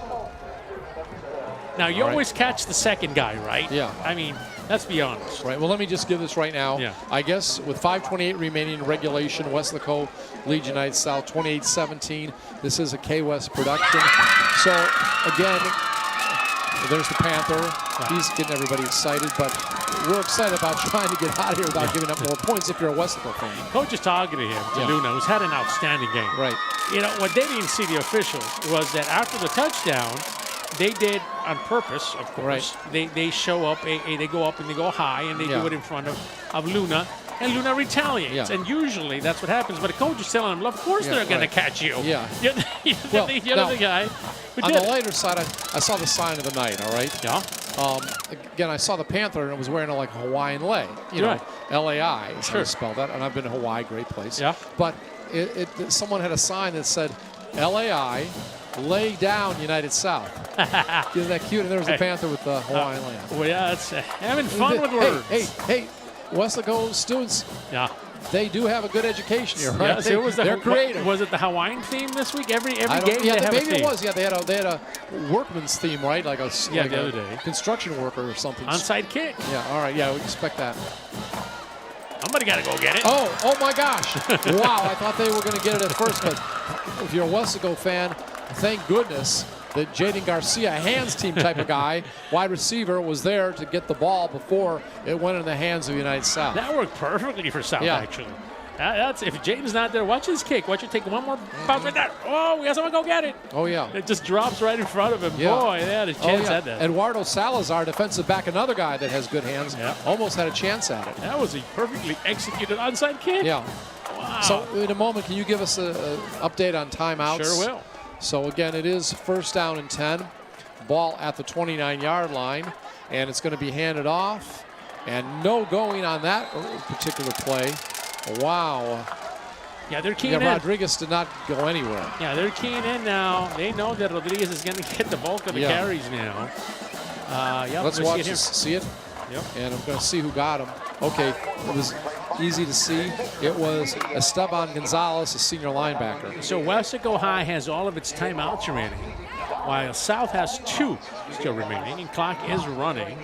Now, you always catch the second guy, right? Yeah. I mean, let's be honest. Right. Well, let me just give this right now. Yeah. I guess with 5:28 remaining in regulation, Weslaco leads United South 28-17. This is a KWES production. So, again, there's the Panther. He's getting everybody excited, but we're excited about trying to get out of here without giving up more points if you're a Weslaco fan. Coach is talking to him, to Luna, who's had an outstanding game. Right. You know, what they didn't see, the officials, was that after the touchdown, they did on purpose, of course. Right. They show up, they go up and they go high, and they do it in front of Luna, and Luna retaliates. Yeah. And usually that's what happens. But the coach is telling him, of course they're going to catch you. Yeah. You're Well, the now, guy who on did the it. lighter side, I saw the sign of the night, all right? Yeah. Again, I saw the Panther, and it was wearing like a Hawaiian lei. You know, Right. L-A-I is how Sure. you spell that. And I've been to Hawaii, great place. Yeah. But someone had a sign that said, L-A-I, lay down United South. Isn't that cute? And there was the Panther with the Hawaiian lei. Well, yeah, it's having fun with words. Hey, Weslaco students, Yeah. they do have a good education here, right? Yeah, so it was They're creative. Was it the Hawaiian theme this week? Every I game don't- they have maybe a theme. it was. Yeah, they had a workman's theme, right? Like a Yeah, like the a other day. construction worker or something. Onside kick. Yeah, all right. Yeah, we expect that. Somebody got to go get it. Oh my gosh. Wow, I thought they were going to get it at first, but if you're a Weslaco fan, thank goodness that Jaden Garcia, hands team type of guy, wide receiver, was there to get the ball before it went in the hands of United South. That worked perfectly for South, Yeah. actually. That's if Jaden's not there, watch his kick. Watch it take one more bounce right there. Oh, we got someone go get it. Oh, yeah. It just drops right in front of him. Yeah. Boy, they had a chance at that. Eduardo Salazar, defensive back, another guy that has good hands, almost had a chance at it. That was a perfectly executed onside kick. Yeah. Wow. So in a moment, can you give us an update on timeouts? Sure will. So again, it is 1st down and 10. Ball at the 29-yard line, and it's going to be handed off. And no going on that particular play. Wow. Yeah, they're keying in. Rodriguez did not go anywhere. Yeah, they're keying in now. They know that Rodriguez is going to get the bulk of the carries now. Let's watch this. See it? Yep. And I'm going to see who got him. Okay, it was easy to see. It was Esteban Gonzalez, a senior linebacker. So Weslaco High has all of its timeouts remaining, while South has 2 still remaining, and clock is running.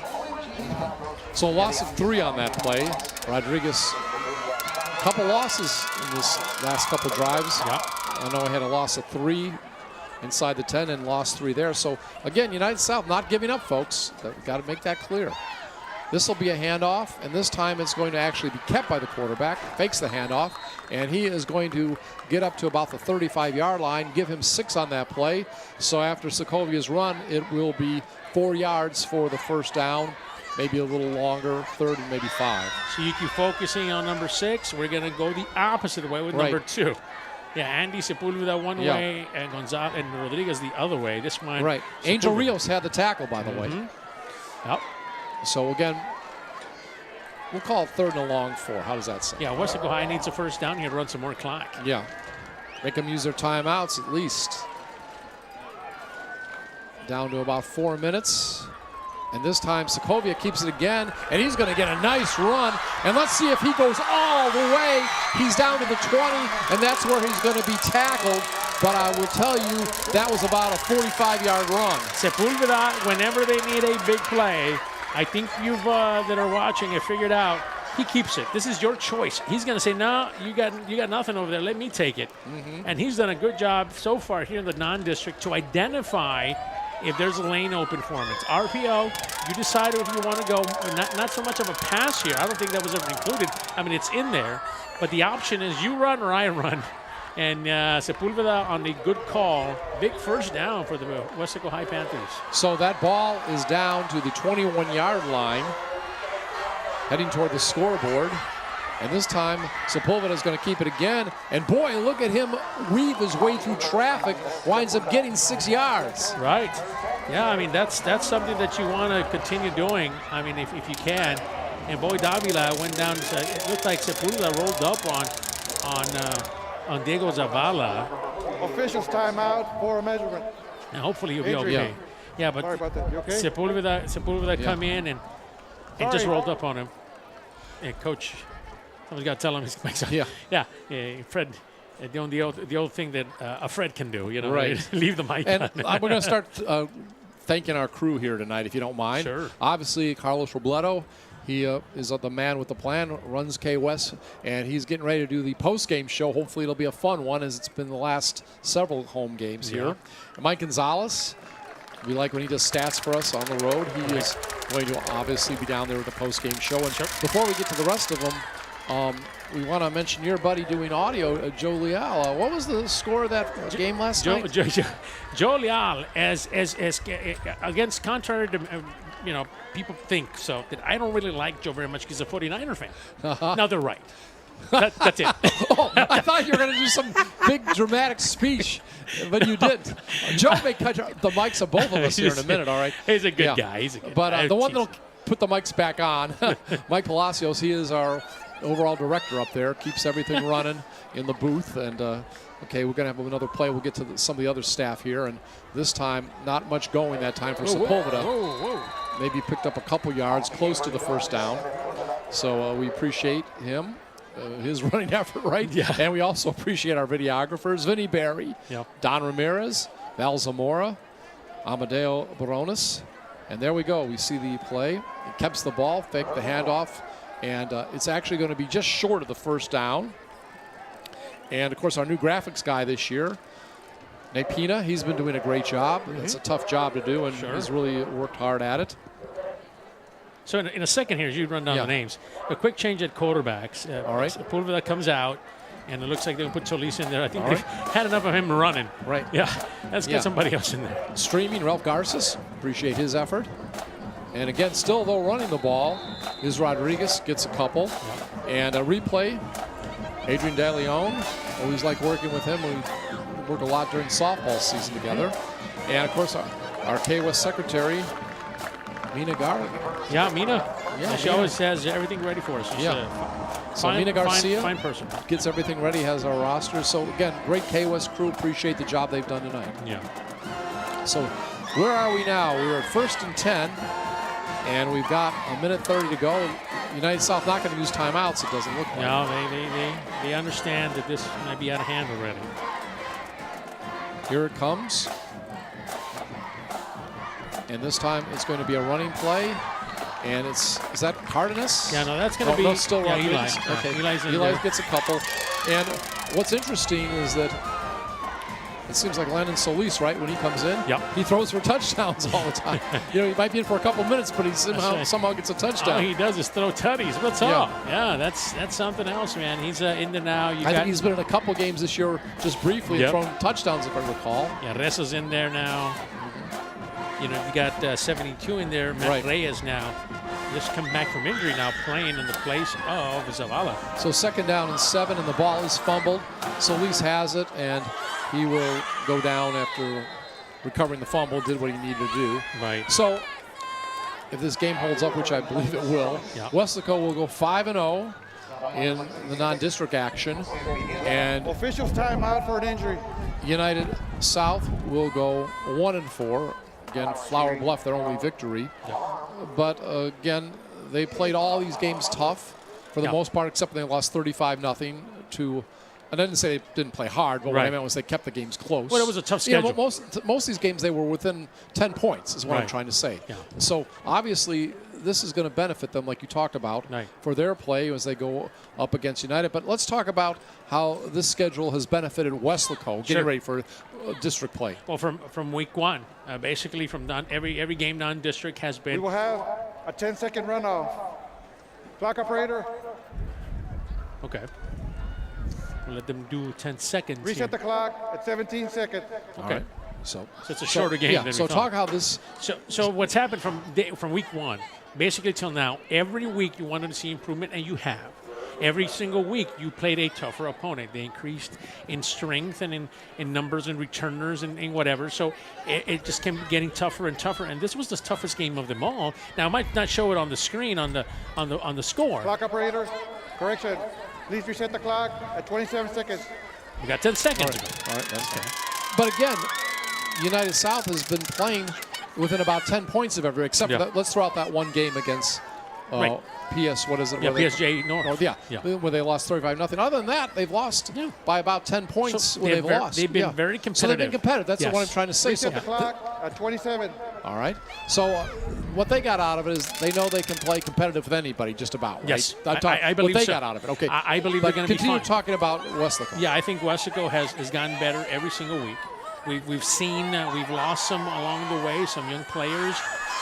So a loss of 3 on that play. Rodriguez, a couple losses in this last couple drives. Yeah. I know I had a loss of 3 inside the 10 and lost 3 there. So again, United South not giving up, folks. Got to make that clear. This will be a handoff, and this time it's going to actually be kept by the quarterback. Fakes the handoff, and he is going to get up to about the 35-yard line, give him 6 on that play. So after Sokovia's run, it will be 4 yards for the 1st down, maybe a little longer, 3rd and maybe 5. So you keep focusing on number 6. We're going to go the opposite way with number 2. Yeah, Andy Sepulveda one way, and Gonzalez and Rodriguez the other way. This one. Right. Angel Rios had the tackle, by the way. Yep. So again, we'll call it 3rd and a long 4. How does that sound? Yeah, Weslaco High needs a 1st down here to run some more clock. Yeah. Make them use their timeouts at least. Down to about 4 minutes. And this time, Sokovia keeps it again, and he's going to get a nice run. And let's see if he goes all the way. He's down to the 20, and that's where he's going to be tackled. But I will tell you, that was about a 45-yard run. Sepulveda, whenever they need a big play, I think you've that are watching have figured out he keeps it. This is your choice. He's going to say, no, you got nothing over there. Let me take it. And he's done a good job so far here in the non-district to identify if there's a lane open for him. It's RPO. You decide if you want to go. Not so much of a pass here. I don't think that was ever included. I mean, it's in there. But the option is you run or I run. And Sepulveda on the good call. Big 1st down for the Weslaco High Panthers. So that ball is down to the 21-yard line, heading toward the scoreboard. And this time, Sepulveda is going to keep it again. And boy, look at him weave his way through traffic, winds up getting 6 yards. Right. Yeah, I mean, that's something that you want to continue doing. I mean, if you can. And Boy Davila went down. It looked like Sepulveda rolled up on Diego Zavala. Officials timeout for a measurement. And hopefully he'll be Injury. okay. Yeah, but Sorry about that. You okay? Sepulveda come in and just Sorry. rolled up on him. Yeah, Coach, someone's got to tell him he's Yeah. Fred Doing the old thing that a Fred can do, you know, Right. leave the mic And on. we're going to start thanking our crew here tonight, if you don't mind. Sure. Obviously, Carlos Robledo, he is the man with the plan, runs KWES, and he's getting ready to do the post-game show. Hopefully it'll be a fun one, as it's been the last several home games here. And Mike Gonzalez, we like when he does stats for us on the road. He is going to obviously be down there with the post-game show. And before we get to the rest of them, we want to mention your buddy doing audio, Joe Leal. What was the score of that game last night? Joe Leal, as against contrary to people think so, that I don't really like Joe very much because he's a 49er fan. Now they're right. That's it. Oh, I thought you were going to do some big dramatic speech, but you didn't. Joe may cut the mics of both of us here in a minute, all right? He's a good guy. He's a good But guy. the one that'll put the mics back on, Mike Palacios, he is our overall director up there, keeps everything running in the booth. And, okay, we're going to have another play. We'll get to some of the other staff here. And this time, not much going that time for Sepulveda. Maybe picked up a couple yards close to the first down. So we appreciate him. His running effort, right? Yeah. And we also appreciate our videographers, Vinny Barry, Don Ramirez, Val Zamora, Amadeo Barones. And there we go. We see the play. He keeps the ball, fake the handoff, and it's actually going to be just short of the first down. And, of course, our new graphics guy this year, Nate Pina, he's been doing a great job. It's a tough job to do, and he's really worked hard at it. So in a second here, as you run down the names, a quick change at quarterbacks. All right. Sepulveda comes out, and it looks like they'll put Solis in there. I think they've had enough of him running. Right. Yeah. Let's get somebody else in there. Streaming, Ralph Garces. Appreciate his effort. And again, still though running the ball is Rodriguez, gets a couple. And a replay, Adrian DeLeon. Always like working with him. We worked a lot during softball season together. And of course, our KWES secretary, Mina Garlic. Yeah, Mina. Yeah, she always has everything ready for us. She's so Mina Garcia fine person. Gets everything ready, has our roster. So again, great KWES crew. Appreciate the job they've done tonight. Yeah. So where are we now? We're at 1st and 10, and we've got a minute 30 to go. United South not going to use timeouts, it doesn't look like. No, they understand that this might be out of hand already. Here it comes. And this time it's going to be a running play. And is that Cardenas? Yeah, no, that's going to be no, still Eli. Rodriguez. Okay, Eli gets a couple. And what's interesting is that it seems like Landon Solis, right, when he comes in, he throws for touchdowns all the time. He might be in for a couple minutes, but he somehow gets a touchdown. All he does is throw tutties. What's up? Yeah, that's something else, man. He's in there now. I think he's been in a couple games this year, just briefly, and thrown touchdowns, if I recall. Yeah, Reza's in there now. You got 72 in there. Matt Reyes now. Just come back from injury now, playing in the place of Zavala. So 2nd down and 7, and the ball is fumbled. Solis has it, and he will go down after recovering the fumble, did what he needed to do. Right. So if this game holds up, which I believe it will, Weslaco will go 5-0 in the non-district action. And officials timeout for an injury. United South will go 1-4. Again, Flower Bluff, their only victory. But again, they played all these games tough for the most part, except when they lost 35-0 to. And I didn't say they didn't play hard, but what I meant was they kept the games close. Well, it was a tough schedule. Yeah, most of these games they were within 10 points, is what I'm trying to say. Yeah. So obviously, this is going to benefit them, like you talked about, for their play as they go up against United. But let's talk about how this schedule has benefited Weslaco getting ready for district play. Well, from week 1, basically from every game non-district has been. We will have a 10-second runoff. Clock operator. Okay. We'll let them do 10 seconds. Reset the clock at 17 seconds. Okay. So it's a shorter game than we so thought. Talk how this. So what's happened from week 1, basically till now, every week you wanted to see improvement, and you have. Every single week you played a tougher opponent. They increased in strength and in numbers and returners and whatever. So it just kept getting tougher and tougher. And this was the toughest game of them all. Now I might not show it on the screen on the score. Clock operator, correction. Please reset the clock at 27 seconds. We got 10 seconds. All right, that's okay. But again, United South has been playing within about 10 points of every, except for that, let's throw out that one game against Right. PS, what is it? Yeah, where they- PSJ North. Oh, yeah, where they lost 35-0. Other than that, they've lost by about 10 points So when they've lost. they've been very competitive. So they've been competitive. That's Yes. what I'm trying to say. Reset So, the clock at 27. all right. So what they got out of it is they know they can play competitive with anybody, just about. Right? Yes. I'm talking- I believe what they so. got out of it. Okay. I believe but they're going to be continue fine. talking about Weslaco. Yeah, I think Weslaco has gotten better every single week. We've seen we've lost some along the way, some young players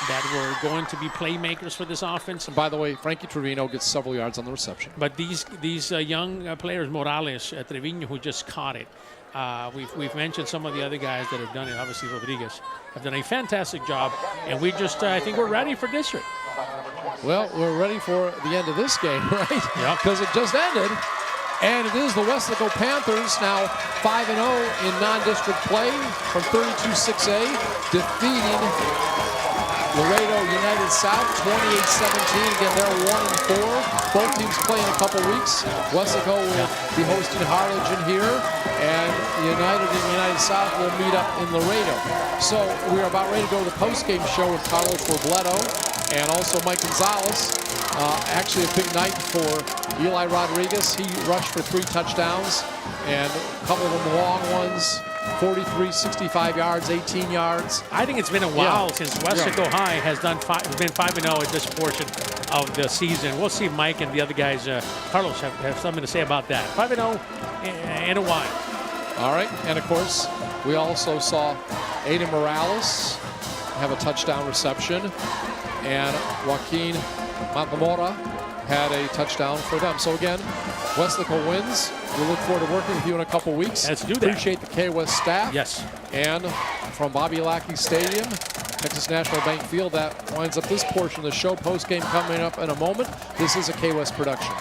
that were going to be playmakers for this offense. And by the way, Frankie Trevino gets several yards on the reception. But these young players, Morales, Trevino, who just caught it. We've mentioned some of the other guys that have done it. Obviously, Rodriguez have done a fantastic job, and we just I think we're ready for district. Well, we're ready for the end of this game, right? Yeah. Because it just ended. And it is the Weslaco Panthers, now 5-0 in non-district play from 32-6A, defeating Laredo United South 28-17. Again, they're 1-4. Both teams play in a couple weeks. Weslaco will be hosting Harlingen here, and United South will meet up in Laredo. So we're about ready to go to the post-game show with Carlos Robledo and also Mike Gonzalez. Actually a big night for Eli Rodriguez. He rushed for 3 touchdowns, and a couple of them long ones. 43, 65 yards, 18 yards. I think it's been a while since Weslaco High has been 5-0 at this portion of the season. We'll see if Mike and the other guys, Carlos, have something to say about that. 5-0 in a while. All right, and of course, we also saw Aiden Morales have a touchdown reception, and Joaquin Montemora had a touchdown for them. So again, Weslaco wins. We look forward to working with you in a couple weeks. Let's do that. Appreciate the KWES staff. Yes. And from Bobby Lackey Stadium, Texas National Bank Field, that winds up this portion of the show. Post game coming up in a moment. This is a KWES production.